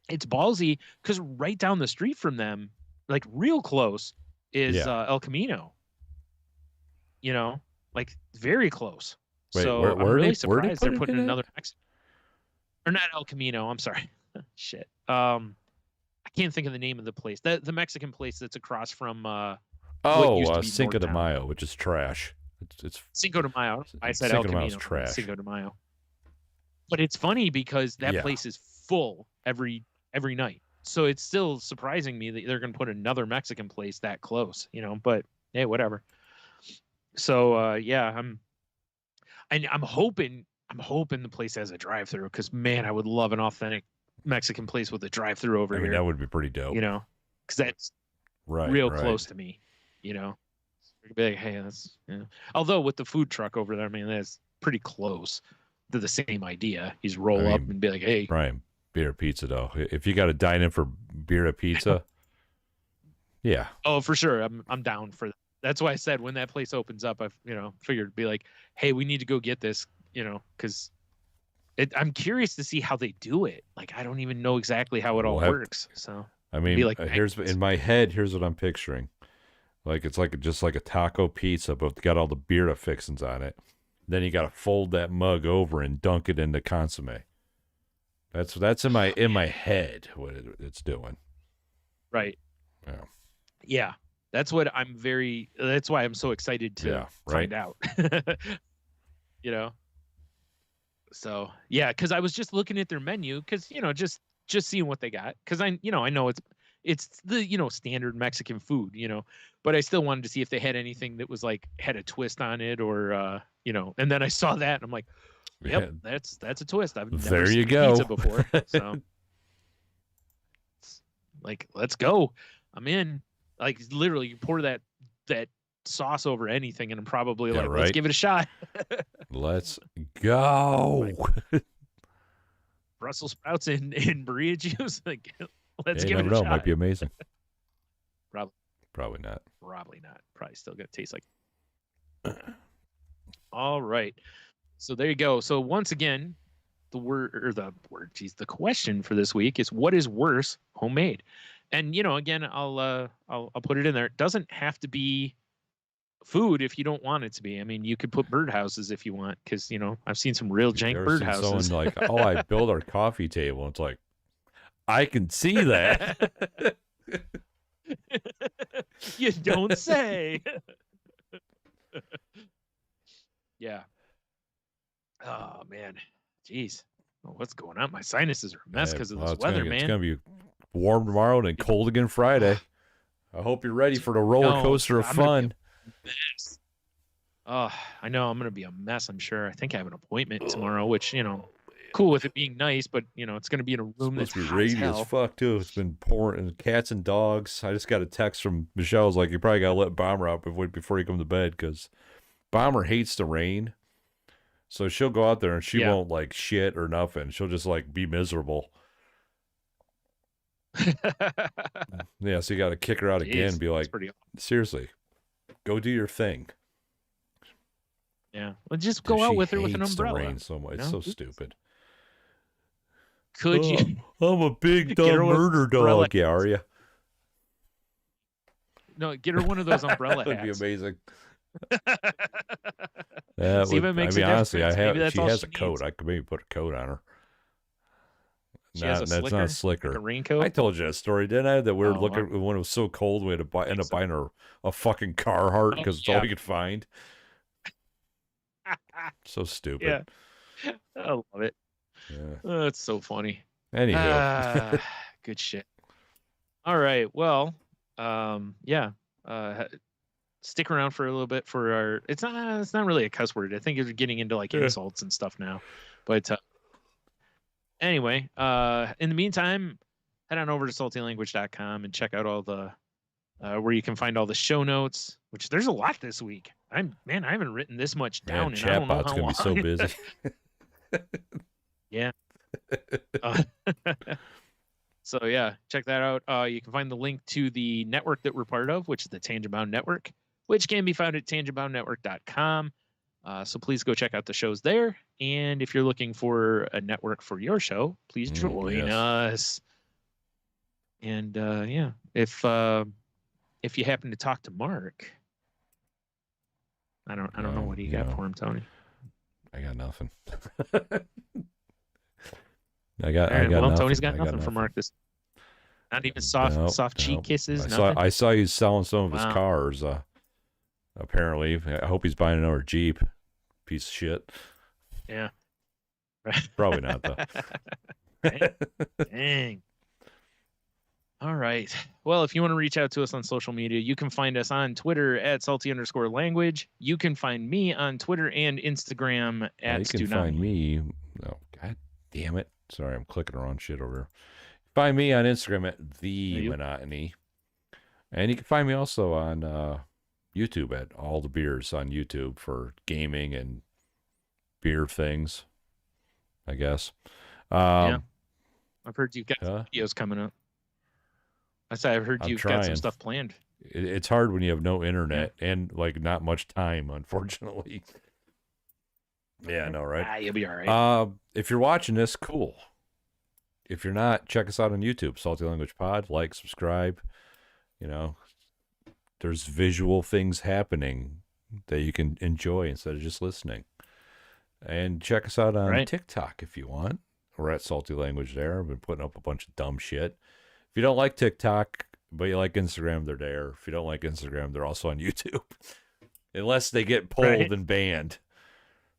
it's ballsy because right down the street from them, like real close, is El Camino. You know, like very close. Wait, so I'm really surprised they're putting another Mexican. Or not El Camino. I'm sorry. Shit. I can't think of the name of the place. The Mexican place that's across from Cinco de Mayo, which is trash. It's Cinco de Mayo. I said El Camino. Trash. Cinco de Mayo. But it's funny because that place is full every night. So it's still surprising me that they're going to put another Mexican place that close, you know, but hey, whatever. So I'm hoping the place has a drive-through because man, I would love an authentic Mexican place with a drive-through over here. That would be pretty dope. You know, because that's real close to me. You know, be like, hey, that's although with the food truck over there, I mean, that's pretty close to the same idea. He's roll up and be like, hey, Brian, beer pizza though. If you got to dine in for beer pizza, yeah. Oh, for sure, I'm down for that. That's why I said when that place opens up, I figured it'd be like, hey, we need to go get this, you know, because I'm curious to see how they do it. Like, I don't even know exactly how it all works. So I mean, here's in my head. Here's what I'm picturing. Like it's like just like a taco pizza, but got all the beer fixings on it. Then you got to fold that mug over and dunk it into consomme. That's in my head what it's doing. Right. Yeah. Yeah. That's why I'm so excited to find out. You know. So, yeah, cuz I was just looking at their menu cuz just seeing what they got cuz I know it's the standard Mexican food, but I still wanted to see if they had anything that was like had a twist on it or and then I saw that and I'm like, yep, that's a twist. I've never seen pizza before. So like, let's go. I'm in. Like literally you pour that sauce over anything and I'm probably let's give it a shot. Let's go. Brussels sprouts and burrito juice. Like, let's give it a shot. Might be amazing. Probably not. Probably not. Probably still gonna taste like. All right. So there you go. So once again, the question for this week is, what is worse, homemade? And again, I'll put it in there. It doesn't have to be food if you don't want it to be. I mean, you could put birdhouses if you want, because I've seen some real jank birdhouses. Someone like, oh, I built our coffee table. It's like, I can see that. You don't say. Yeah. Oh man, jeez, what's going on? My sinuses are a mess because of this weather, man. It's gonna be warm tomorrow and cold again Friday. I hope you're ready for the roller coaster of fun. Mess. Oh, I know I'm gonna be a mess. I'm sure. I think I have an appointment tomorrow, which cool with it being nice, but it's gonna be in a room that's hot rainy as fuck too. It's been pouring, and cats and dogs. I just got a text from Michelle's like, you probably gotta let Bomber out before you come to bed because Bomber hates the rain. So she'll go out there and she won't like shit or nothing. She'll just like be miserable. Yeah, so you got to kick her out again and be like, seriously, go do your thing. Yeah, well, just go out with her with an umbrella. The rain so much. It's so stupid. Could you? I'm a big dumb murder dog. Yeah, are you? No, get her one of those umbrella hats. That'd be amazing. See if it makes a difference. Honestly, she has a coat. I could maybe put a coat on her. That's not a slicker. Like a raincoat? I told you that story, didn't I? That we were looking when it was so cold, we had to end up buying her a fucking Carhartt because it's all we could find. So stupid. Yeah. I love it. Yeah. Oh, it's so funny. Anywho. Good shit. All right. Well, stick around for a little bit for our. It's not really a cuss word. I think it's getting into like insults and stuff now. But anyway, in the meantime, head on over to saltylanguage.com and check out all the where you can find all the show notes. Which there's a lot this week. I haven't written this much down. Man, and I don't know how chatbot's gonna long. be so busy. Yeah. So yeah, check that out. You can find the link to the network that we're part of, which is the Tangentbound Network, which can be found at tangentboundnetwork.com. So please go check out the shows there. And if you're looking for a network for your show, please join us. And if you happen to talk to Mark, I don't know what you got for him, Tony. I got nothing. I got nothing. Tony's got nothing for Mark. Not even soft cheek kisses. I saw you selling some of his cars. Apparently, I hope he's buying another Jeep. Piece of shit. Yeah. Probably not though. Dang. All right. Well, if you want to reach out to us on social media, you can find us on Twitter at salty_language. You can find me on Twitter and Instagram at You can find me. Oh, God damn it. Sorry, I'm clicking around shit over here. Find me on Instagram at The Monotony. And you can find me also on YouTube at All the Beers on YouTube for gaming and beer things, I guess. I've heard you've got some videos coming up. I've heard you've got some stuff planned. It's hard when you have no internet and like not much time, unfortunately. Yeah, I know, right? You'll be all right. If you're watching this, cool. If you're not, check us out on YouTube, Salty Language Pod. Like, subscribe. there's visual things happening that you can enjoy instead of just listening. And check us out on TikTok if you want. We're at Salty Language there. I've been putting up a bunch of dumb shit. If you don't like TikTok, but you like Instagram, they're there. If you don't like Instagram, they're also on YouTube. Unless they get pulled and banned.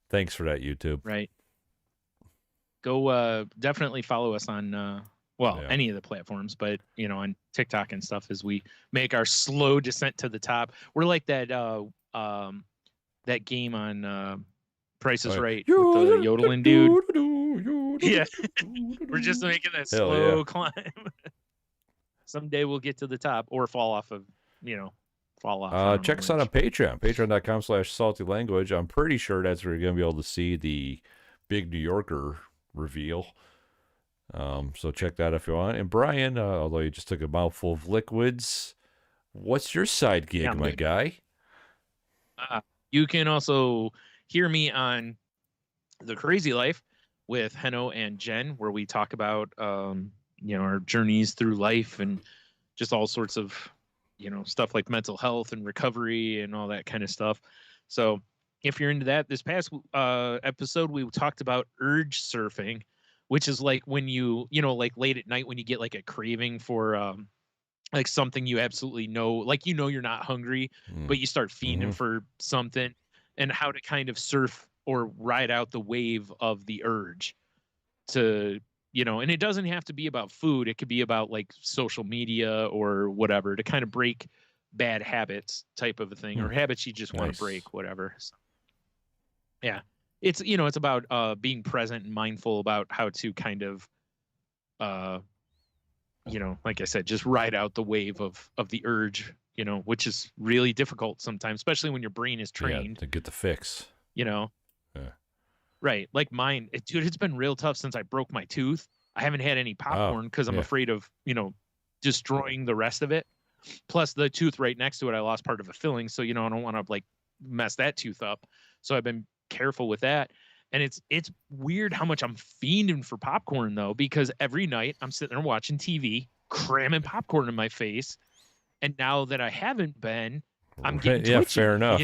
Thanks for that, YouTube. Right. Go definitely follow us on any of the platforms, but on TikTok and stuff as we make our slow descent to the top. We're like that that game on Price is Right with the yodeling dude. Yeah. We're just making that slow climb. Someday we'll get to the top or fall off. Check us out on Patreon, patreon.com/saltylanguage. I'm pretty sure that's where you're going to be able to see the big New Yorker reveal. So check that if you want. And Brian, although you just took a mouthful of liquids, what's your side gig, my guy? You can also hear me on The Crazy Life with Henno and Jen, where we talk about our journeys through life and just all sorts of stuff like mental health and recovery and all that kind of stuff. So if you're into that, this past episode we talked about urge surfing, which is like when you like late at night when you get like a craving for like something you absolutely know, like you're not hungry, but you start feeding for something, and how to kind of surf or ride out the wave of the urge to, and it doesn't have to be about food. It could be about like social media or whatever, to kind of break bad habits type of a thing, or habits you just want to break, whatever. So, yeah, it's, it's about being present and mindful about how to kind of, like I said, just ride out the wave of the urge, which is really difficult sometimes, especially when your brain is trained to get the fix, Right. Like mine, dude, it's been real tough since I broke my tooth. I haven't had any popcorn because I'm afraid of, destroying the rest of it. Plus the tooth right next to it, I lost part of a filling. So, I don't want to like mess that tooth up. So I've been careful with that. And it's weird how much I'm fiending for popcorn though, because every night I'm sitting there watching TV, cramming popcorn in my face. And now that I haven't been, I'm getting twitchy, fair enough.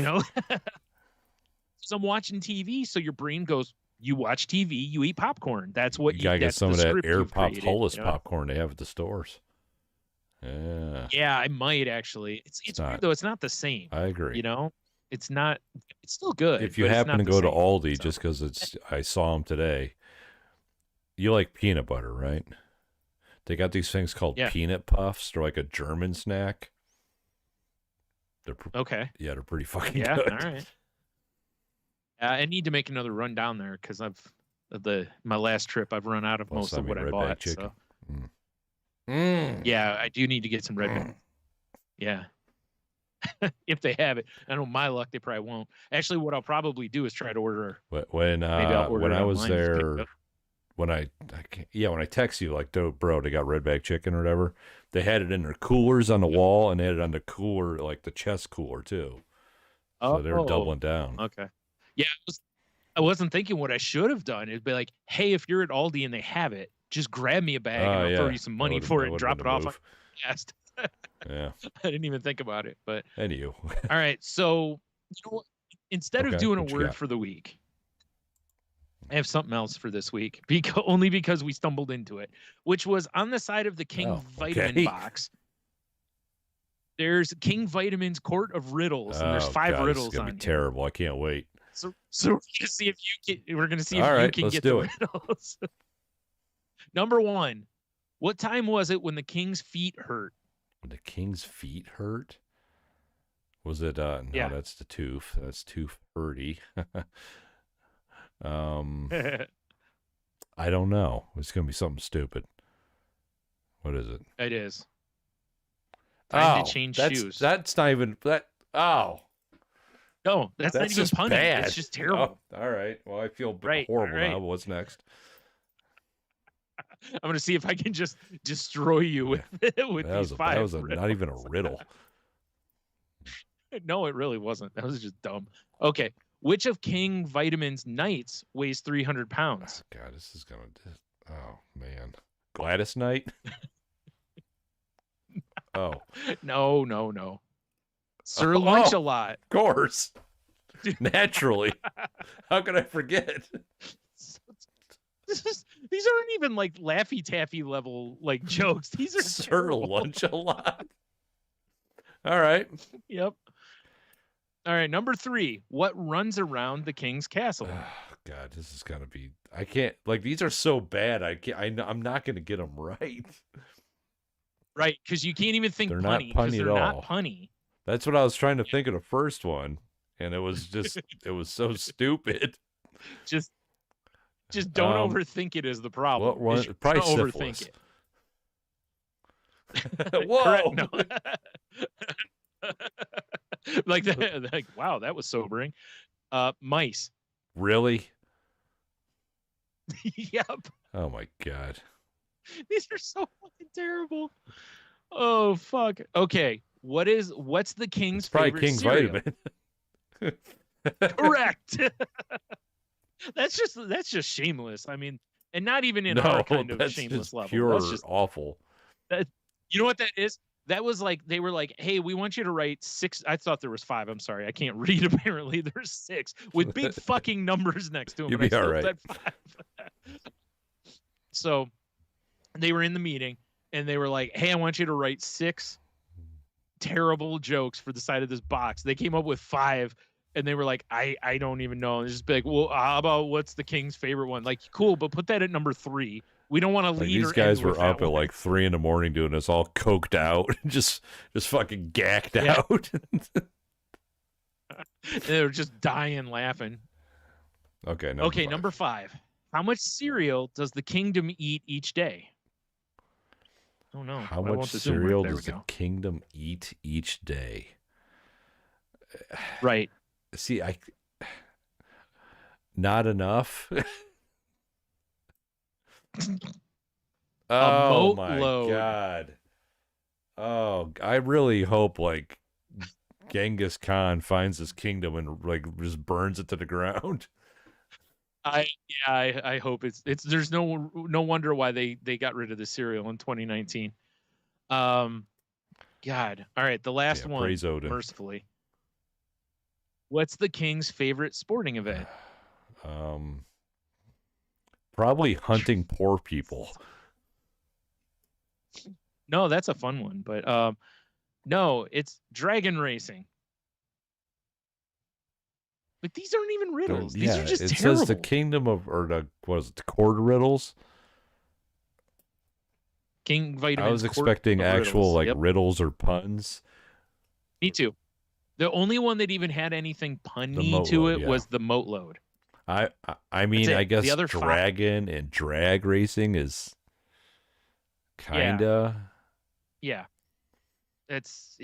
So I'm watching TV, so your brain goes, you watch TV, you eat popcorn. That's what you gotta get some of that air popped Hollis popcorn they have at the stores. Yeah, I might actually. It's weird though. It's not the same. I agree. It's not. It's still good. If you happen to go to Aldi, just because I saw them today. You like peanut butter, right? They got these things called peanut puffs. They're like a German snack. They're okay. Yeah, they're pretty fucking good. All right. I need to make another run down there because my last trip I've run out of most of what I bought. So. Yeah, I do need to get some red bag. Yeah. If they have it. I know my luck, they probably won't. Actually, what I'll probably do is try to order. When I was there, when I text you like, bro, they got red bag chicken or whatever. They had it in their coolers on the wall, and they had it on the cooler, like the chest cooler too. So they were doubling down. Okay. Yeah, I wasn't thinking what I should have done. It'd be like, hey, if you're at Aldi and they have it, just grab me a bag and I'll throw you some money for it and drop it off on the podcast. Yeah. I didn't even think about it, but anywho. All right, so instead of doing a word for the week, I have something else for this week, only because we stumbled into it, which was on the side of the King Vitamin box. There's King Vitamin's Court of Riddles, and there's 5 riddles it's gonna on be terrible. I can't wait. So we're gonna see if you can get the riddles. Number 1, what time was it when the king's feet hurt? When the king's feet hurt? Was it no, that's the tooth. That's tooth hurty. I don't know. It's gonna be something stupid. What is it? It is. Time to change shoes. That's not even that. Oh. No, that's not even punny. Bad. It's just terrible. Oh, all right. Well, I feel horrible now. What's next? I'm going to see if I can just destroy you with these 5. That was not even a riddle. No, it really wasn't. That was just dumb. Okay. Which of King Vitamin's knights weighs 300 pounds? Oh, God, this is going to... Oh, man. Gladys Knight? Oh. No. Sir Lunch-a-Lot. Of course. Naturally. How could I forget? These aren't even like Laffy Taffy level like jokes. These are Sir Lunch-a-Lot. All right. Yep. All right, number 3. What runs around the king's castle? Oh, God, this is gonna be. I can't. Like, these are so bad. I'm not gonna get them right. Right, because you can't even think they're punny. Not punny they're at not all. punny. That's what I was trying to think of the first one, and it was just. It was so stupid. Just don't overthink it is the problem. What one? Probably overthink it. Whoa! No. like that. Like, wow, that was sobering. Mice. Really? Yep. Oh my God. These are so fucking terrible. Oh fuck. Okay. What's the king's probably favorite King cereal? Vitamin. Correct. That's just shameless. I mean, and not even in our kind of shameless level. Pure That's just awful. You know what that is? That was like they were like, "Hey, we want you to write 6." I thought there was 5. I'm sorry, I can't read. Apparently, there's 6 with big fucking numbers next to them. You'll be all right. So they were in the meeting and they were like, "Hey, I want you to write 6 terrible jokes for the side of this box." They came up with 5. And they were like, I don't even know. And it's just be like, well, how about what's the king's favorite one? Like, cool, but put that at number 3. We don't want to lead. These guys were up at like 3 a.m. doing this, all coked out, just fucking gacked out. They were just dying laughing. Okay, number 5. How much cereal does the kingdom eat each day? Oh no. How much cereal does the kingdom eat each day? Right. See, not enough. Oh my God. Oh, I really hope like Genghis Khan finds his kingdom and like just burns it to the ground. I hope it's there's no wonder why they got rid of the cereal in 2019. God. All right, the last one. Praise Odin. Mercifully. What's the king's favorite sporting event? Probably hunting poor people. No, that's a fun one, but no, it's dragon racing. Like these aren't even riddles. These are just terrible. It says the kingdom of, or the the court riddles. King Vitamin. I was expecting actual riddles. Riddles or puns. Me too. The only one that even had anything punny to it was the moat load. I mean, I guess the other dragon and drag racing is kinda. Yeah. It's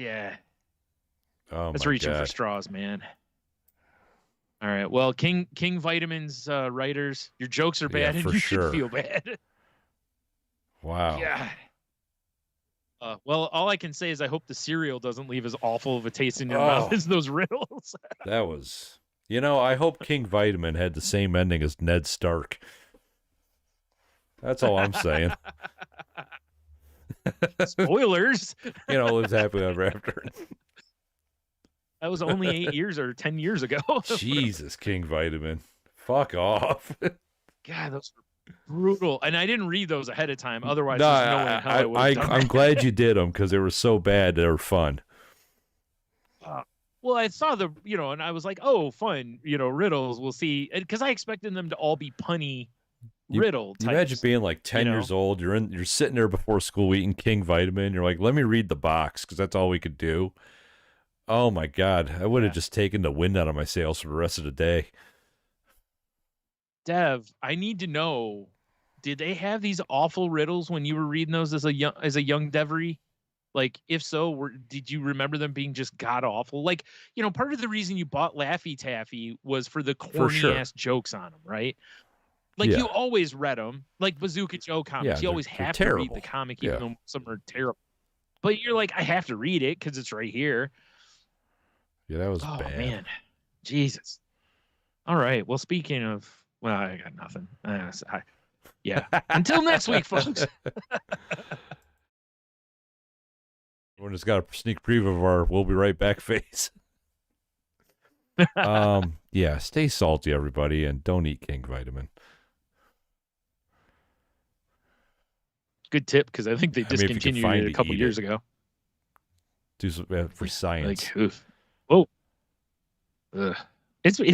Oh, that's reaching for straws, man. All right. Well, King Vitamin's writers, your jokes are bad, and you should feel bad. Wow. Yeah. Well, all I can say is I hope the cereal doesn't leave as awful of a taste in your mouth as those riddles. That was, I hope King Vitamin had the same ending as Ned Stark. That's all I'm saying. Spoilers. Lives happily ever after. That was only 8 years or 10 years ago. Jesus, King Vitamin. Fuck off. God, those were brutal. And I didn't read those ahead of time. Otherwise, there's no way in hell I would have done I'm glad you did them because they were so bad they were fun. Well, I saw and I was like, oh, fun, riddles. We'll see. Because I expected them to all be punny riddle types. Imagine being like 10 years old. You're sitting there before school eating King Vitamin. You're like, let me read the box because that's all we could do. Oh, my God. I would have just taken the wind out of my sails for the rest of the day. Dev, I need to know, did they have these awful riddles when you were reading those as a young Devery? Like, if so, did you remember them being just god awful? Like, part of the reason you bought Laffy Taffy was for the corny ass jokes on them, right? Like you always read them, like Bazooka Joe comics. You always have to read the comic, even though some are terrible. But you're like, I have to read it because it's right here. Yeah, that was bad. Oh man, Jesus. All right. Well, speaking of. Well, I got nothing. Until next week, folks. Everyone just got a sneak preview of our "We'll be right back" face. Yeah, stay salty, everybody, and don't eat king vitamin. Good tip, because I think they discontinued it a couple years ago. Do some for science. Like, oof. Oh, it's